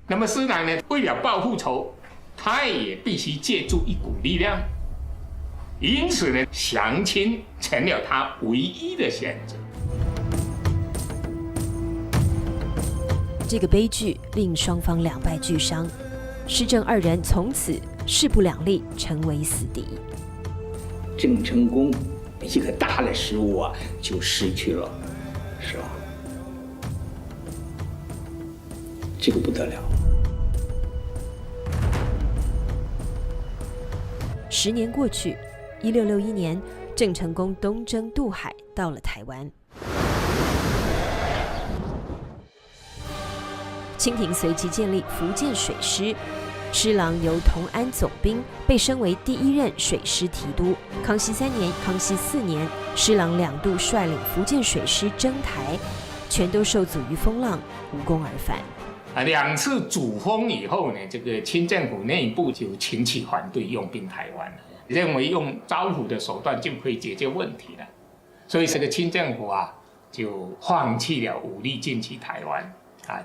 那么施琅呢，为了报复仇，他也必须借助一股力量，因此呢，降清成了他唯一的选择。这个悲剧令双方两败俱伤，施郑二人从此势不两立，成为死敌。郑成功一个大的失误啊，就失去了，是吧？这个不得了。10年过去，1661年，郑成功东征渡海，到了台湾。清廷随即建立福建水师，施琅由同安总兵被升为第1任水师提督。康熙3年、康熙4年，施琅2度率领福建水师征台，全都受阻于风浪，无功而返。2次主封以后呢，这个清政府内部就群起反对用兵台湾了，认为用招抚的手段就可以解决问题了，所以这个清政府啊，就放弃了武力进去台湾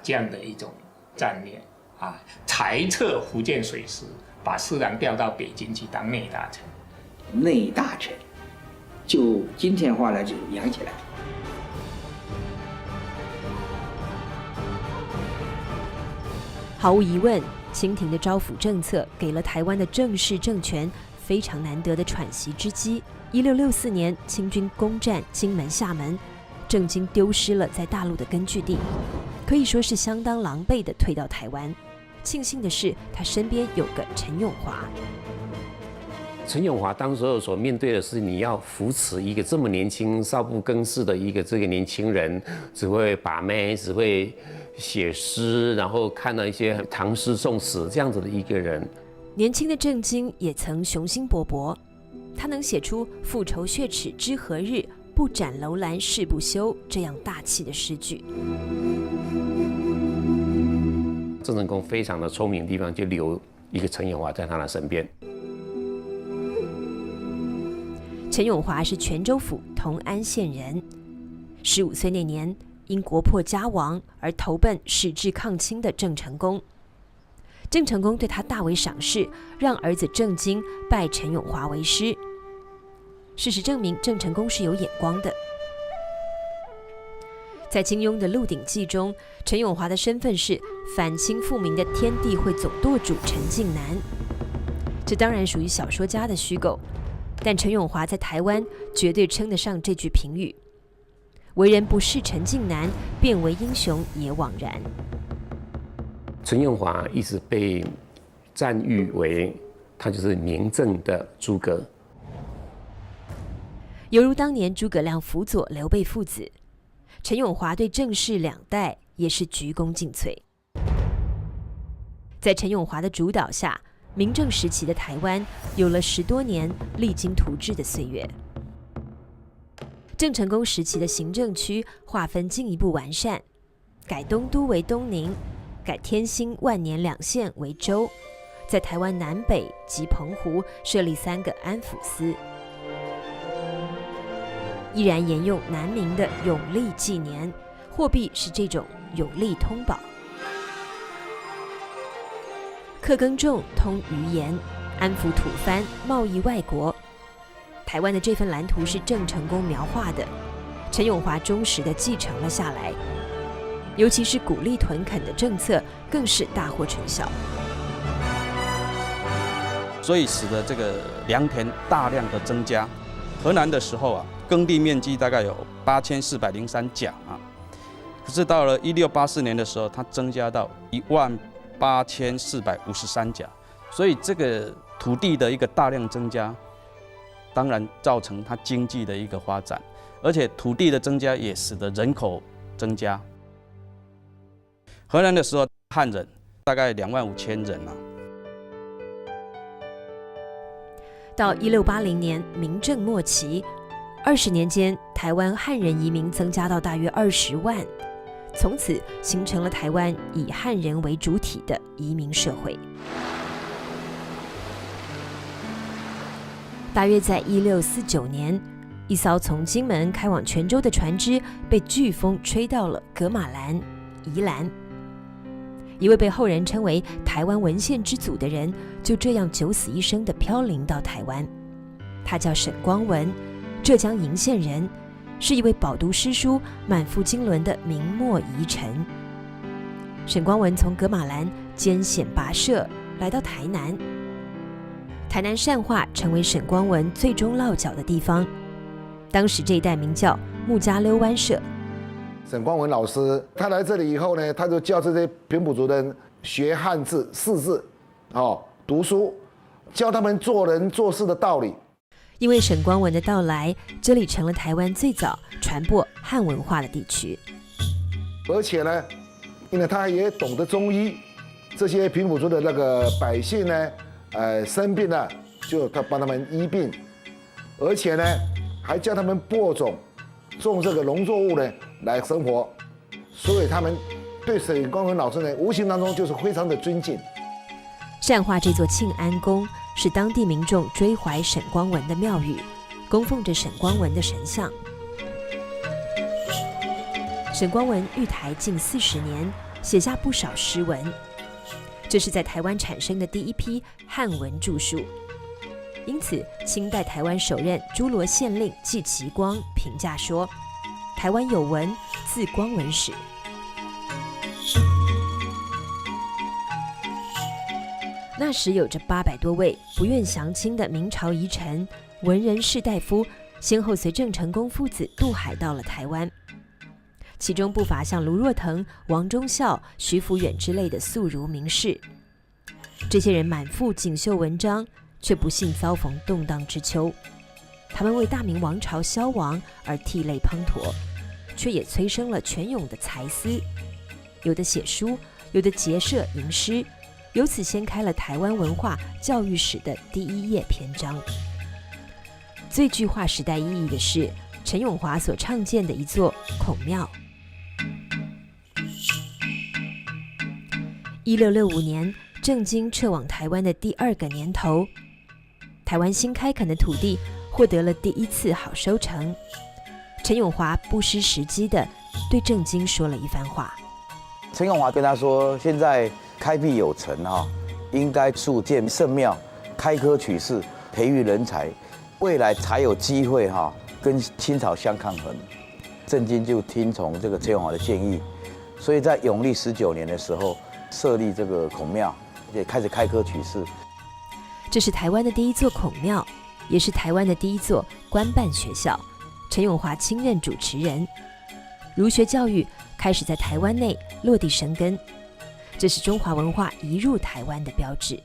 这样的一种战略裁撤福建水师，把施琅调到北京去当内大臣。内大臣，就今天话来就养起来。毫无疑问，清廷的招抚政策给了台湾的郑氏政权非常难得的喘息之机。1664年，清军攻占金门、厦门，郑经丢失了在大陆的根据地，可以说是相当狼狈地退到台湾。庆幸的是，他身边有个陈永华。陈永华当时候所面对的是，你要扶持一个这么年轻、少不更事的一个这个年轻人，只会把妹，只会写诗，然后看到一些唐诗宋词这样子的一个人。年轻的郑经也曾雄心勃勃，他能写出“复仇血耻知何日，不斩楼兰誓不休”这样大气的诗句。郑成功非常的聪明的地方，就留一个陈永华在他的身边。陈永华是泉州府同安县人，15岁那年因国破家亡而投奔矢志抗清的郑成功。郑成功对他大为赏识，让儿子郑经拜陈永华为师。事实证明，郑成功是有眼光的。在金庸的《鹿鼎记》中，陈永华的身份是反清复明的天地会总舵主陈近南，这当然属于小说家的虚构。但陈永华在台湾绝对称得上这句评语。为人不识陈近南，变为英雄也枉然。陈永华一直被赞誉为他就是明正的诸葛，犹如当年诸葛亮辅佐刘备父子，陈永华对郑氏两代也是鞠躬尽瘁。在陈永华的主导下，明郑时期的台湾有了10多年励精图治的岁月。郑成功时期的行政区划分进一步完善，改东都为东宁，改天兴、万年2县为州，在台湾南北及澎湖设立3个安抚司，依然沿用南明的永历纪年，货币是这种永历通宝。课耕种，通渔盐，安抚土蕃，贸易外国。台湾的这份蓝图是郑成功描画的，陈永华忠实地继承了下来。尤其是鼓励屯垦的政策，更是大获成效。所以使得这个良田大量的增加。河南的时候啊，耕地面积大概有8403甲啊，可是到了1684年的时候，它增加到18453甲，所以这个土地的一个大量增加，当然造成它经济的一个发展，而且土地的增加也使得人口增加。河南的时候，汉人大概25000人啊。到1680年，明郑末期，20年间，台湾汉人移民增加到大约20万，从此形成了台湾以汉人为主体的移民社会。大约在1649年，一艘从金门开往泉州的船只被飓风吹到了噶玛兰、宜兰。一位被后人称为台湾文献之祖的人，就这样九死一生地飘零到台湾。他叫沈光文，浙江鄞县人，是一位饱读诗书、满腹经纶的明末遗臣。沈光文从噶玛兰艰险跋涉来到台南，台南善化成为沈光文最终落脚的地方。当时这一带名叫木加溜湾社。沈光文老师他来这里以后呢，他就教这些平埔族人学汉字、识字，读书，教他们做人做事的道理。因为沈光文的到来，这里成了台湾最早传播汉文化的地区。而且呢，因为他也懂得中医，这些平埔族的那个百姓呢，生病了就他帮他们医病，而且呢，还教他们播种，种这个农作物呢来生活，所以他们对沈光文老师呢，无形当中就是非常的尊敬。善化这座庆安宫是当地民众追怀沈光文的庙宇，供奉着沈光文的神像。沈光文寓台近40年，写下不少诗文，这是在台湾产生的第一批汉文著述。因此，清代台湾首任诸罗县令纪其光评价说：“台湾有文，自光文始。”那时有着800多位不愿降清的明朝遗臣、文人士大夫，先后随郑成功父子渡海到了台湾，其中不乏像卢若腾、王忠孝、徐福远之类的素儒名士。这些人满腹锦绣文章，却不幸遭逢动荡之秋。他们为大明王朝消亡而涕泪滂沱，却也催生了泉涌的才思，有的写书，有的结社吟诗，由此掀开了台湾文化教育史的第一页篇章。最具划时代意义的是陈永华所创建的一座孔庙。1665年，郑经撤往台湾的第2个年头，台湾新开垦的土地获得了第一次好收成。陈永华不失时机地对郑经说了一番话。陈永华跟他说：“现在开辟有成应该塑建圣庙，开科取士，培育人才，未来才有机会跟清朝相抗衡。”郑经就听从这个陈永华的建议，所以在永历19年的时候设立这个孔庙，也开始开科取士。这是台湾的第一座孔庙，也是台湾的第一座官办学校，陈永华亲任主持人。儒学教育开始在台湾内落地生根，这是中华文化移入台湾的标志。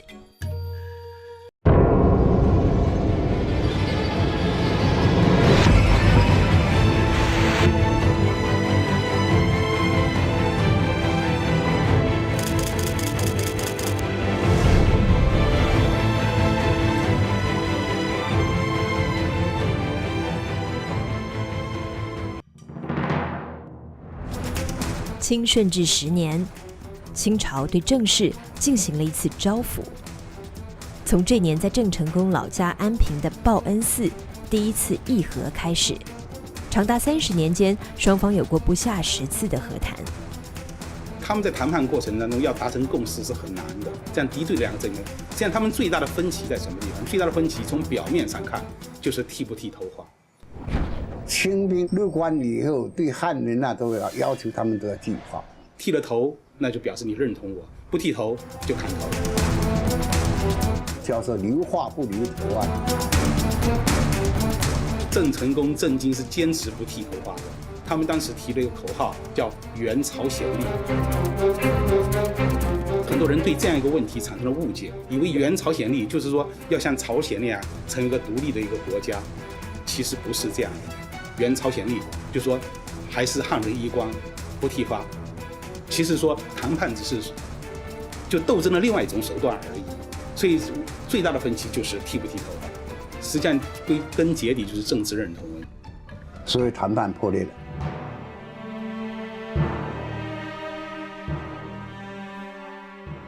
清顺治10年，清朝对郑氏进行了一次招抚。从这年在郑成功老家安平的报恩寺第一次议和开始，长达30年间，双方有过不下10次的和谈。他们在谈判过程当中要达成共识是很难的，这样敌对的两个阵营，实际上他们最大的分歧在什么地方？最大的分歧从表面上看，就是剃不剃头发。清兵入关以后，对汉人都要求他们都要剃发。剃了头，那就表示你认同我；不剃头就砍头。叫做留发不留头啊。郑成功、郑经是坚持不剃头发的。他们当时提了一个口号，叫“元朝显立”。很多人对这样一个问题产生了误解，以为元朝显立就是说要像朝鲜那样成为一个独立的一个国家，其实不是这样的。元朝显立就是说还是汉人衣冠，不剃发。其实说谈判只是就斗争的另外一种手段而已。所以最大的分歧就是剃不剃头发，实际上归根结底就是政治认同问题。所以谈判破裂了。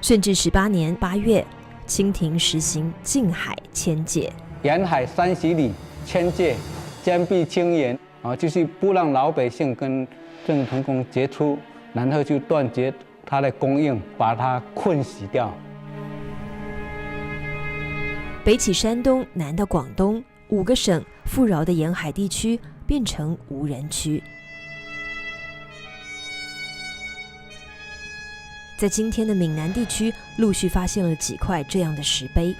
顺治18年8月，清廷实行禁海迁界，沿海30里迁界，坚壁清野，就是不让老百姓跟郑成功接触，然后就断绝他的供应，把他困死掉。北起山东，南到广东，5个省富饶的沿海地区变成无人区。在今天的闽南地区，陆续发现了几块这样的石碑。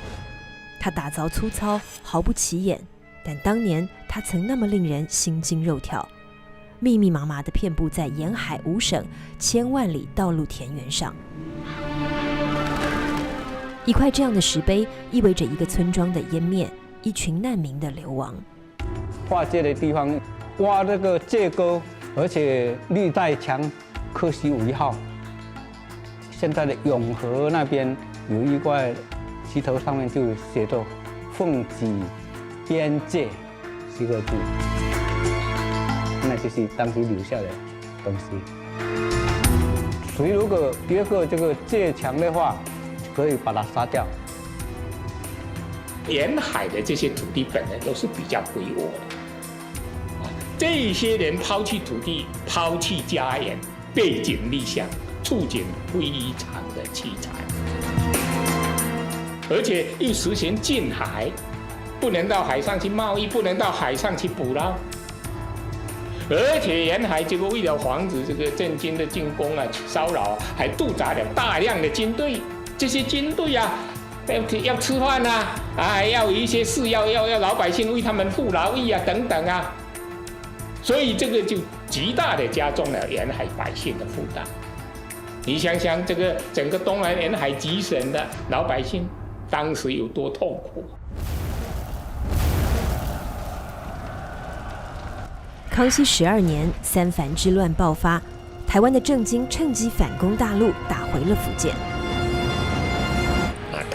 它打凿粗糙，毫不起眼，但当年它曾那么令人心惊肉跳，密密麻麻地遍布在沿海5省千万里道路田园上。一块这样的石碑，意味着一个村庄的湮灭，一群难民的流亡。划界的地方挖这个界沟，而且历代强刻西5号。现在的永和那边有一块石头，上面就写着“奉旨边界”4个字，那就是当时留下的东西。所以如果越过这个界墙的话，可以把它杀掉。沿海的这些土地本来都是比较肥沃的，这些人抛弃土地、抛弃家园，背井离乡，处境非常的凄惨，而且又实行禁海，不能到海上去贸易，不能到海上去捕捞，而且沿海这个为了防止这个郑经的进攻啊、骚扰，还驻扎了大量的军队。这些军队啊，要吃饭啊，要有一些事要老百姓为他们付劳役啊，等等啊，所以这个就极大的加重了沿海百姓的负担。你想想，这个整个东南沿海几省的老百姓当时有多痛苦。康熙12年，三藩之乱爆发，台湾的郑经趁机反攻大陆，打回了福建。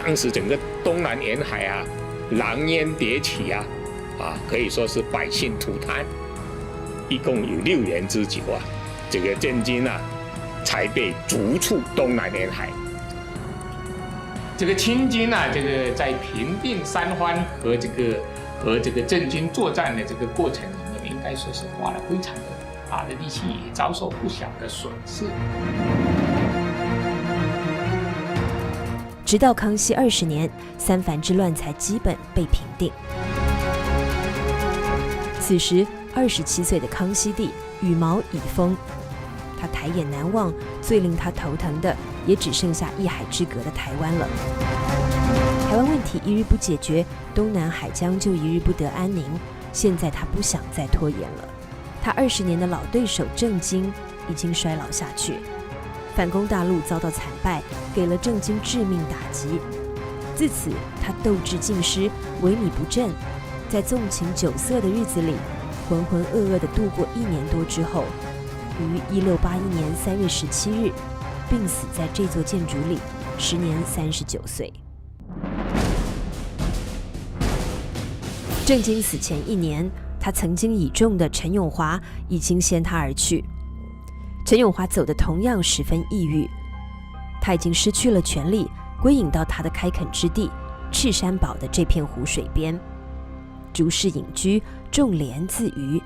当时整个东南沿海啊，狼烟迭起啊，可以说是百姓涂炭，一共有6年之久啊，这个郑经啊，才被逐出东南沿海。这个清军啊，这个在平定三藩和这个郑军作战的这个过程里面，应该说是花了非常大的力气，也遭受不小的损失。直到康熙20年，三藩之乱才基本被平定。此时，27岁的康熙帝羽毛已丰，他抬眼难望，最令他头疼的也只剩下一海之隔的台湾了。台湾问题一日不解决，东南海疆就一日不得安宁。现在他不想再拖延了。他20年的老对手郑经已经衰老下去，反攻大陆遭到惨败，给了郑经致命打击。自此，他斗志尽失，萎靡不振，在纵情酒色的日子里，浑浑噩噩地度过1年多之后，于1681年3月17日病死在这座建筑里，时年39岁。郑经死前1年，他曾经倚重的陈永华已经先他而去。陈永华走得同样十分抑郁，他已经失去了权力，归隐到他的开垦之地赤山堡的这片湖水边，逐室隐居，种莲自娱。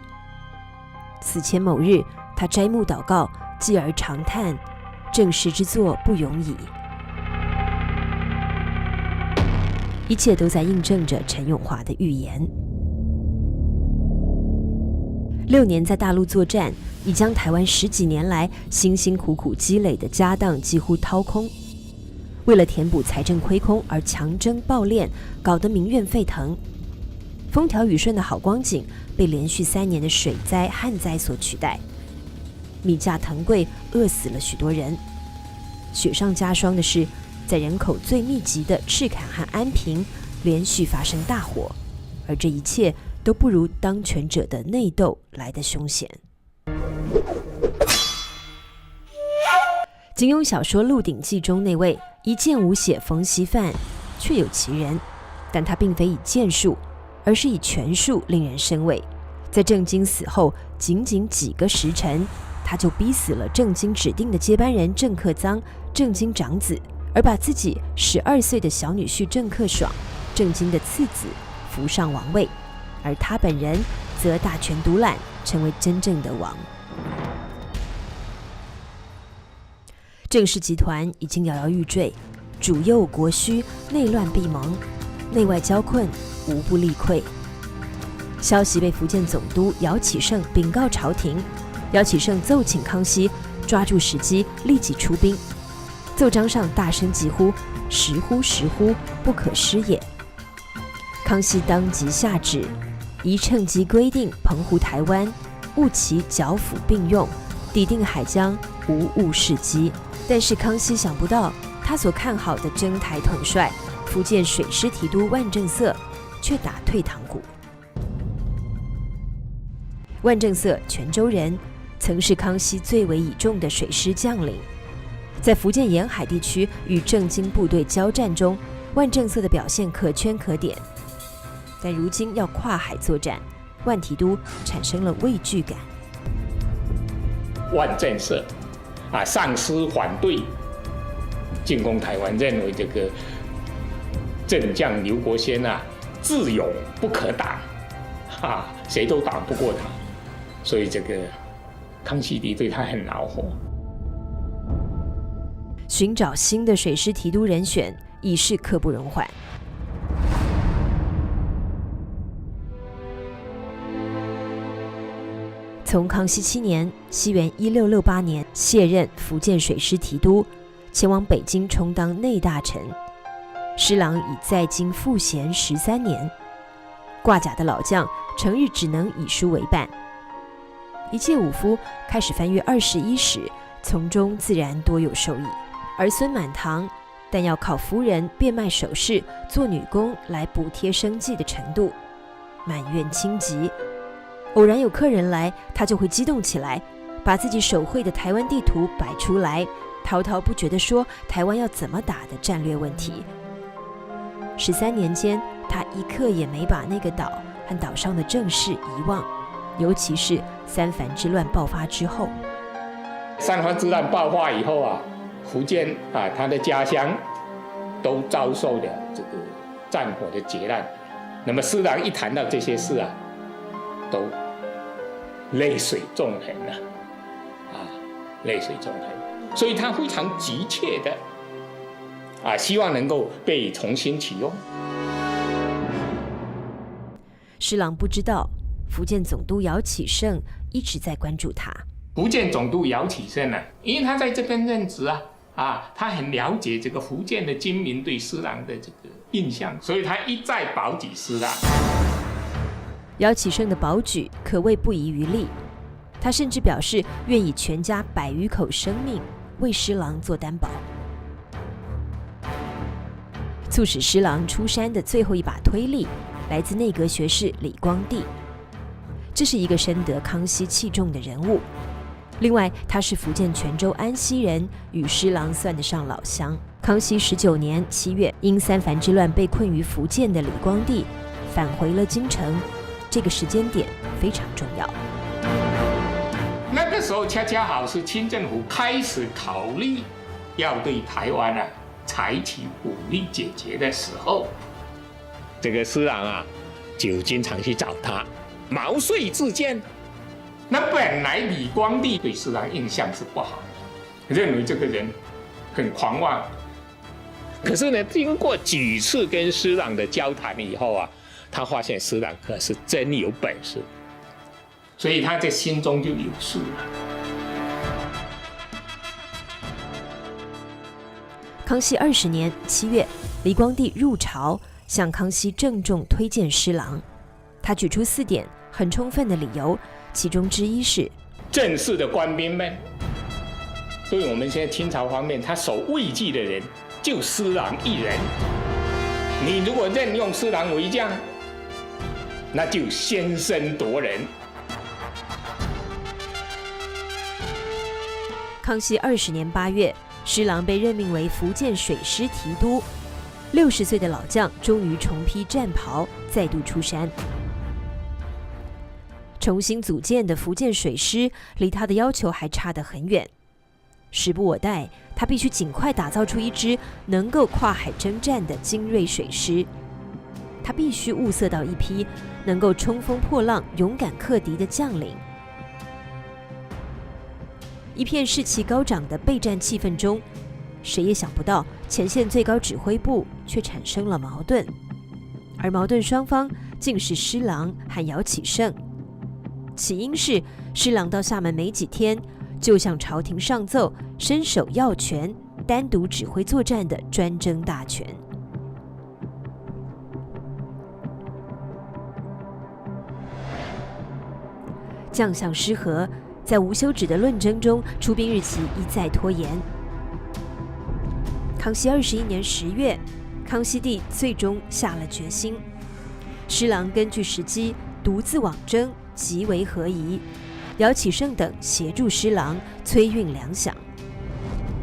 死前某日，他摘木祷告，继而长叹：“郑氏之作不容矣。”一切都在印证着陈永华的预言。6年在大陆作战，已将台湾10几年来辛辛苦苦积累的家当几乎掏空。为了填补财政亏空而强征暴敛，搞得民怨沸腾。风调雨顺的好光景被连续3年的水灾、旱灾所取代。米价腾贵，饿死了许多人。雪上加霜的是，在人口最密集的赤坎和安平连续发生大火，而这一切都不如当权者的内斗来得凶险。金庸小说《鹿鼎记》中那位一剑无血冯锡范确有其人，但他并非以剑术，而是以权术令人生畏。在郑经死后仅仅几个时辰，他就逼死了郑经指定的接班人郑克臧，郑经长子，而把自己12岁的小女婿郑克爽，郑经的次子，扶上王位，而他本人则大权独揽，成为真正的王。郑氏集团已经摇摇欲坠，主幼国虚，内乱闭蒙，内外交困，无不力溃。消息被福建总督姚启圣禀告朝廷，姚启圣奏请康熙抓住时机，立即出兵。奏章上大声疾呼：“时乎，时乎，不可失也！”康熙当即下旨，宜趁机规定澎湖、台湾，务其剿抚并用，抵定海疆，无误事机。但是康熙想不到，他所看好的征台统帅福建水师提督万正色，却打退堂鼓。万正色，泉州人，曾是康熙最为倚重的水师将领。在福建沿海地区与郑经部队交战中，万正色的表现可圈可点。但如今要跨海作战，万提督产生了畏惧感。万正色上司反对进攻台湾，认为这个郑将刘国先智勇不可挡，谁都打不过他，所以这个康熙帝对他很恼火。寻找新的水师提督人选已是刻不容缓。从康熙7年（西元1668年）卸任福建水师提督，前往北京充当内大臣。施琅已在京赋闲13年，挂甲的老将成日只能以书为伴。一介武夫开始翻阅21史，从中自然多有受益。儿孙满堂，但要靠夫人变卖首饰、做女工来补贴生计的程度，满院清寂。偶然有客人来，他就会激动起来，把自己手绘的台湾地图摆出来，滔滔不绝地说台湾要怎么打的战略问题。13年间，他一刻也没把那个岛和岛上的政事遗忘，尤其是三藩之乱爆发之后。三藩之乱爆发以后福建他的家乡都遭受了这个战火的劫难。那么施琅一谈到这些事都泪水纵横泪水纵横，所以他非常急切的希望能够被重新启用。施琅不知道，福建总督姚启圣一直在关注他。福建总督姚启圣因为他在这边任职他很了解这个福建的军民对施琅的这个印象，所以他一再保举施琅。姚启圣的保举可谓不遗余力，他甚至表示愿以全家100余口生命为施琅做担保。促使施琅出山的最后一把推力，来自内阁学士李光地。这是一个深得康熙器重的人物。另外，他是福建泉州安溪人，与施琅算得上老乡。康熙19年7月，因三藩之乱被困于福建的李光地返回了京城，这个时间点非常重要。那个时候恰恰好是清政府开始考虑要对台湾采取武力解决的时候，这个施琅就经常去找他毛遂自荐。那本来李光地对施琅印象是不好的，认为这个人很狂妄。可是呢，经过几次跟施琅的交谈以后他发现施琅可是真有本事，所以他在心中就有数了。康熙20年7月，李光地入朝，向康熙郑重推荐施琅。他举出4点很充分的理由，其中之一是正式的官兵们，对我们现在清朝方面，他所畏惧的人就施琅一人。你如果任用施琅为将，那就先声夺人。康熙20年8月，施琅被任命为福建水师提督。60岁的老将终于重披战袍，再度出山。重新组建的福建水师离他的要求还差得很远。时不我待，他必须尽快打造出一支能够跨海征战的精锐水师。他必须物色到一批能够冲锋破浪、勇敢克敌的将领。一片士气高涨的备战气氛中，谁也想不到前线最高指挥部却产生了矛盾，而矛盾双方竟是施琅和姚启圣。起因是施琅到厦门没几天，就向朝廷上奏，伸手要权，单独指挥作战的专政大权。将相失和，在无休止的论争中，出兵日期一再拖延。康熙21年10月，康熙帝最终下了决心，施琅根据时机独自往征，极为合宜。姚启圣等协助施琅催运粮饷，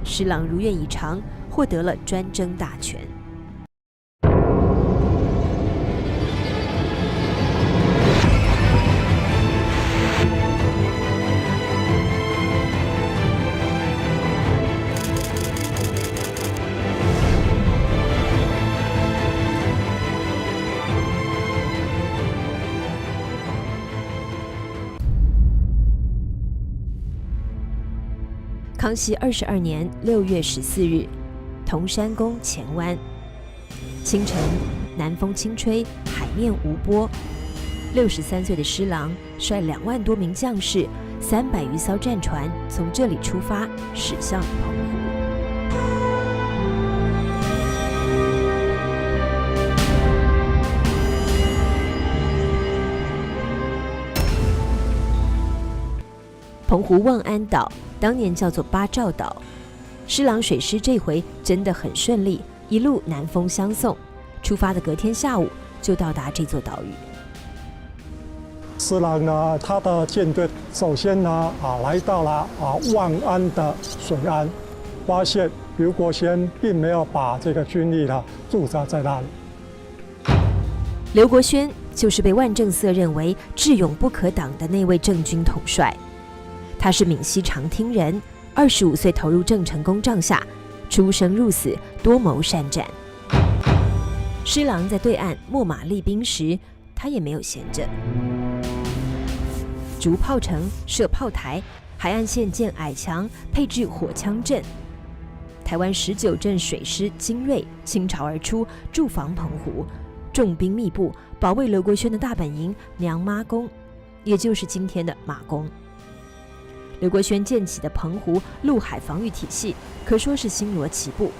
施琅如愿以偿，获得了专征大权。康熙22年6月14日，同山宫前湾，清晨，南风轻吹，海面无波。63岁的施琅率2万多名将士、300余艘战船从这里出发，驶向澎湖。澎湖望安岛当年叫做八兆岛，施琅水师这回真的很顺利，一路南风相送，出发的隔天下午就到达这座岛屿。施琅呢，他的舰队首先呢来到了望安的水岸，发现刘国轩并没有把这个军力呢驻扎在那里。刘国轩就是被万正色认为智勇不可挡的那位政军统帅。他是闽西长汀人，25岁投入郑成功帐下，出生入死，多谋善战。施琅在对岸秣马厉兵时，他也没有闲着，筑炮城、设炮台，海岸线建矮墙，配置火枪阵。台湾19镇水师精锐倾巢而出，驻防澎湖，重兵密布，保卫刘国轩的大本营娘妈宫，也就是今天的马公。刘国轩建起的澎湖陆海防御体系可说是星罗棋布，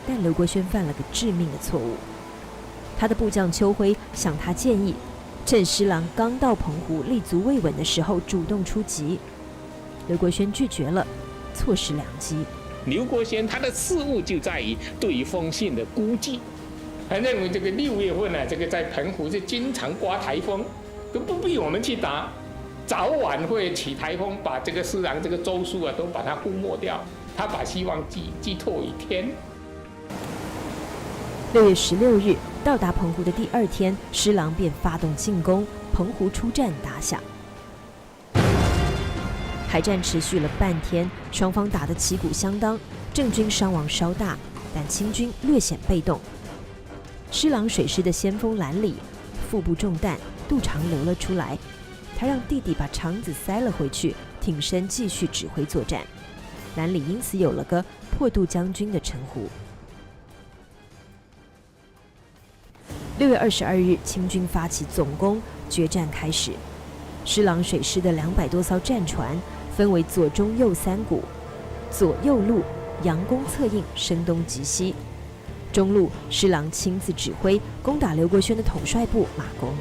但刘国轩犯了个致命的错误。他的部将邱辉向他建议，趁施琅刚到澎湖立足未稳的时候主动出击。刘国轩拒绝了，错失良机。刘国轩他的失误就在于对风信的估计，他认为这个6月份这个在澎湖是经常刮台风，都不必我们去打，早晚会起台风，把这个施琅这个州属都把它覆没掉。他把希望寄托于天。6月16日到达澎湖的第2天，施琅便发动进攻，澎湖出战打响。海战持续了半天，双方打得旗鼓相当，郑军伤亡稍大，但清军略显被动。施琅水师的先锋兰里腹部中弹，肚肠流了出来，他让弟弟把肠子塞了回去，挺身继续指挥作战。兰里因此有了个破肚将军的称呼。6月22日，清军发起总攻，决战开始。施琅水师的200多艘战船分为左、中、右3股，左右路佯攻策应，声东击西。中路施琅亲自指挥攻打刘国轩的统帅部马公。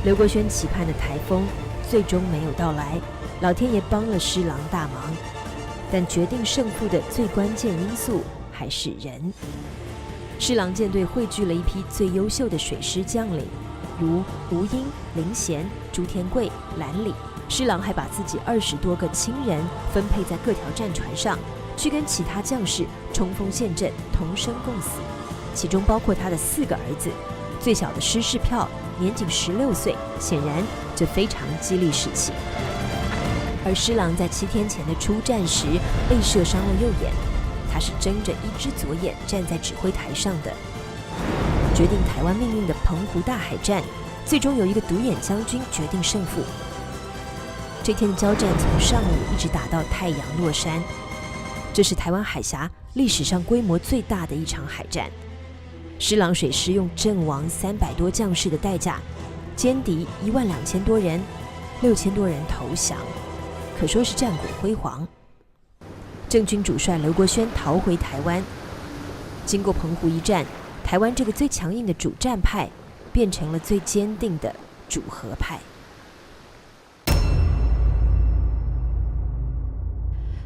刘国轩期盼的台风最终没有到来，老天爷帮了施琅大忙。但决定胜负的最关键因素还是人。施琅舰队汇聚了一批最优秀的水师将领，如吴英、林贤、朱天贵、兰里。施琅还把自己20多个亲人分配在各条战船上，去跟其他将士冲锋陷阵，同生共死，其中包括他的4个儿子。最小的施世票年仅16岁，显然这非常激励士气。而施琅在7天前的出战时被射伤了右眼，他是睁着一只左眼站在指挥台上的。决定台湾命运的澎湖大海战，最终由一个独眼将军决定胜负。这天的交战从上午一直打到太阳落山，这是台湾海峡历史上规模最大的一场海战。施琅水师用阵亡300多将士的代价，歼敌12000多人，6000多人投降。可说是战果辉煌。郑军主帅刘国轩逃回台湾，经过澎湖一战，台湾这个最强硬的主战派变成了最坚定的主和派。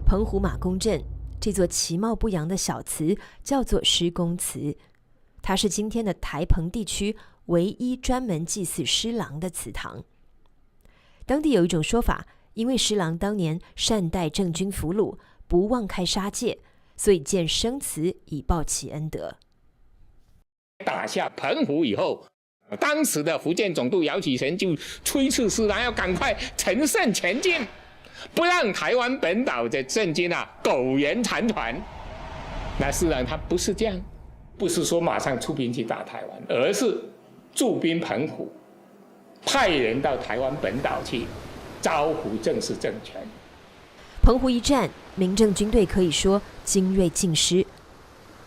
澎湖马公镇这座其貌不扬的小祠叫做施公祠，它是今天的台澎地区唯一专门祭祀施琅的祠堂。当地有一种说法，因为施琅当年善待郑军俘虏，不忘开杀戒，所以建生祠以报其恩德。打下澎湖以后，当时的福建总督姚启成就催促施琅要赶快乘胜前进，不让台湾本岛的郑军苟延残喘。那施琅他不是这样，不是说马上出兵去打台湾，而是驻兵澎湖，派人到台湾本岛去招呼正式政权。澎湖一战，民政军队可以说精锐尽失，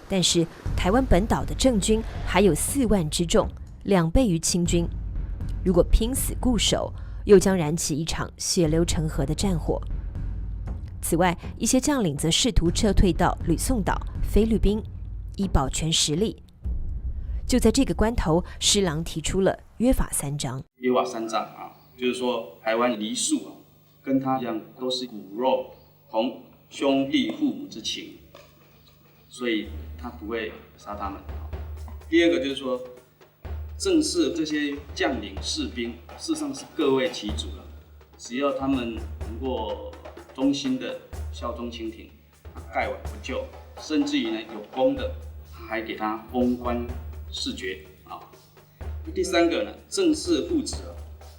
但是台湾本岛的郑军还有4万之众，2倍于清军。如果拼死固守，又将燃起一场血流成河的战火。此外，一些将领则试图撤退到吕宋岛、菲律宾，以保全实力。就在这个关头，施琅提出了约法3章。约法3章就是说台湾黎庶跟他一样都是骨肉同兄弟父母之情，所以他不会杀他们。第二个就是说，正式这些将领士兵事实上是各为其主了，只要他们能够忠心的效忠清廷，盖碗不救，甚至于有功的还给他封官世爵第三个呢，正式父子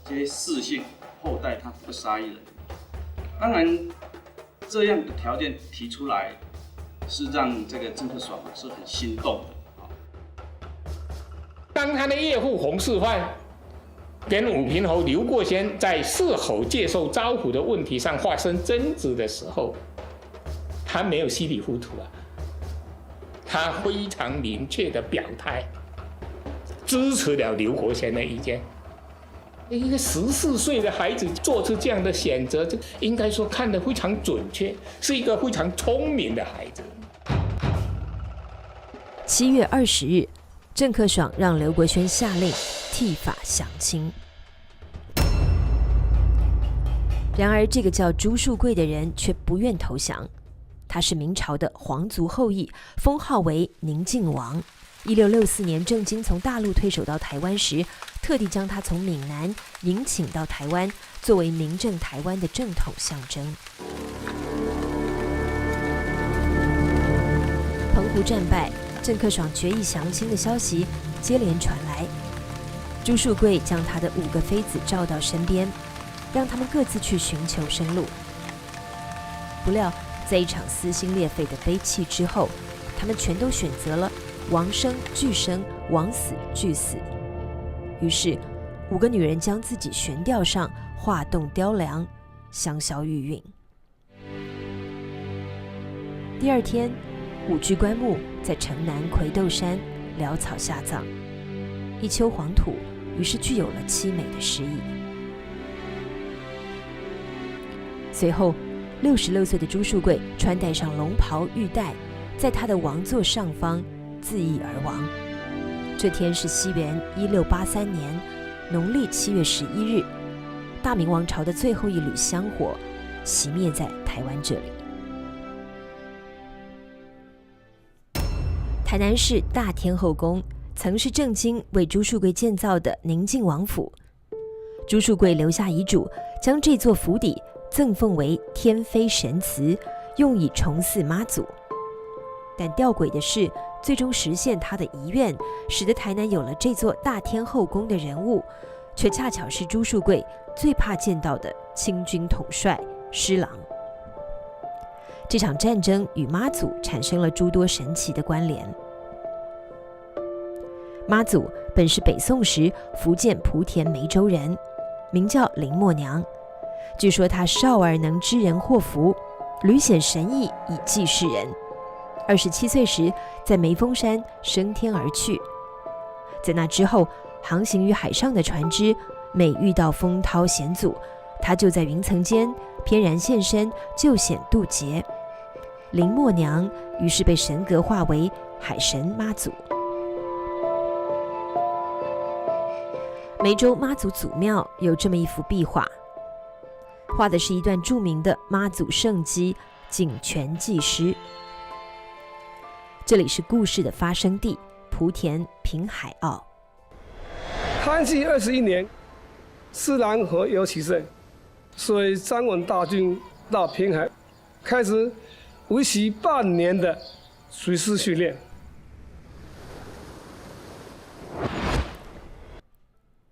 这些世姓后代他不杀一人。当然，这样的条件提出来，是让这个郑克爽是很心动的。当他的岳父洪世焕跟武平侯刘过先在是否接受招呼的问题上发生争执的时候，他没有稀里糊涂他非常明确的表态，支持了刘国先的意见。一个14岁的孩子做出这样的选择，这应该说看得非常准确，是一个非常聪明的孩子。7月20日，郑克爽让刘国轩下令剃发降清。然而，这个叫朱树贵的人却不愿投降。他是明朝的皇族后裔，封号为宁靖王。1664年，郑经从大陆退守到台湾时，特地将他从闽南迎请到台湾，作为明正台湾的正统象征。澎湖战败，郑克爽决意降清的消息接连传来。朱树贵将他的5个妃子召到身边，让他们各自去寻求生路。不料，在一场撕心裂肺的悲泣之后，他们全都选择了王生俱生，王死俱死。于是5个女人将自己悬吊上，化冻雕梁，香消玉殒。第2天，5具棺木在城南葵豆山潦草下葬，一丘黄土，于是具有了凄美的诗意。随后，66岁的朱树贵穿戴上龙袍玉带，在他的王座上方自缢而亡。这天是西元1683年农历7月11日，大明王朝的最后一缕香火熄灭在台湾这里。台南市大天后宫曾是郑经为朱树贵建造的宁靖王府，朱树贵留下遗嘱，将这座府邸赠奉为天妃神祠，用以重祀妈祖。但吊诡的是，最终实现他的遗愿，使得台南有了这座大天后宫的人物，却恰巧是朱树贵最怕见到的清军统帅施琅。这场战争与妈祖产生了诸多神奇的关联。妈祖本是北宋时福建莆田梅州人，名叫林默娘。据说她少儿能知人祸福，屡显神异以济世人。27岁时，在梅峰山升天而去。在那之后，航行于海上的船只每遇到风涛险阻，她就在云层间翩然现身，救险渡劫。林默娘于是被神格化为海神妈祖。梅州妈祖祖庙有这么一幅壁画，画的是一段著名的妈祖圣迹景泉祭诗。这里是故事的发生地莆田平海澳。康熙21年，施琅和尤其胜随张文大军到平海，开始为期半年的水师训练。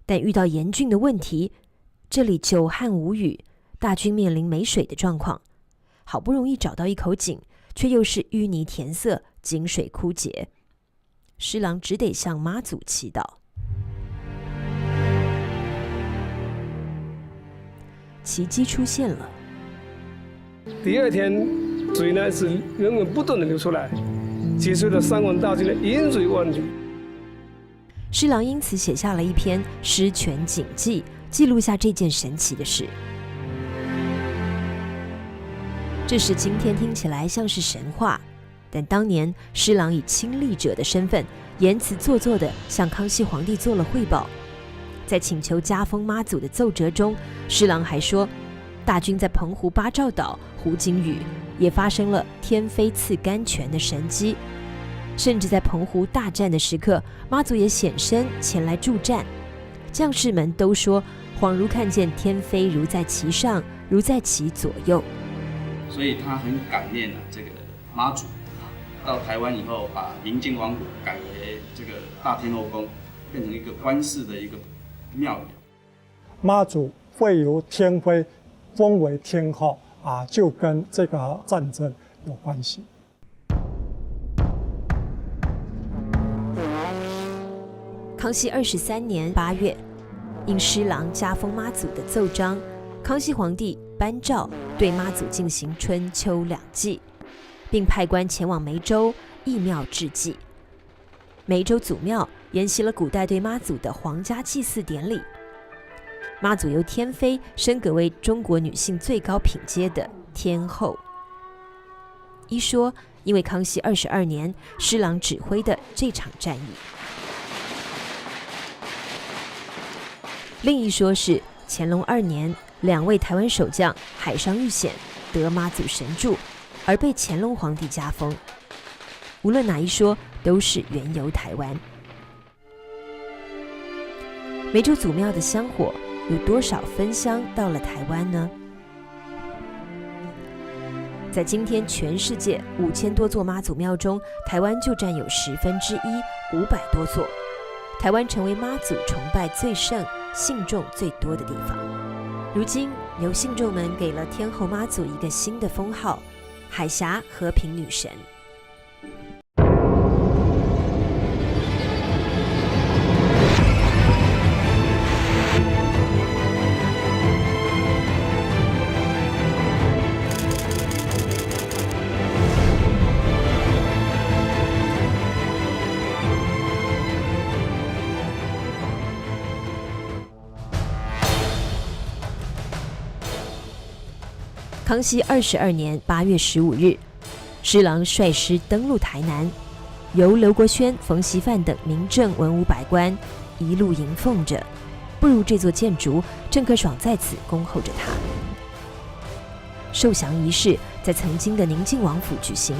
但遇到严峻的问题，这里久旱无雨，大军面临没水的状况。好不容易找到一口井，却又是淤泥填塞，井水枯竭。施琅只得向妈祖祈祷。奇迹出现了。第2天，水呢是源源不断的流出来，解除了三王大军的饮水问题。施琅因此写下了一篇《施泉景记》，记录下这件神奇的事。这事今天听起来像是神话，但当年施琅以亲历者的身份，言辞做作地向康熙皇帝做了汇报。在请求加封妈祖的奏折中，施琅还说，大军在澎湖八兆岛、湖景屿也发生了天妃赐甘泉的神迹，甚至在澎湖大战的时刻，妈祖也显身前来助战。将士们都说，恍如看见天妃如在其上，如在其左右。所以他很感念这个妈祖。到台湾以后，把宁靖王府改为这个大天后宫，变成一个官祀的一个庙宇。妈祖会由天妃封为天后就跟这个战争有关系。康熙23年8月，因施琅加封妈祖的奏章，康熙皇帝颁诏对妈祖进行春秋2祭，并派官前往梅州义庙致祭。梅州祖庙沿袭了古代对妈祖的皇家祭祀典礼。妈祖由天妃升格为中国女性最高品阶的天后。一说因为康熙22年施琅指挥的这场战役，另一说是乾隆2年2位台湾守将海上遇险得妈祖神助，而被乾隆皇帝加封。无论哪一说，都是缘由台湾。湄洲祖庙的香火有多少分香到了台湾呢？在今天全世界5000多座妈祖庙中，台湾就占有1/10，500多座。台湾成为妈祖崇拜最盛、信众最多的地方。如今，由信众们给了天后妈祖一个新的封号——海峡和平女神。康熙22年8月15日，施琅率师登陆台南，由刘国轩、冯锡范等明正文武百官一路迎奉着，步入这座建筑，郑克爽在此恭候着他。受降仪式在曾经的宁靖王府举行，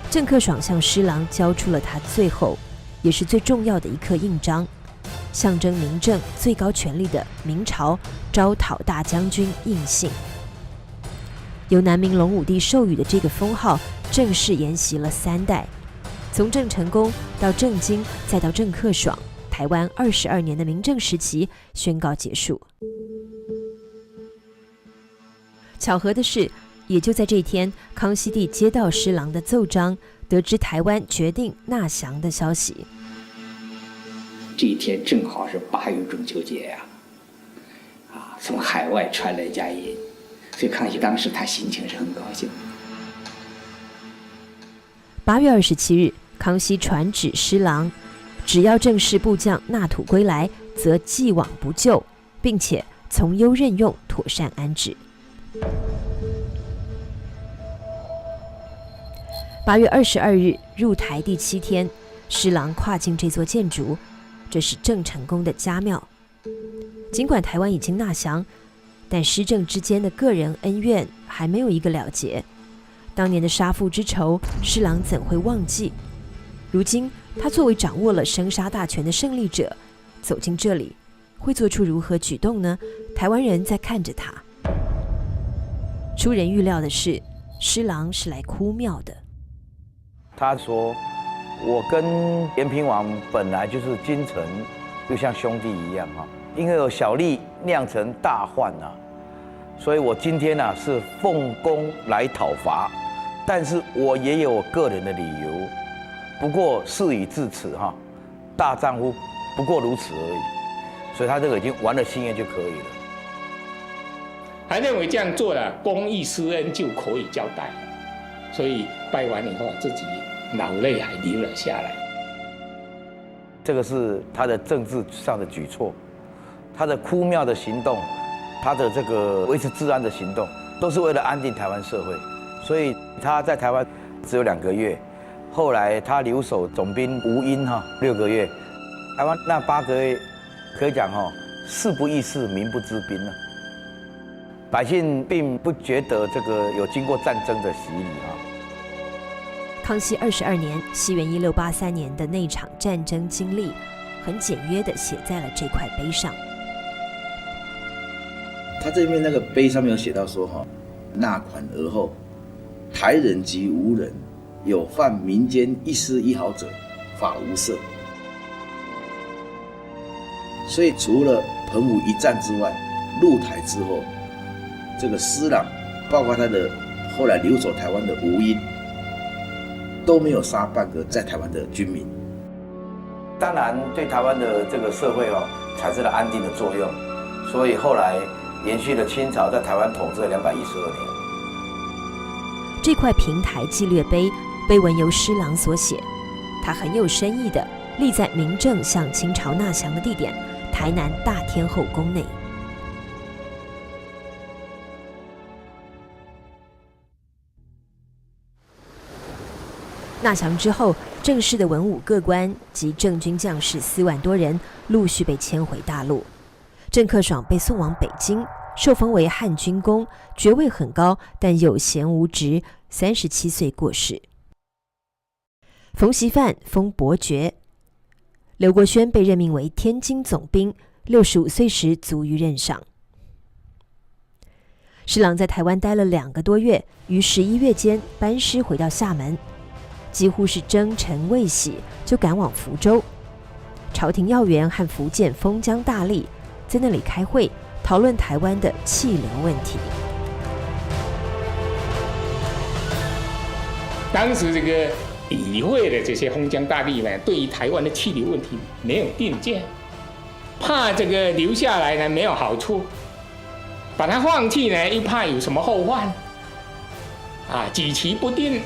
郑克爽向施琅交出了他最后也是最重要的一颗印章，象征明正最高权力的明朝招讨大将军印信。由南明隆武帝授予的这个封号，正式沿袭了3代，从郑成功到郑经，再到郑克爽，台湾22年的明正时期宣告结束。巧合的是，也就在这天，康熙帝接到施琅的奏章，得知台湾决定纳降的消息。这一天正好是8月中秋节呀，从海外传来佳音。所以康熙当时他心情是很高兴。8月27日，康熙传旨施琅，只要正式部将纳土归来，则既往不咎，并且从优任用，妥善安置。8月22日，入台第7天，施琅跨进这座建筑，这是郑成功的家庙。尽管台湾已经纳降，但施郑之间的个人恩怨还没有一个了结。当年的杀父之仇，施琅怎会忘记？如今他作为掌握了生杀大权的胜利者，走进这里，会做出如何举动呢？台湾人在看着他。出人预料的是，施琅是来哭庙的。他说：“我跟延平王本来就是君臣，就像兄弟一样哈。因为有小利酿成大患啊，所以我今天呢是奉公来讨伐，但是我也有我个人的理由。不过事已至此哈，大丈夫不过如此而已。所以他这个已经完了心愿就可以了。还认为这样做了，公义施恩就可以交代，所以拜完以后自己老泪还流了下来。这个是他的政治上的举措。”他的哭庙的行动，他的这个维持治安的行动，都是为了安定台湾社会。所以他在台湾只有2个月，后来他留守总兵吴英6个月，台湾那8个月可以讲事不议事，民不知兵了。百姓并不觉得这个有经过战争的洗礼康熙22年，西元1683年的那场战争经历，很简约地写在了这块碑上。他这边那个碑上面有写到说纳款而后，台人及吴人有犯民间一丝一毫者，法无赦。所以除了澎湖一战之外，入台之后，这个施琅，包括他的后来留守台湾的吴英，都没有杀半个在台湾的军民。当然，对台湾的这个社会产生了安定的作用，所以后来延续了清朝在台湾统治了212年。这块平台纪略碑，碑文由施琅所写，他很有深意的立在明正向清朝纳降的地点——台南大天后宫内。纳降之后，郑氏的文武各官及郑军将士4万多人陆续被迁回大陆。郑克爽被送往北京，受封为汉军公，爵位很高，但有闲无职，37岁过世。冯锡范封伯爵，刘国轩被任命为天津总兵，65岁时卒于任上。施琅在台湾待了2个多月，于11月间班师回到厦门，几乎是征尘未洗就赶往福州。朝廷要员和福建封疆大吏在那里开会，讨论台湾的气流问题。当时这个理会的这些封疆大吏们，对于台湾的气流问题没有定见，怕这个留下来呢没有好处，把它放弃呢又怕有什么后患，举棋不定。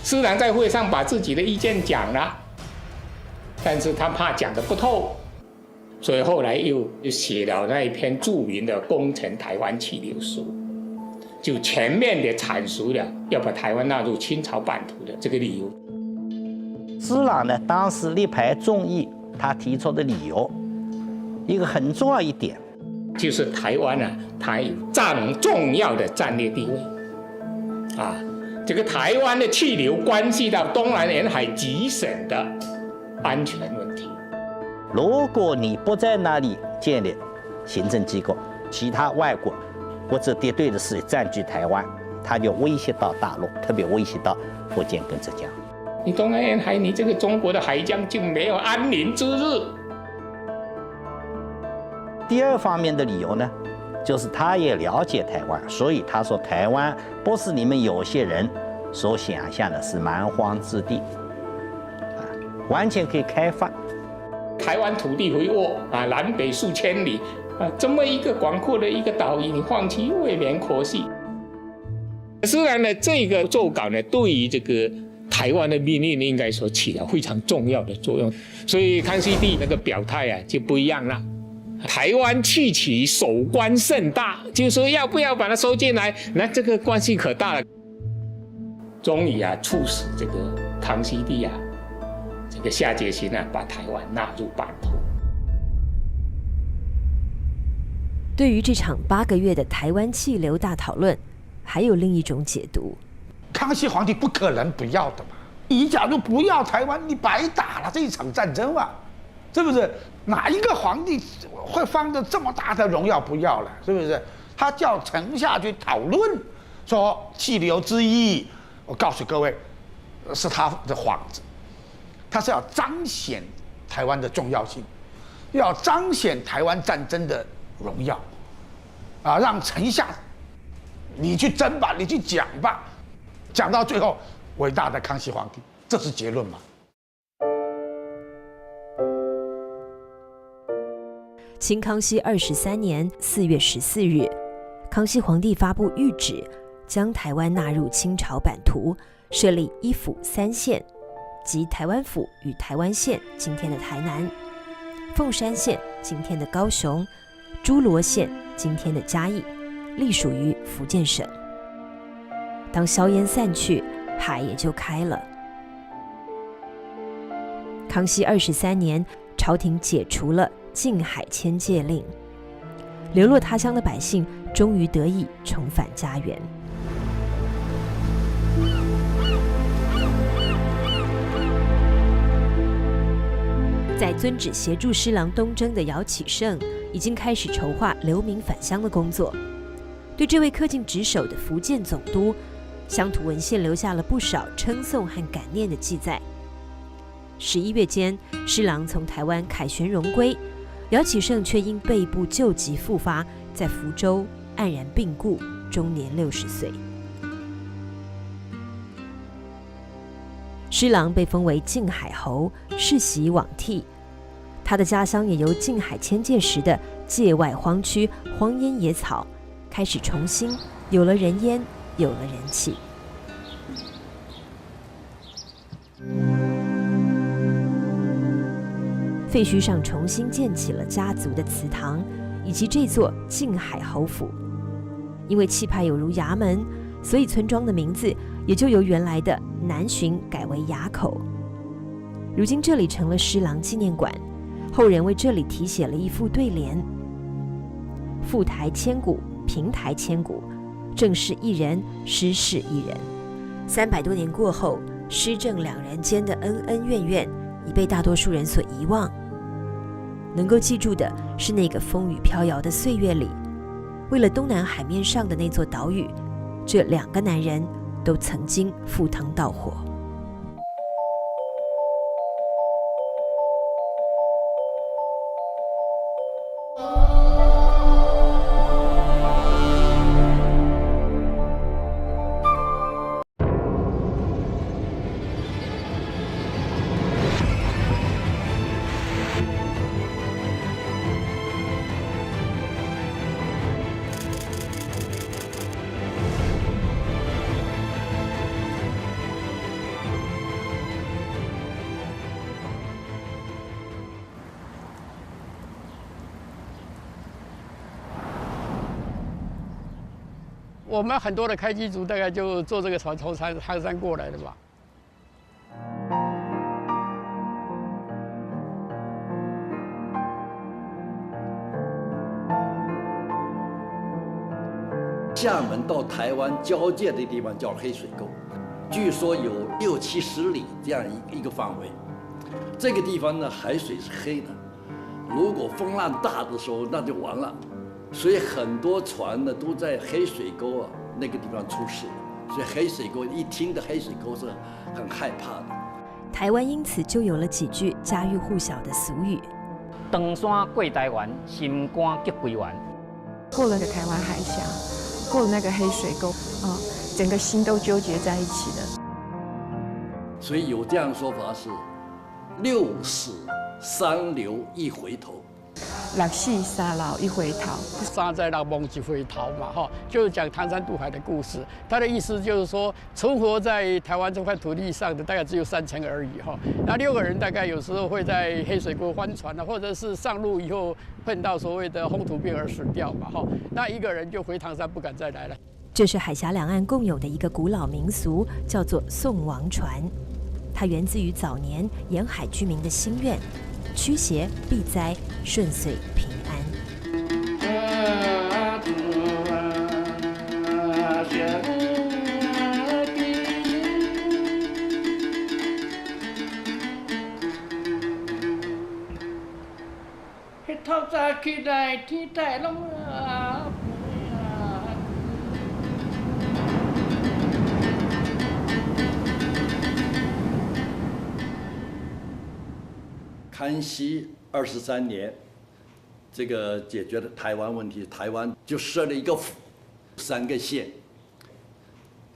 施琅在会上把自己的意见讲了，但是他怕讲得不透，所以后来又写了那一篇著名的《攻城台湾气流书》，就全面地阐述了要把台湾纳入清朝版图的这个理由。施琅呢，当时力排众议，他提出的理由，一个很重要一点，就是台湾呢，它有占重要的战略地位，这个台湾的气流关系到东南沿海几省的安全问题。如果你不在那里建立行政机构，其他外国或者敌对的势力占据台湾，它就威胁到大陆，特别威胁到福建跟浙江。你东南沿海，你这个中国的海疆就没有安宁之日。第二方面的理由呢，就是他也了解台湾，所以他说台湾不是你们有些人所想象的是蛮荒之地，完全可以开放。台湾土地肥沃南北数千里这么一个广阔的一个岛屿，你放弃未免可惜。虽然呢，这个奏稿呢，对于这个台湾的命运应该说起了非常重要的作用，所以康熙帝那个表态就不一样了。台湾去其守关甚大，就是说要不要把它收进来，那这个关系可大了。终于促使这个康熙帝这个下决心把台湾纳入版图。对于这场8个月的台湾气流大讨论，还有另一种解读。康熙皇帝不可能不要的嘛！你假如不要台湾，你白打了这一场战争嘛，是不是？哪一个皇帝会放着这么大的荣耀不要了？是不是？他叫臣下去讨论，说气流之意，我告诉各位，是他的幌子，他是要彰显台湾的重要性，要彰显台湾战争的荣耀，让臣下你去争吧，你去讲吧，讲到最后，伟大的康熙皇帝，这是结论嘛？清康熙23年4月14日，康熙皇帝发布谕旨，将台湾纳入清朝版图，设立1府3县，即台湾府与台湾县（今天的台南）、凤山县（今天的高雄）、诸罗县（今天的嘉义），隶属于福建省。当硝烟散去，海也就开了。康熙23年，朝廷解除了禁海迁界令，流落他乡的百姓终于得以重返家园。在遵旨协助施琅东征的姚启圣已经开始筹划流民返乡的工作。对这位恪尽职守的福建总督，乡土文献留下了不少称颂和感念的记载。11月间，施琅从台湾凯旋荣归，姚启圣却因背部旧疾复发，在福州黯然病故，终年60岁。施琅被封为靖海侯，世袭罔替。他的家乡也由靖海迁界时的界外荒区、荒烟野草，开始重新有了人烟，有了人气。废墟上重新建起了家族的祠堂，以及这座靖海侯府。因为气派有如衙门，所以村庄的名字也就由原来的南浔改为垭口。如今这里成了施琅纪念馆，后人为这里题写了一副对联：赴台千古，平台千古，郑氏一人，施氏一人。300多年过后，施郑两人间的恩恩怨怨已被大多数人所遗忘。能够记住的是那个风雨飘摇的岁月里，为了东南海面上的那座岛屿，这2个男人都曾经赴汤蹈火。我们很多的开机族大概就坐这个船从唐山过来的吧。厦门到台湾交界的地方叫黑水沟，据说有60-70里这样一个范围。这个地方呢，海水是黑的，如果风浪大的时候，那就完了。所以很多船呢都在黑水沟啊那个地方出事，所以黑水沟一听的黑水沟是很害怕的。台湾因此就有了几句家喻户晓的俗语：长山过台湾，心肝结归元。过了个台湾海峡，过了那个黑水沟啊，整个心都纠结在一起的。所以有这样的说法是：6死3留1回头。6死3老1回头，3载6梦1回头嘛，哈，就是讲唐山渡海的故事。他的意思就是说，存活在台湾这块土地上的大概只有3成而已，哈。那6个人大概有时候会在黑水沟翻船啊，或者是上路以后碰到所谓的홍土病而死掉嘛，哈。那1个人就回唐山不敢再来了。这是海峡两岸共有的一个古老民俗，叫做送亡船。它源自于早年沿海居民的心愿。驱邪避灾，顺遂平安。康熙23年，这个解决了台湾问题，台湾就设了一个府，3个县。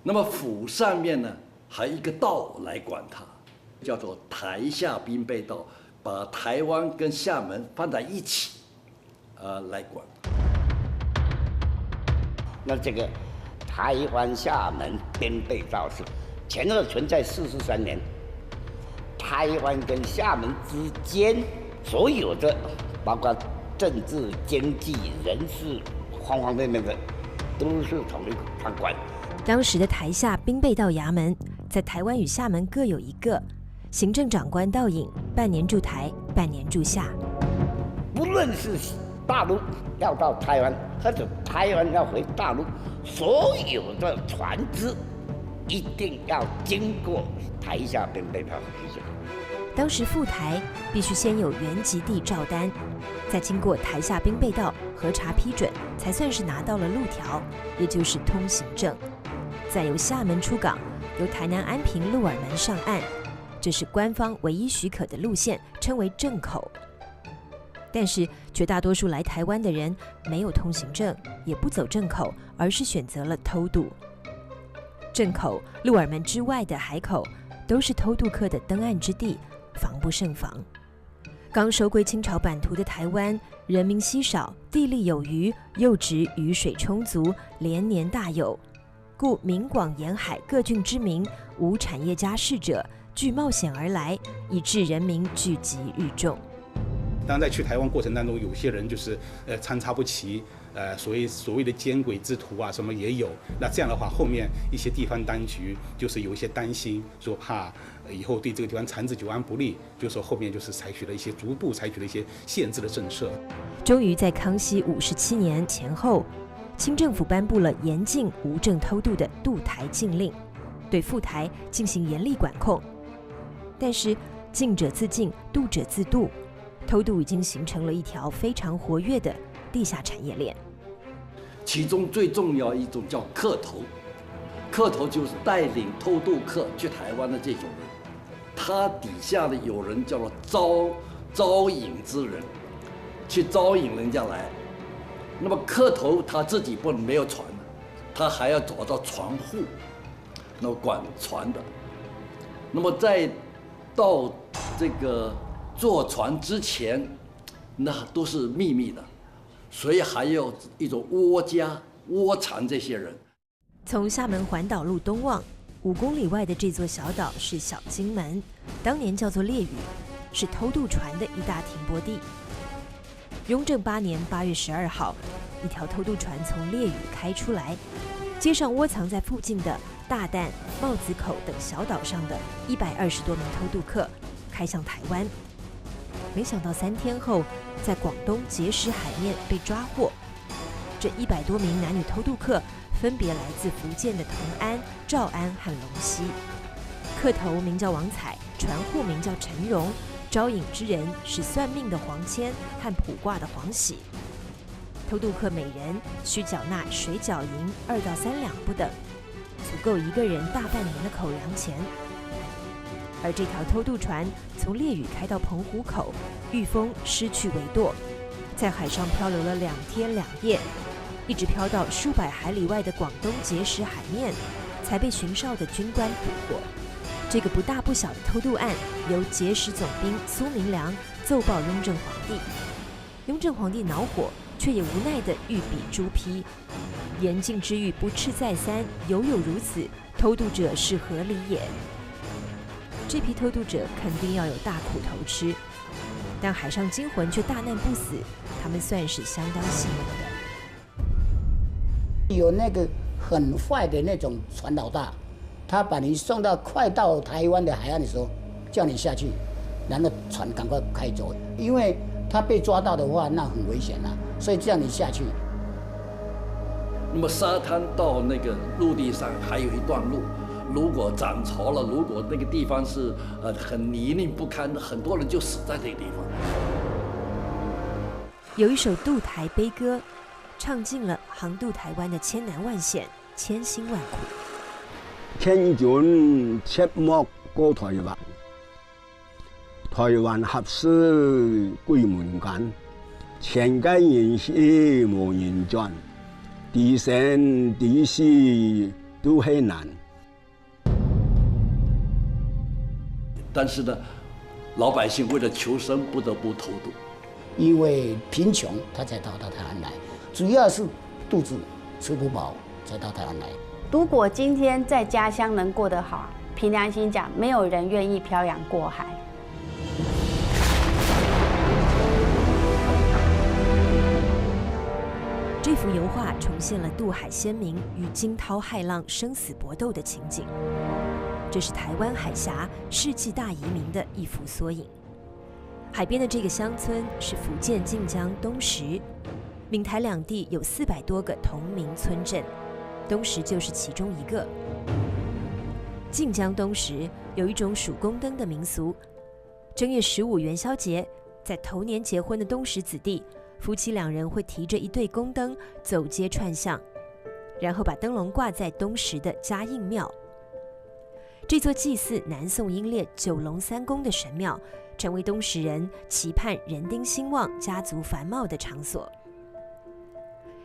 那么府上面呢，还有一个道来管它，叫做台下兵备道，把台湾跟厦门放在一起，来管。那这个台湾厦门兵备道是前后存在43年。台湾跟厦门之间所有的，包括政治、经济、人事方方面面的，都是从他管。当时的台下兵备道衙门，在台湾与厦门各有一个，行政长官到引，半年驻台，半年驻厦。不论是大陆要到台湾，或者台湾要回大陆，所有的船只一定要经过台下兵备道的批准。当时赴台必须先有原籍地照单，再经过台下兵备道核查批准，才算是拿到了路条，也就是通行证。再由厦门出港，由台南安平鹿耳门上岸，这是官方唯一许可的路线，称为正口。但是绝大多数来台湾的人没有通行证，也不走正口，而是选择了偷渡。正口、鹿耳门之外的海口，都是偷渡客的登岸之地，防不胜防。刚收归清朝版图的台湾，人民稀少，地利有余，又值雨水充足，连年大有，故闽广沿海各郡之民，无产业家士者，俱冒险而来，以致人民聚集愈众。当然，在去台湾过程当中，有些人就是参差不齐，所谓的奸鬼之徒啊，什么也有。那这样的话，后面一些地方当局就是有一些担心，说怕以后对这个地方长治久安不利，就说后面就是逐步采取了一些限制的政策。终于在康熙57年前后，清政府颁布了严禁无证偷渡的渡台禁令，对赴台进行严厉管控。但是进者自进，渡者自渡，偷渡已经形成了一条非常活跃的地下产业链。其中最重要一种叫客头，客头就是带领偷渡客去台湾的这种人，他底下的有人叫做招引之人，去招引人家来。那么客头他自己不能没有船的，他还要找到船户，那么管船的。那么在到这个坐船之前，那都是秘密的，所以还有一种窝藏这些人。从厦门环岛路东望5公里外的这座小岛是小金门，当年叫做烈屿，是偷渡船的一大停泊地。雍正8年8月12号，一条偷渡船从烈屿开出来，接上窝藏在附近的大旦、帽子口等小岛上的120多名偷渡客，开向台湾。没想到3天后，在广东碣石海面被抓获。这100多名男女偷渡客分别来自福建的同安、诏安和龙溪。客头名叫王彩，船户名叫陈荣，招引之人是算命的黄谦和卜卦的黄喜。偷渡客每人需缴纳水饺银2到3两不等，足够一个人大半年的口粮钱。而这条偷渡船从烈屿开到澎湖口，遇风失去桅舵，在海上漂流了2天2夜，一直漂到数百海里外的广东碣石海面，才被巡哨的军官捕获。这个不大不小的偷渡案由碣石总兵苏明良奏报雍正皇帝。雍正皇帝恼火，却也无奈地御笔朱批：严禁之欲不斥再三，犹有如此，偷渡者是何理也？这批偷渡者肯定要有大苦头吃，但海上惊魂却大难不死，他们算是相当幸运的。有那个很坏的那种船老大，他把你送到快到台湾的海岸的时候，叫你下去，然后船赶快开走，因为他被抓到的话，那很危险啊，所以叫你下去。那么沙滩到那个陆地上还有一段路，如果涨潮了，如果那个地方是很泥泞不堪的，很多人就死在这个地方。有一首渡台悲歌，唱尽了航渡台湾的千难万险、千辛万苦。千轉切莫過台灣，台灣合適歸門關，前街人士無人轉，地生地死都很難。但是呢，老百姓为了求生，不得不偷渡。因为贫穷，他才到台湾来，主要是肚子吃不饱才到台湾来。如果今天在家乡能过得好，凭良心讲，没有人愿意漂洋过海。这幅油画重现了渡海先民与惊涛骇浪生死搏斗的情景，这是台湾海峡世纪大移民的一幅缩影。海边的这个乡村是福建晋江东石，闽台两地有400多个同名村镇，东石就是其中一个。晋江东石有一种数宫灯的民俗，正月15元宵节，在头年结婚的东石子弟，夫妻2人会提着一对宫灯走街串巷，然后把灯笼挂在东石的嘉应庙。这座祭祀南宋英烈9龙3宫的神庙，成为东石人期盼人丁兴旺、家族繁茂的场所。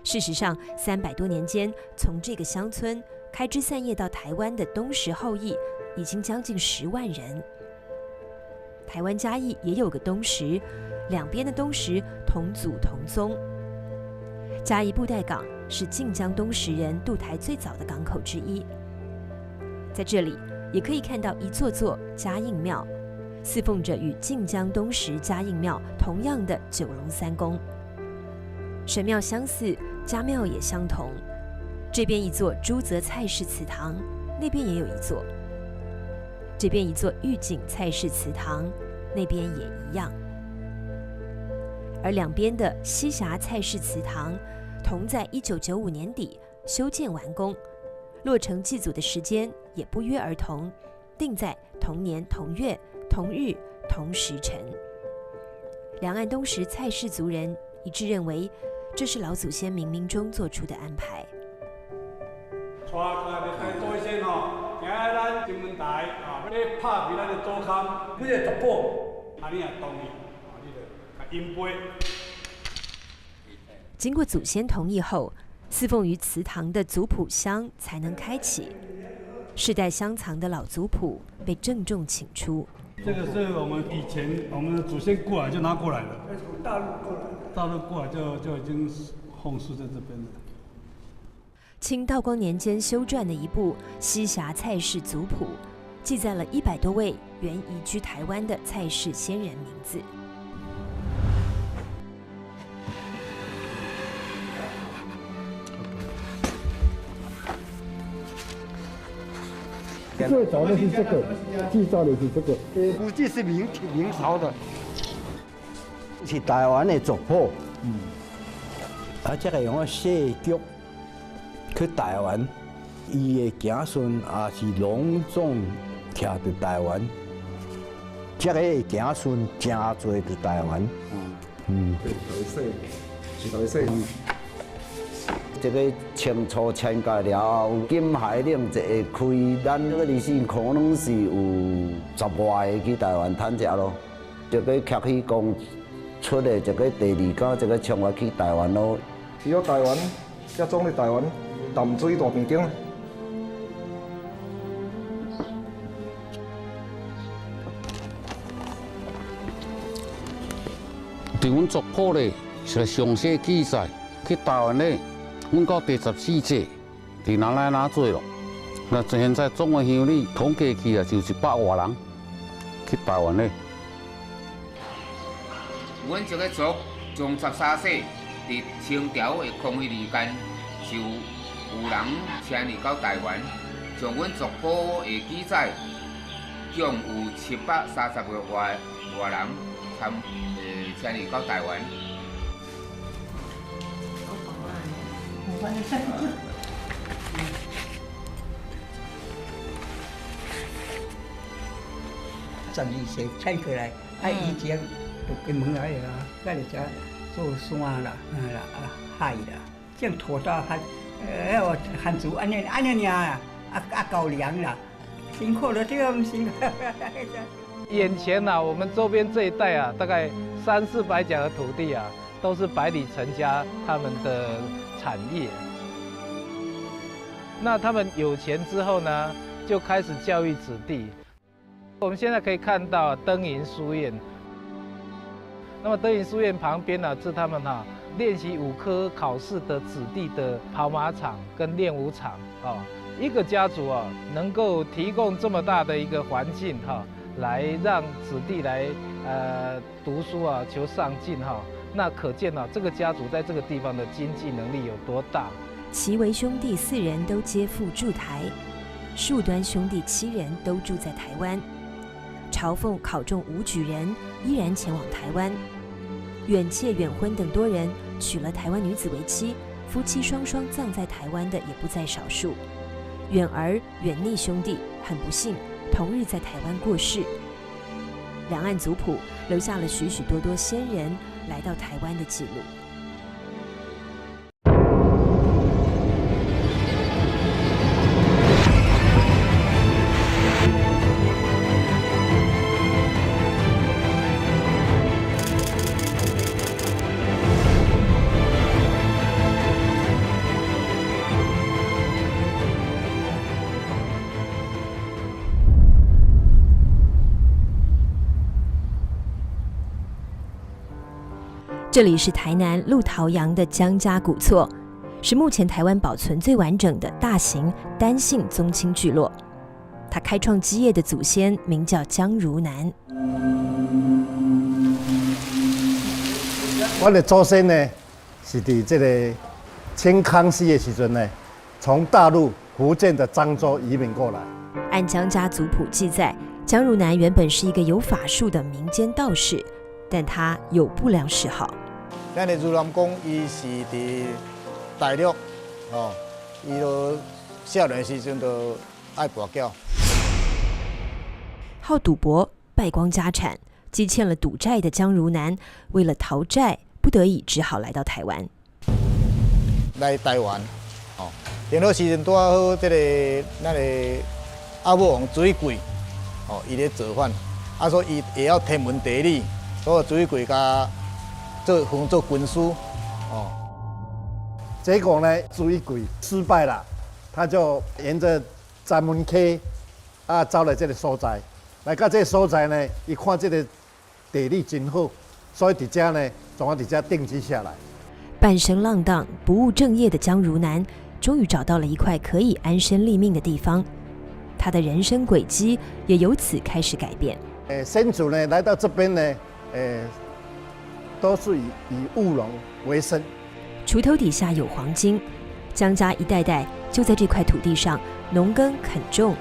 事实上，300多年间，从这个乡村开枝散叶到台湾的东石后裔已经将近10万人。台湾嘉义也有个东石，两边的东石同祖同宗。嘉义布袋港是晋江东石人渡台最早的港口之一，在这里也可以看到一座座嘉应庙，侍奉着与晋江东石嘉应庙同样的九龙三公。神庙相似，家庙也相同。这边一座朱泽蔡氏祠堂，那边也有一座。这边一座玉井蔡氏祠堂，那边也一样。而两边的西峡蔡氏祠堂，同在1995年底修建完工，落成祭祖的时间也不约而同，定在同年同月同日同时辰。两岸东石蔡氏族人一致认为，这是老祖先冥冥中做出的安排。带来的大祖先吼，行来咱金门台啊，要拍伫咱的祖龛，你个族谱，啊你也同意，啊你就音杯。经过祖先同意后，侍奉于祠堂的族谱箱才能开启。世代相藏的老族谱被郑重请出。这个是我们以前我们的祖先过来就拿过来了，从大陆过来，大陆过来就已经奉祀在这边了。清道光年间修撰的一部《西峡蔡氏族谱》，记载了100多位原移居台湾的蔡氏先人名字。最早的是这个，记载的是这个，估计是明朝的，是台湾的族谱。这个用写剧去台湾，伊的子孙也是隆重徛在台湾，这个子孙真多在台湾。这个清初迁改了后，金海岭一下开，咱这个历史可能是有10外个去台湾探食咯。这个客去讲出的这个第二家，这个从我去台湾咯。去到台湾，才装在台湾淡水大边顶。伫阮族谱咧，是详细记载去台湾咧。阮到第14届，伫哪来哪做咯？那现在总的乡里统计起啊，就是100外人去台湾咧。阮这个族从13世伫清朝的康熙年间，就有人迁移到台湾。从阮族谱的记载，共有730个外人迁移到台湾。12岁迁过来，以前就跟门来啦，咱就遮做山啦，海啦，种土豆汉族安尼尔高粱啦，辛苦了这个唔辛苦。眼前啊，我们周边这一带啊，大概300-400甲的土地啊，都是百里陈家他们的产业。那他们有钱之后呢，就开始教育子弟。我们现在可以看到登营书院。那么登营书院旁边呢，是他们练习武科考试的子弟的跑马场跟练武场啊。一个家族啊，能够提供这么大的一个环境来让子弟来读书啊，求上进那可见这个家族在这个地方的经济能力有多大。齐为兄弟4人都皆赴驻台，树端兄弟7人都住在台湾。朝奉考中武举人依然前往台湾，远妾远婚等多人娶了台湾女子为妻，夫妻双双葬在台湾的也不在少数。远儿远逆兄弟很不幸，同日在台湾过世。两岸族谱留下了许许多多先人来到台湾的记录。这里是台南鹿桃洋的江家古厝，是目前台湾保存最完整的大型单姓宗亲聚落。他开创基业的祖先名叫江如南。我的祖先呢，是伫这个清康熙的时阵呢，从大陆福建的漳州移民过来。按江家族谱记载，江如南原本是一个有法术的民间道士，但他有不良嗜好。咱的如南公，伊是伫大陆，伊都少年时阵就爱跋筊，好赌博，败光家产，积欠了赌债的江如南，为了逃债，不得已只好来到台湾。来台湾，顶多时阵拄好，这个咱的阿母王水贵，伊咧造反，所以伊会晓天文地理，所以水贵甲做军师，结果呢，水贵失败了，他就沿着闸门溪走来这个所在，来到这个所在呢，一看这个地理真好，所以伫遮呢，总要伫遮定居下来。半生浪荡、不务正业的江如南，终于找到了一块可以安身立命的地方，他的人生轨迹也由此开始改变。先祖呢来到这边呢，都是以务农为生。锄头底下有黄金，江家一代代就在这块土地上农耕垦种。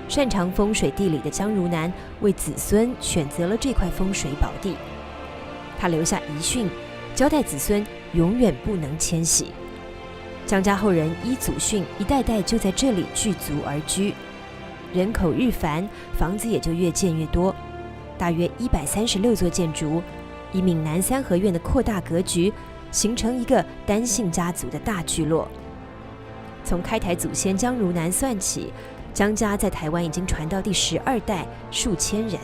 擅长风水地理的江如南为子孙选择了这块风水宝地，他留下遗训，交代子孙永远不能迁徙。江家后人依祖训，一代代就在这里聚族而居，人口日繁，房子也就越建越多，大约136座建筑，以闽南三合院的扩大格局，形成一个单姓家族的大聚落。从开台祖先江如南算起，江家在台湾已经传到第12代，数千人。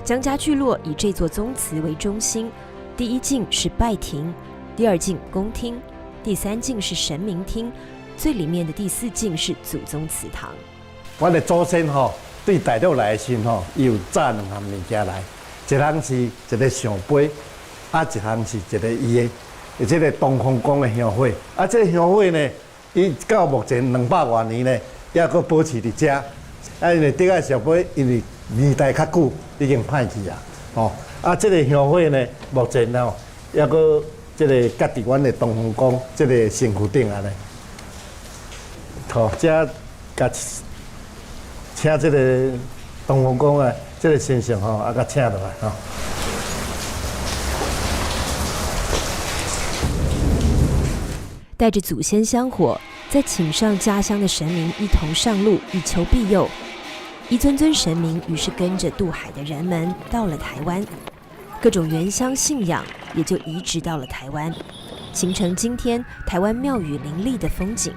江家聚落以这座宗祠为中心，第一境是拜亭，第二境宫厅，第三境是神明厅，最里面的第4境是祖宗祠堂。我的祖先对大陆来的时候，伊有炸2项物件来，一项是一个象杯，一项是一个伊的这个东方宫的香火。这个香火呢，伊到目前200多年呢，也阁保持伫遮。因为这个象杯因为年代较久，已经歹去啊。这个香火呢，目前也阁这个夹伫阮的东方宫这个身躯顶安尼。这甲请这个东方宫啊，这个先生甲请落来带着祖先香火，再请上家乡的神明一同上路，以求庇佑。一尊尊神明于是跟着渡海的人们到了台湾，各种原乡信仰也就移植到了台湾，形成今天台湾庙宇林立的风景。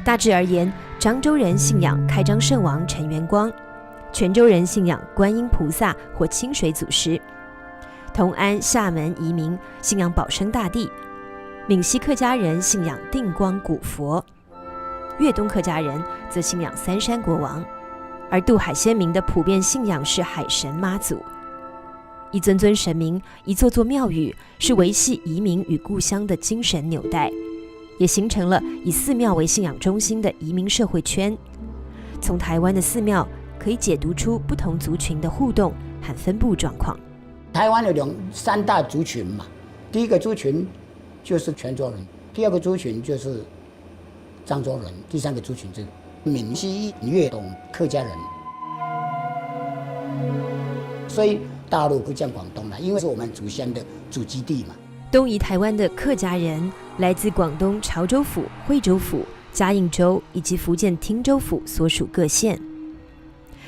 大致而言，漳州人信仰开漳圣王陈元光，泉州人信仰观音菩萨或清水祖师，同安、厦门移民信仰保生大帝，闽西客家人信仰定光古佛，粤东客家人则信仰三山国王，而渡海先民的普遍信仰是海神妈祖。一尊尊神明，一座座庙宇，是维系移民与故乡的精神纽带，也形成了以寺庙为信仰中心的移民社会圈。从台湾的寺庙可以解读出不同族群的互动和分布状况。台湾有3大族群嘛，第一个族群就是泉州人，第二个族群就是漳州人，第3个族群就是闽西、粤东客家人。所以大陆不讲广东了，因为是我们祖先的祖基地嘛。东移台湾的客家人来自广东潮州府、惠州府、嘉应州以及福建汀州府所属各县。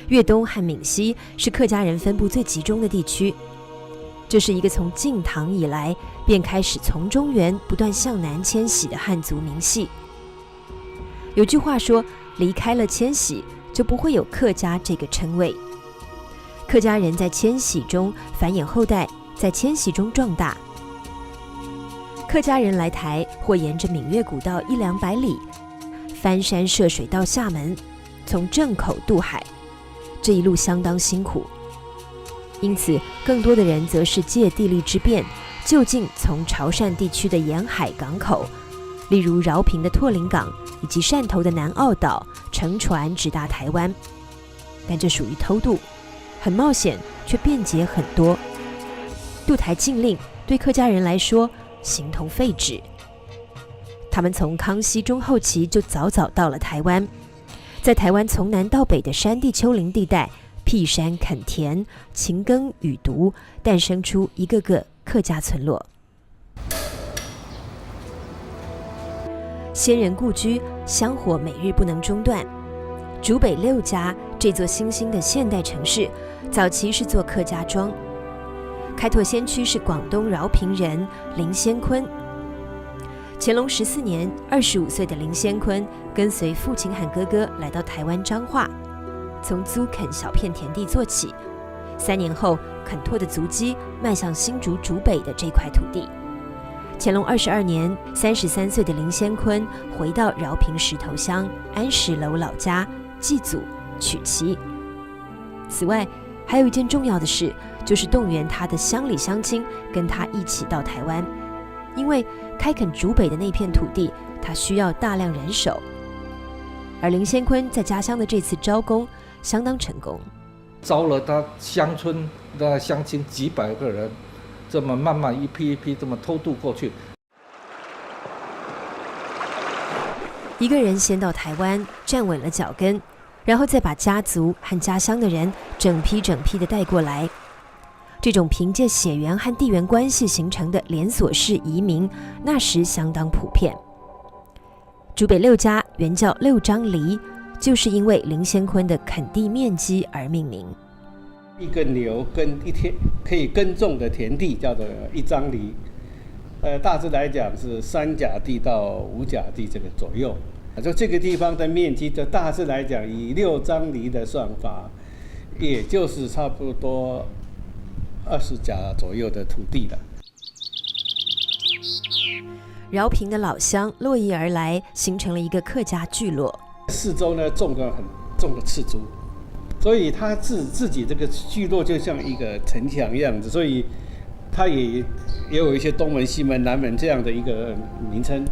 粤东和闽西是客家人分布最集中的地区。这是一个从晋唐以来便开始从中原不断向南迁徙的汉族民系。有句话说，离开了迁徙，就不会有客家这个称谓。客家人在迁徙中繁衍后代，在迁徙中壮大。客家人来台，或沿着闽粤古道100-200里，翻山涉水到厦门，从正口渡海，这一路相当辛苦。因此，更多的人则是借地利之便，就近从潮汕地区的沿海港口，例如饶平的拓陵港以及汕头的南澳岛，乘船直达台湾，但这属于偷渡，很冒险，却便捷很多。渡台禁令对客家人来说形同废纸。他们从康熙中后期就早早到了台湾，在台湾从南到北的山地丘陵地带，辟山垦田，勤耕雨读，诞生出一个个客家村落。先人故居，香火每日不能中断。竹北6家这座新兴的现代城市，早期是座客家庄，开拓先驱是广东饶平人林先坤。乾隆14年，25岁的林先坤跟随父亲和哥哥来到台湾彰化，从租垦小片田地做起，3年后垦拓的足迹迈向新竹竹北的这块土地。乾隆22年，33岁的林先坤回到饶平石头乡安石楼老家祭祖娶妻。此外，还有一件重要的事，就是动员他的乡里乡亲跟他一起到台湾，因为开垦竹北的那片土地，他需要大量人手。而林先坤在家乡的这次招工相当成功，招了他乡村的乡亲几百个人，这么慢慢一批一批这么偷渡过去。一个人先到台湾站稳了脚跟，然后再把家族和家乡的人整批整批的带过来。这种凭借血缘和地缘关系形成的连锁式移民，那时相当普遍。竹北6家原叫6张犁，就是因为林先坤的垦地面积而命名。一个牛跟一天可以耕种的田地叫做1张犁，大致来讲是3甲地到5甲地这个左右。就这个地方的面积，就大致来讲以6张犁的算法，也就是差不多20甲左右的土地了。饶平的老乡络绎而来，形成了一个客家聚落。四周呢种了很重的赤竹，所以他自己这个聚落就像一个城墙样子，所以他也有一些东门、西门、南门这样的一个名称。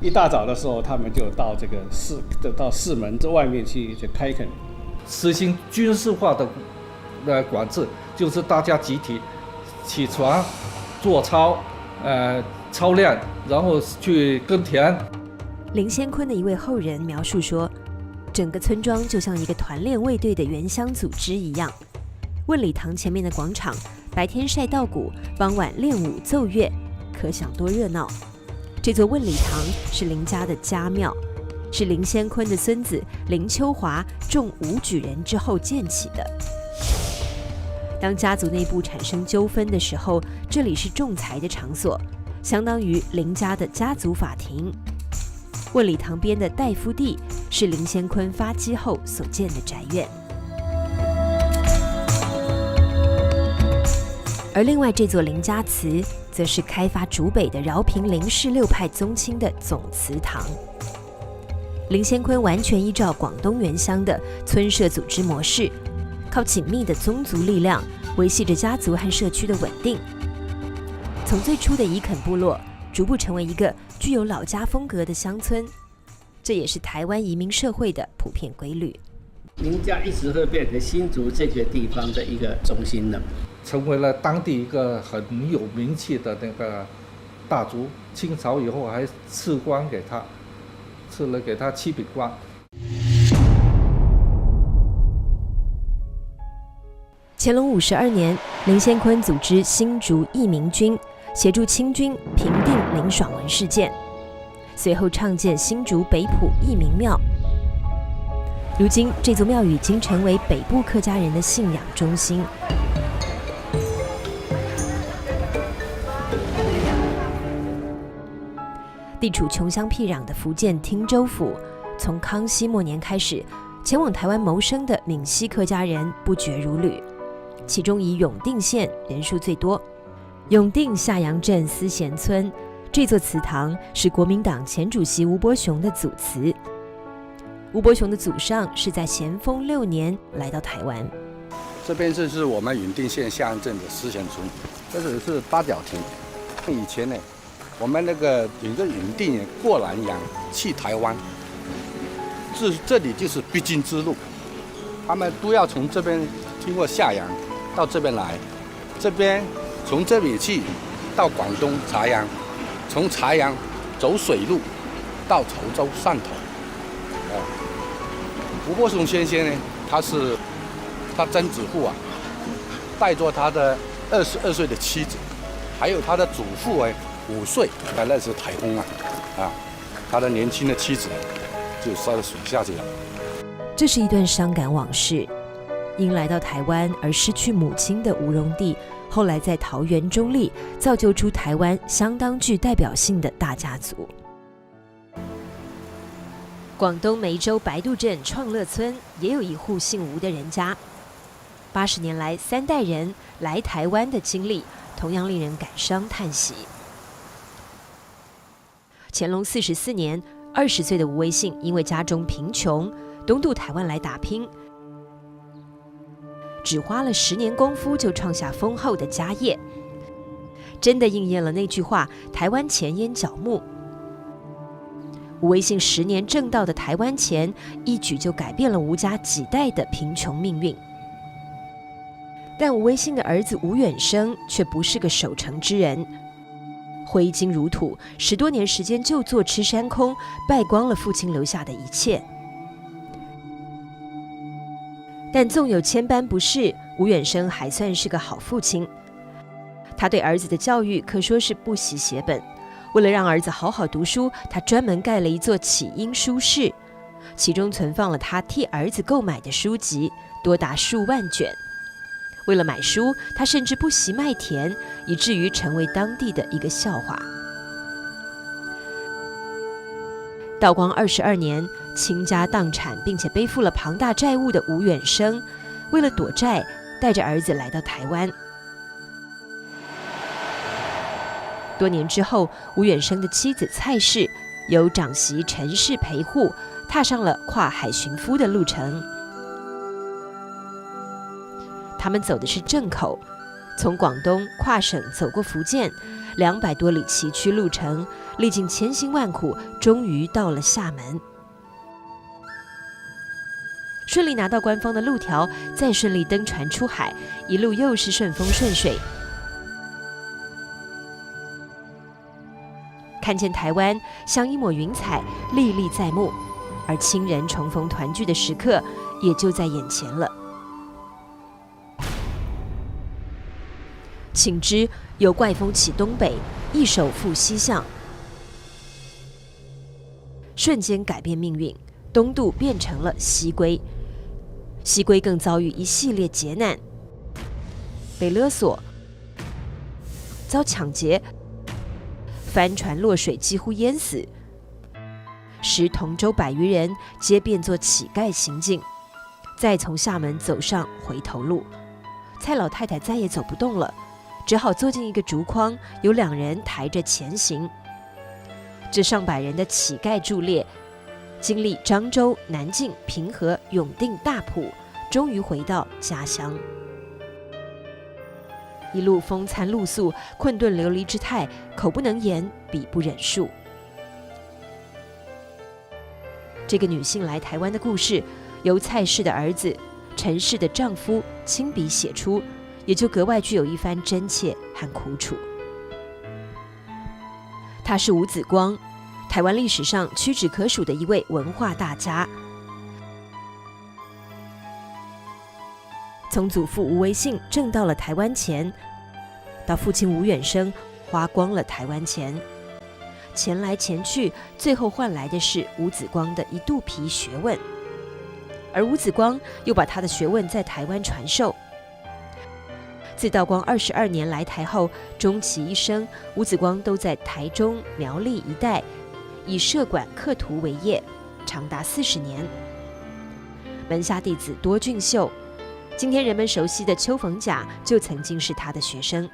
一大早的时候，他们就到这个到市门这外面去开垦，实行军事化的管制，就是大家集体起床做操，操练，然后去耕田。林先坤的一位后人描述说，整个村庄就像一个团练卫队的原乡组织一样。问礼堂前面的广场，白天晒稻谷，傍晚练舞奏乐，可想多热闹。这座问礼堂是林家的家庙，是林先坤的孙子林秋华中武举人之后建起的。当家族内部产生纠纷的时候，这里是仲裁的场所，相当于林家的家族法庭。问礼堂边的大夫地是林先坤发迹后所建的宅院。而另外这座林家祠，则是开发竹北的饶平林氏6派宗亲的总祠堂。林先坤完全依照广东原乡的村社组织模式，靠紧密的宗族力量维系着家族和社区的稳定。从最初的移垦部落，逐步成为一个具有老家风格的乡村，这也是台湾移民社会的普遍规律。林家一直会变成新竹这个地方的一个中心了，成为了当地一个很有名气的那个大族。清朝以后还赐官给他，赐了给他7品官。乾隆52年，林先坤组织新竹义民军，协助清军平定林爽文事件，随后创建新竹北埔义民庙。如今，这座庙宇已经成为北部客家人的信仰中心。地处穷乡僻壤的福建汀州府，从康熙末年开始，前往台湾谋生的闽西客家人不绝如缕，其中以永定县人数最多。永定下阳镇思贤村这座祠堂是国民党前主席吴伯雄的祖祠。吴伯雄的祖上是在咸丰6年来到台湾。这边就是我们永定县下阳镇的思贤村，这里是八角亭。以前呢，我们那个有个永定过南洋去台湾，这里就是必经之路，他们都要从这边经过夏阳到这边来，这边从这里去到广东茶阳，从茶阳走水路到潮州汕头。吴伯雄先生呢，他曾祖父啊，带着他的22岁的妻子，还有他的祖父5岁，那是台风他的年轻的妻子就摔了水下去了。这是一段伤感往事。因来到台湾而失去母亲的吴荣弟，后来在桃园中立造就出台湾相当具代表性的大家族。广东梅州白渡镇创乐村也有一户姓吴的人家，80年来3代人来台湾的经历，同样令人感伤叹息。乾隆44年，20岁的吴维信因为家中贫穷，东渡台湾来打拼，只花了10年功夫就创下丰厚的家业，真的应验了那句话：台湾钱淹脚目。吴维信10年挣到的台湾钱，一举就改变了吴家几代的贫穷命运。但吴维信的儿子吴远生却不是个守成之人，挥金如土，10多年时间就坐吃山空，败光了父亲留下的一切。但纵有千般不是，吴远生还算是个好父亲。他对儿子的教育可说是不惜血本。为了让儿子好好读书，他专门盖了一座启英书室，其中存放了他替儿子购买的书籍，多达数万卷。为了买书，他甚至不惜卖田，以至于成为当地的一个笑话。道光22年，倾家荡产并且背负了庞大债务的吴远生，为了躲债，带着儿子来到台湾。多年之后，吴远生的妻子蔡氏由长媳陈氏陪护，踏上了跨海寻夫的路程。他们走的是正口，从广东跨省走过福建，200多里崎岖路程，历尽千辛万苦，终于到了厦门。顺利拿到官方的路条，再顺利登船出海，一路又是顺风顺水。看见台湾像一抹云彩，历历在目，而亲人重逢团聚的时刻也就在眼前了。请之由怪风起东北，一手赴西向，瞬间改变命运，东渡变成了西归。西归更遭遇一系列劫难，被勒索、遭抢劫、帆船落水几乎淹死，使同舟100余人皆变作乞丐行径。再从厦门走上回头路，蔡老太太再也走不动了，只好坐进一个竹筐，有2人抬着前行。这上百人的乞丐驻列，经历漳州、南靖、平和、永定、大埔，终于回到家乡。一路风餐露宿，困顿流离之态，口不能言，笔不忍述。这个女性来台湾的故事，由蔡氏的儿子、陈氏的丈夫亲笔写出，也就格外具有一番真切和苦楚。他是吴子光，台湾历史上屈指可数的一位文化大家。从祖父吴维信挣到了台湾钱，到父亲吴远生花光了台湾钱，钱来钱去，最后换来的是吴子光的一肚皮学问，而吴子光又把他的学问在台湾传授。自道光22年来台后，终其一生，吴子光都在台中、苗栗一带以设馆刻图为业，长达40年。门下弟子多俊秀，今天人们熟悉的邱逢甲就曾经是他的学生。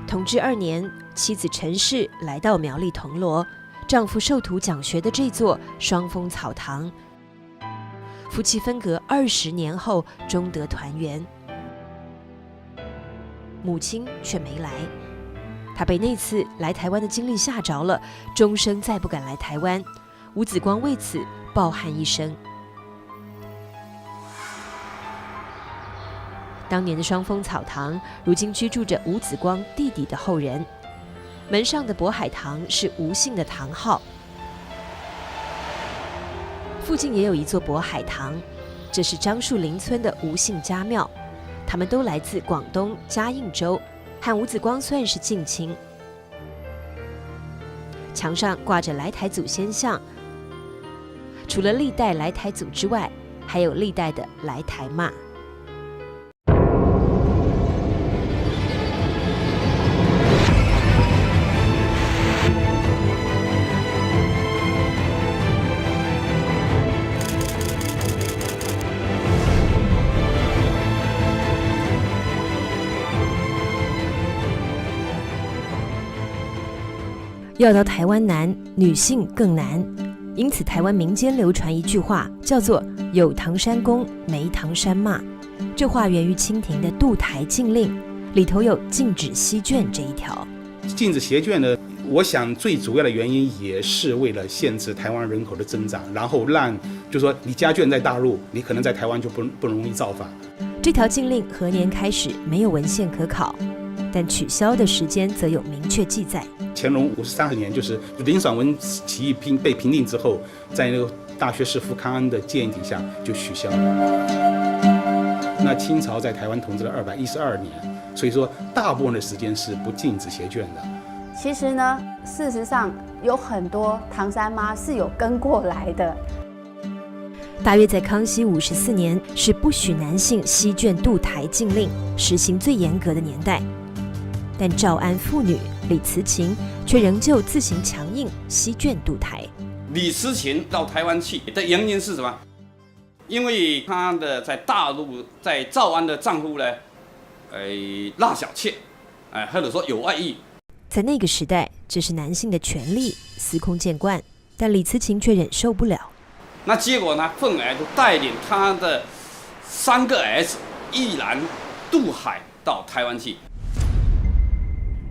同治2年，妻子陈氏来到苗栗铜锣，丈夫授徒讲学的这座双峰草堂，夫妻分隔20年后终得团圆，母亲却没来。他被那次来台湾的经历吓着了，终生再不敢来台湾。吴子光为此抱憾一生。当年的双峰草堂，如今居住着吴子光弟弟的后人。门上的渤海堂是吴姓的堂号，附近也有一座渤海堂，这是樟树林村的吴姓家庙。他们都来自广东嘉应州，和吴子光算是近亲。墙上挂着来台祖先像，除了历代来台祖之外，还有历代的来台骂。要到台湾难，女性更难，因此台湾民间流传一句话，叫做“有唐山公，没唐山骂”。这话源于清廷的渡台禁令，里头有禁止吸卷这一条。禁止携卷呢，我想最主要的原因也是为了限制台湾人口的增长，然后让就说你家眷在大陆，你可能在台湾就不容易造反。这条禁令何年开始没有文献可考，但取消的时间则有明确记载。乾隆53年，就是林爽文起义被平定之后，在那个大学士傅康安的建议底下就取消了。那清朝在台湾统治了212年，所以说大部分的时间是不禁止携卷的。其实呢，事实上有很多唐山妈是有跟过来的。大约在康熙54年，是不许男性吸卷渡台禁令实行最严格的年代。但诏安妇女李慈勤却仍旧自行强硬吸卷渡台。李慈勤到台湾去的原因是什么？因为她的在大陆在诏安的丈夫呢，纳小妾，或者说有外遇。在那个时代，这是男性的权利，司空见惯，但李慈勤却忍受不了。那结果呢，凤儿就带领他的3个儿子毅然渡海到台湾去。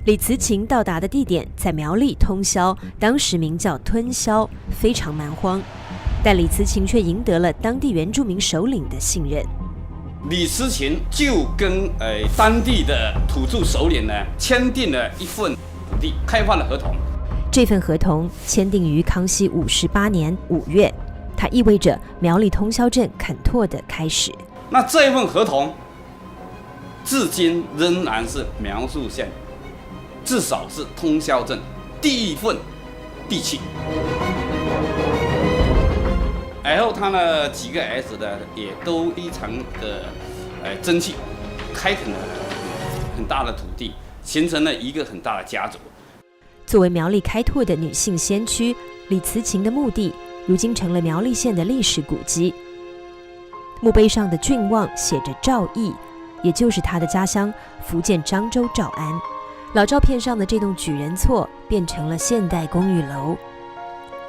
李慈勤到达的地点在苗栗通霄，当时名叫吞霄，非常蛮荒，但李慈勤却赢得了当地原住民首领的信任。李慈勤就跟当地的土著首领呢签订了一份土地开发的合同。这份合同签订于康熙58年5月，它意味着苗栗通霄镇垦拓的开始。那这份合同至今仍然是苗栗县，至少是通霄镇第一份地契。然后他的几个儿子呢，也都非常的争气，开垦了很大的土地，形成了一个很大的家族。作为苗栗开拓的女性先驱，李慈勤的墓地如今成了苗栗县的历史古迹。墓碑上的郡望写着赵邑，也就是他的家乡福建漳州诏安。老照片上的这栋举人厝变成了现代公寓楼。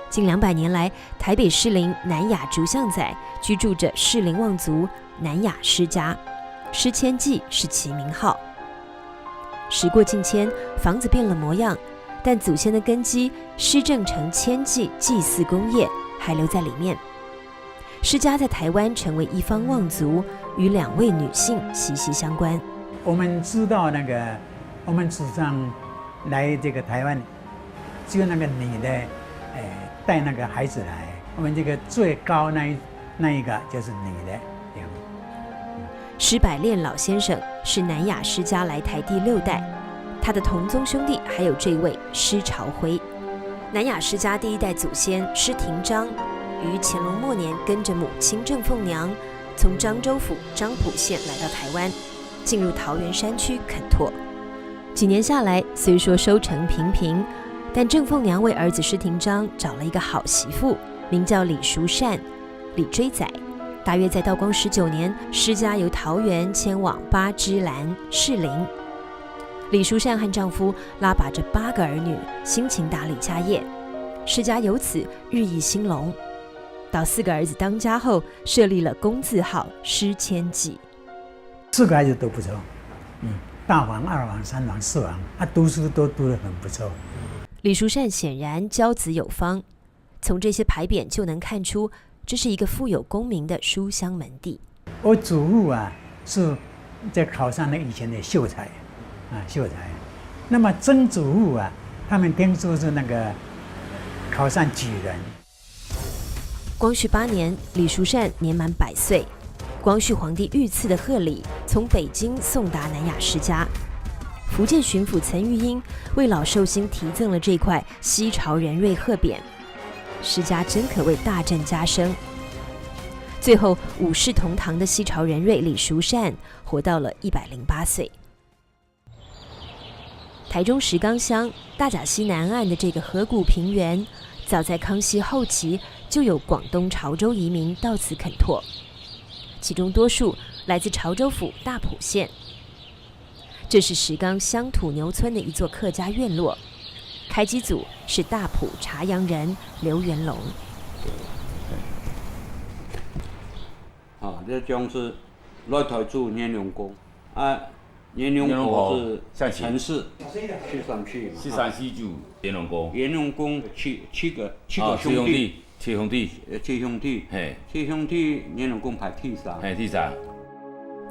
近200年来，台北士林南雅竹巷仔居住着士林望族南雅施家，施千记是其名号。时过境迁，房子变了模样，但祖先的根基施正成千记祭祀工业还留在里面。施家在台湾成为一方望族，与2位女性息息相关。我们知道我们祖上来这个台湾，只有那个女的，带那个孩子来。我们这个最高那一个就是女的。施百炼老先生是南雅施家来台第6代，他的同宗兄弟还有这位施朝辉。南雅施家第1代祖先施廷章，于乾隆末年跟着母亲郑凤娘，从漳州府漳浦县来到台湾，进入桃园山区垦拓。几年下来，虽说收成平平，但郑凤娘为儿子施廷章找了一个好媳妇，名叫李淑善、李追仔。大约在道光19年，施家由桃园迁往八芝兰、士林。李淑善和丈夫拉拔着8个儿女，辛勤打理家业，施家由此日益兴隆。到4个儿子当家后，设立了公字号施千记。 4个孩子都不错，大王、二王、三王、四王，他读书都读得很不错。李淑善显然教子有方，从这些牌匾就能看出，这是一个富有功名的书香门第。我祖父啊是在考上了以前的秀才，秀才。那么曾祖父啊，他们听说是那个考上举人。光绪8年，李淑善年满100岁，光绪皇帝御赐的贺礼从北京送达南雅世家。福建巡抚岑玉英为老寿星题赠了这块西朝仁瑞贺匾，世家真可谓大振家声。最后五世同堂的西朝仁瑞李淑善活到了108岁。台中石冈乡大甲溪南岸的这个河谷平原，早在康熙后期就有广东潮州移民到此垦拓，其中多数来自潮州府大埔县。这是石冈乡土牛村的一座客家院落，开基祖是大埔茶阳人刘元龙。这种是来台住年龙宫年龙婆是城市，13住年龙宫。年龙宫七个兄弟，七兄弟，年龙宫排第3。第3。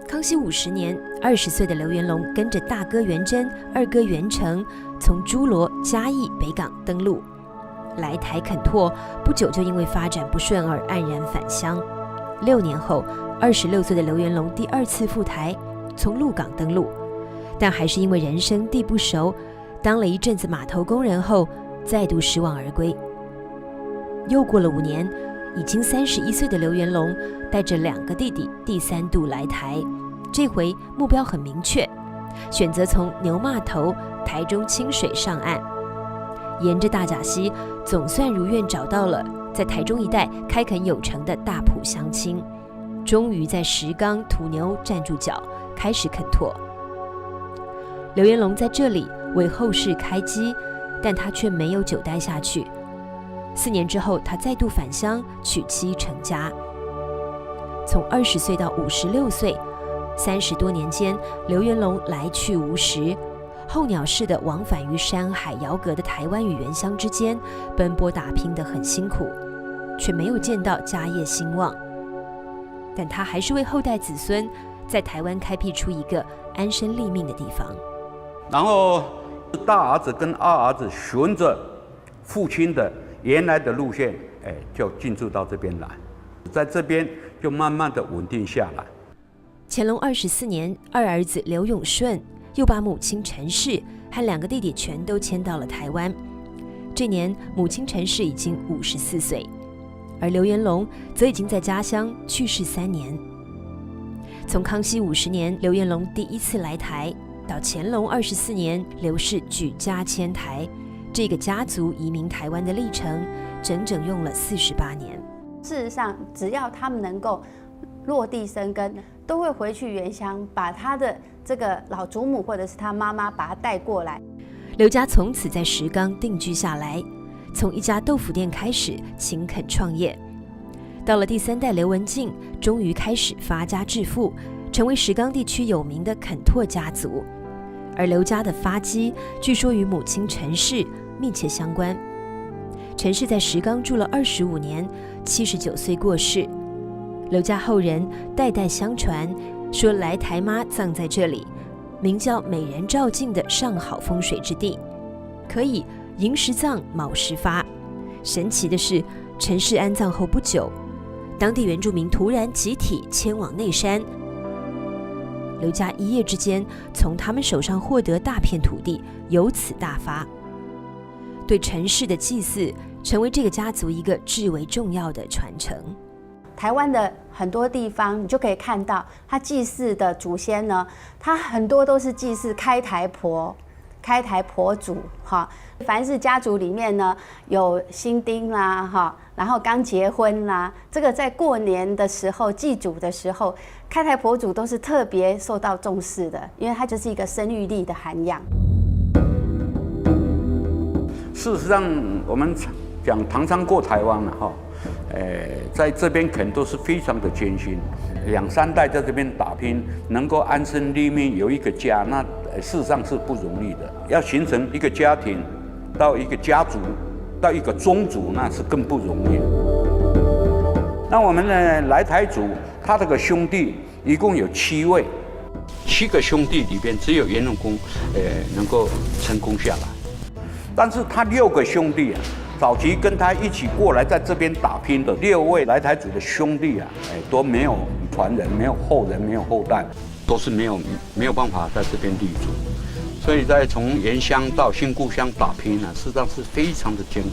康熙50年，20岁的刘元龙跟着大哥元贞、二哥元成，从诸罗、嘉义、北港登陆，来台垦拓。不久就因为发展不顺而黯然返乡。6年后，26岁的刘元龙第2次赴台，从鹿港登陆，但还是因为人生地不熟，当了一阵子码头工人后，再度失望而归。又过了5年，已经31岁的刘元龙带着2个弟弟第3度来台，这回目标很明确，选择从牛骂头、台中清水上岸，沿着大甲溪，总算如愿找到了在台中一带开垦有成的大埔乡亲，终于在石冈土牛站住脚，开始垦拓。刘元龙在这里为后世开基，但他却没有久待下去。4年之后，他再度返乡娶妻成家。从20岁到56岁，30多年间，刘元龙来去无时，候鸟似的往返于山海遥隔的台湾与原乡之间，奔波打拼得很辛苦，却没有见到家业兴旺。但他还是为后代子孙在台湾开辟出一个安身立命的地方。然后大儿子跟二儿子循着父亲的原来的路线，就进驻到这边来，在这边就慢慢的稳定下来。乾隆24年，二儿子刘永顺又把母亲陈氏和2个弟弟全都迁到了台湾。这年母亲陈氏已经54岁，而刘元龙则已经在家乡去世3年。从康熙50年刘元龙第1次来台，到乾隆24年刘氏举家迁台，这个家族移民台湾的历程整整用了48年。事实上，只要他们能够落地生根，都会回去原乡，把他的这个老祖母或者是他妈妈把他带过来。刘家从此在石冈定居下来，从一家豆腐店开始勤恳创业。到了第3代刘文静，终于开始发家致富，成为石冈地区有名的垦拓家族。而刘家的发迹，据说与母亲陈氏密切相关。陈氏在石冈住了25年，79岁过世。刘家后人代代相传，说来台妈葬在这里，名叫美人照镜的上好风水之地，可以寅时葬，卯时发。神奇的是，陈氏安葬后不久，当地原住民突然集体迁往内山。刘家一夜之间从他们手上获得大片土地，由此大发。对陈氏的祭祀成为这个家族一个至为重要的传承。台湾的很多地方，你就可以看到，他祭祀的祖先呢，他很多都是祭祀开台婆、开台婆祖哈。凡是家族里面呢有新丁啦哈，然后刚结婚啦，这个在过年的时候祭祖的时候，开台婆祖都是特别受到重视的，因为它就是一个生育力的涵养。事实上，我们讲唐山过台湾了哈，在这边肯都是非常的艰辛，2、3代在这边打拼，能够安身立命，有一个家，那事实上是不容易的。要形成一个家庭，到一个家族，到一个宗族，那是更不容易。那我们呢，来台族，他这个兄弟一共有7位，7个兄弟里边只有袁隆功，能够成功下来，但是他6个兄弟啊。早期跟他一起过来，在这边打拼的6位来台族的兄弟啊，都没有传人，没有后人，没有后代，都是没有办法在这边立足。所以在从原乡到新故乡打拼啊，事实上是非常的艰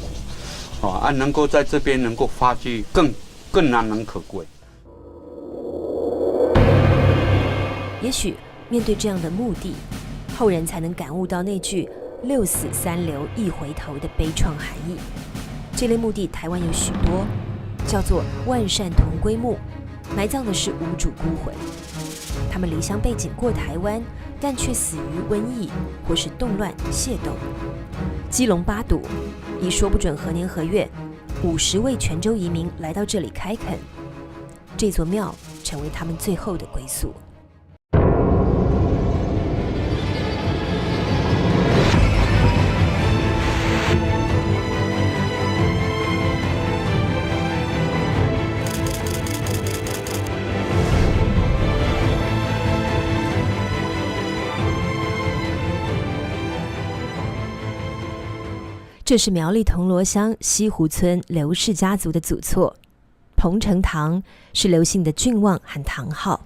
苦啊，能够在这边能够发迹，更难能可贵。也许面对这样的目的，后人才能感悟到那句6死3留1回头的悲怆含义。这类墓地台湾有许多，叫做万善同归墓，埋葬的是无主孤魂。他们离乡背井过台湾，但却死于瘟疫或是动乱械斗。基隆8堵，已说不准何年何月，50位泉州移民来到这里开垦，这座庙成为他们最后的归宿。这是苗栗铜锣乡西湖村刘氏家族的祖厝，彭成堂是刘姓的郡望和堂号。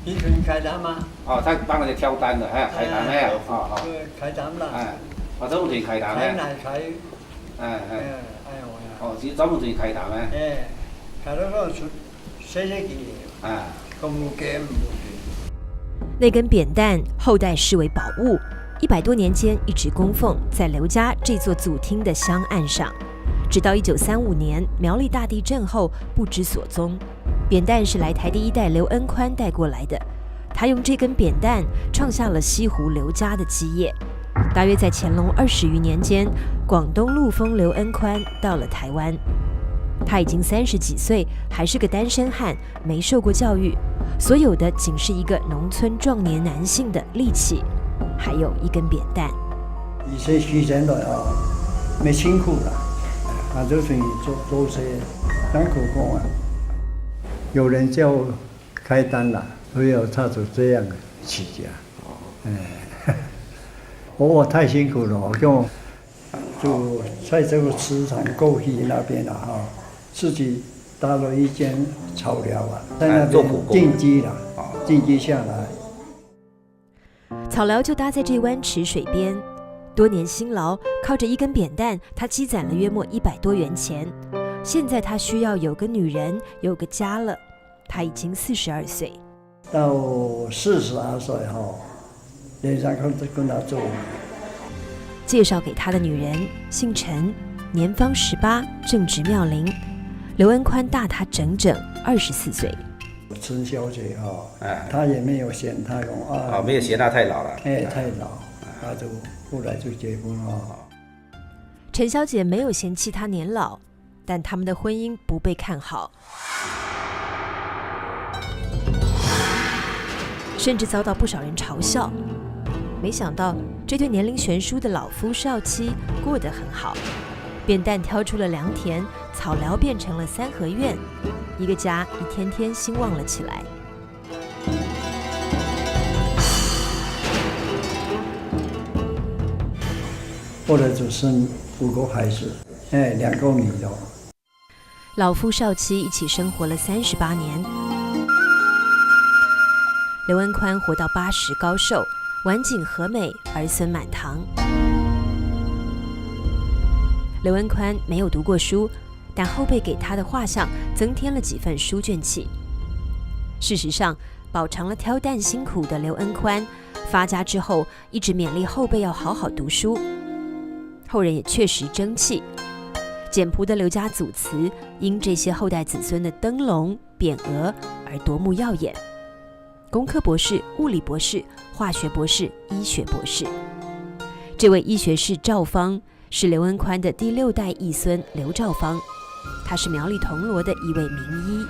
你可以开单吗？哦，他帮我哋挑单的，开单的呀，哦，开单啦。我专門開單咧。開。哦，是專門開單咧。開到嗰出寫幾嘢。咁冇嘅。那根扁担后代视为宝物，100多年间一直供奉在刘家这座祖厅的香案上，直到1935年苗栗大地震后不知所踪。扁担是来台第1代刘恩宽带过来的，他用这根扁担创下了西湖刘家的基业。大约在乾隆20余年间，广东陆丰刘恩宽到了台湾，他已经30几岁，还是个单身汉，没受过教育，所有的仅是一个农村壮年男性的力气，还有一根扁担。以前牺牲了啊，没辛苦了，就是你做些单口工啊。有人叫我开单了，所以我踏出这样起家。我太辛苦了，我就在这个池塘沟溪那边了哈，自己搭了一间草寮啊，在那边定居了，定居下来。草寮就搭在这湾池水边，多年辛劳，靠着一根扁担，他积攒了约莫100多元钱。现在他需要有个女人，有个家了。他已经42岁。到42岁后，然后跟他做。介绍给他的女人姓陈，年方18，正值妙龄。刘恩宽大他整整24岁。陈小姐她也没有嫌他用没有嫌他太老了。太老，她就后来就结婚了。陈小姐没有嫌弃他年老，但他们的婚姻不被看好，甚至遭到不少人嘲笑。没想到这对年龄悬殊的老夫少妻过得很好，扁担挑出了良田，草寮变成了3合院，一个家一天天兴旺了起来。后来就生5个孩子，2个女的。老夫少妻一起生活了38年，刘恩宽活到80高寿，晚景和美，儿孙满堂。刘恩宽没有读过书，但后辈给他的画像增添了几份书卷气。事实上，饱尝了挑担辛苦的刘恩宽，发家之后一直勉励后辈要好好读书。后人也确实争气，简朴的刘家祖祠因这些后代子孙的灯笼、匾额而夺目耀眼。工科博士、物理博士、化学博士、医学博士。这位医学士赵方是刘恩宽的第6代义孙刘兆方，他是苗栗铜锣的一位名医。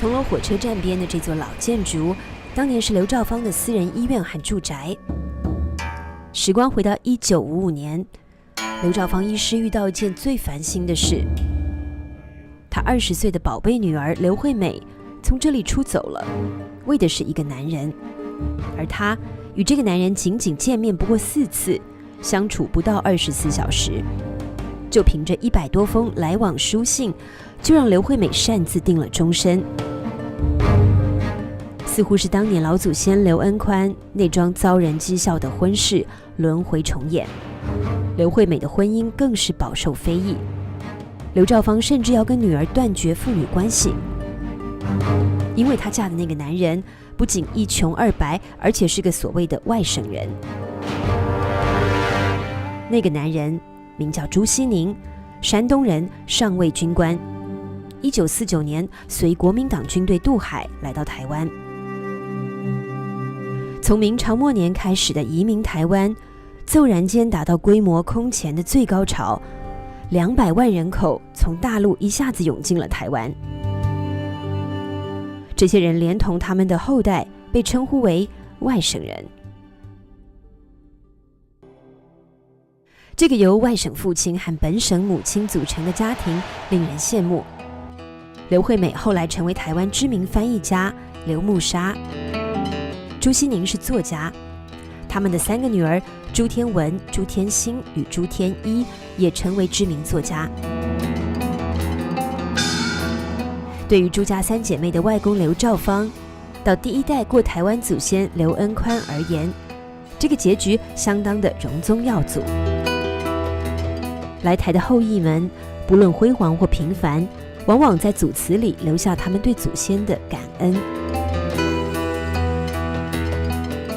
铜锣火车站边的这座老建筑，当年是刘兆芳的私人医院和住宅。时光回到1955年，刘兆芳医师遇到一件最烦心的事，他20岁的宝贝女儿刘惠美从这里出走了，为的是一个男人，而他与这个男人仅仅见面不过4次，相处不到24小时，就凭着100多封来往书信，就让刘惠美擅自定了终身。似乎是当年老祖先刘恩宽那桩遭人讥笑的婚事轮回重演，刘惠美的婚姻更是饱受非议。刘兆芳甚至要跟女儿断绝父女关系，因为她嫁的那个男人不仅一穷二白，而且是个所谓的外省人。那个男人名叫朱西宁，山东人，上尉军官。1949年随国民党军队渡海来到台湾。从明朝末年开始的移民台湾，骤然间达到规模空前的最高潮，200万人口从大陆一下子涌进了台湾。这些人连同他们的后代被称呼为外省人。这个由外省父亲和本省母亲组成的家庭令人羡慕。刘惠美后来成为台湾知名翻译家刘慕沙，朱西宁是作家，他们的3个女儿朱天文、朱天心与朱天一也成为知名作家。对于朱家3姐妹的外公刘兆芳，到第1代过台湾祖先刘恩宽而言，这个结局相当的荣宗耀祖。来台的后裔们，不论辉煌或平凡，往往在祖祠里留下他们对祖先的感恩。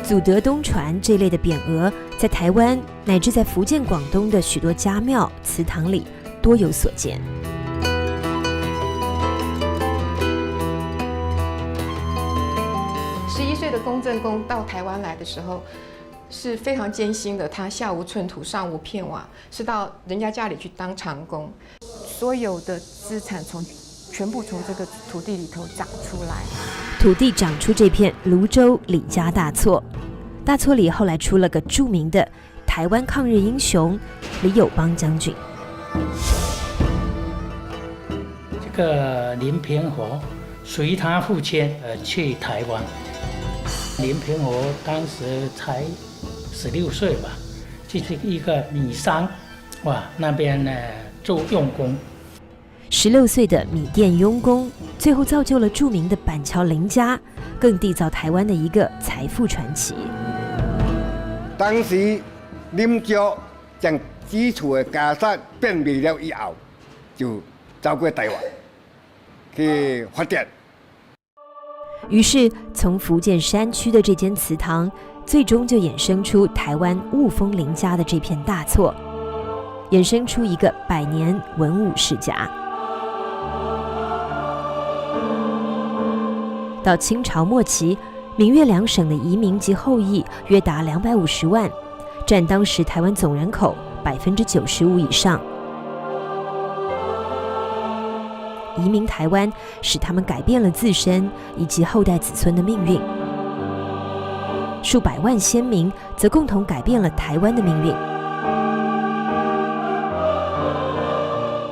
祖德东传这类的匾额，在台湾乃至在福建、广东的许多家庙、祠堂里多有所见。11岁的龚正公到台湾来的时候，是非常艰辛的。他下无寸土，上无片瓦，是到人家家里去当长工。所有的资产全部从这个土地里头长出来。土地长出这片泸州李家大厝，大厝里后来出了个著名的台湾抗日英雄李友邦将军。这个林平和随他父亲去台湾。林平和当时才16岁吧，就是一个米商，那边呢做佣工。16岁的米店佣工，最后造就了著名的板桥林家，更缔造台湾的一个财富传奇。当时林家将基础的家产变卖了以后，就走过台湾去发展。于是，从福建山区的这间祠堂，最终就衍生出台湾雾峰林家的这片大厝，衍生出一个100年文武世家。到清朝末期，闽粤2省的移民及后裔约达250万，占当时台湾总人口95%以上。移民台湾，使他们改变了自身以及后代子孙的命运。数百万先民则共同改变了台湾的命运，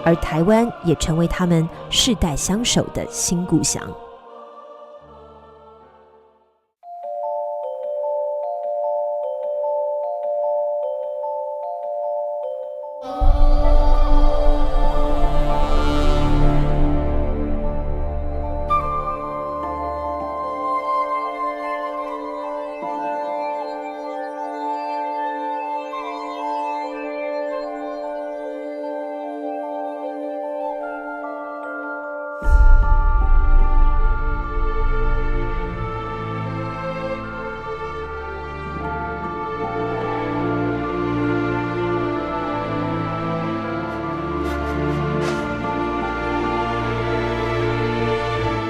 而台湾也成为他们世代相守的新故乡。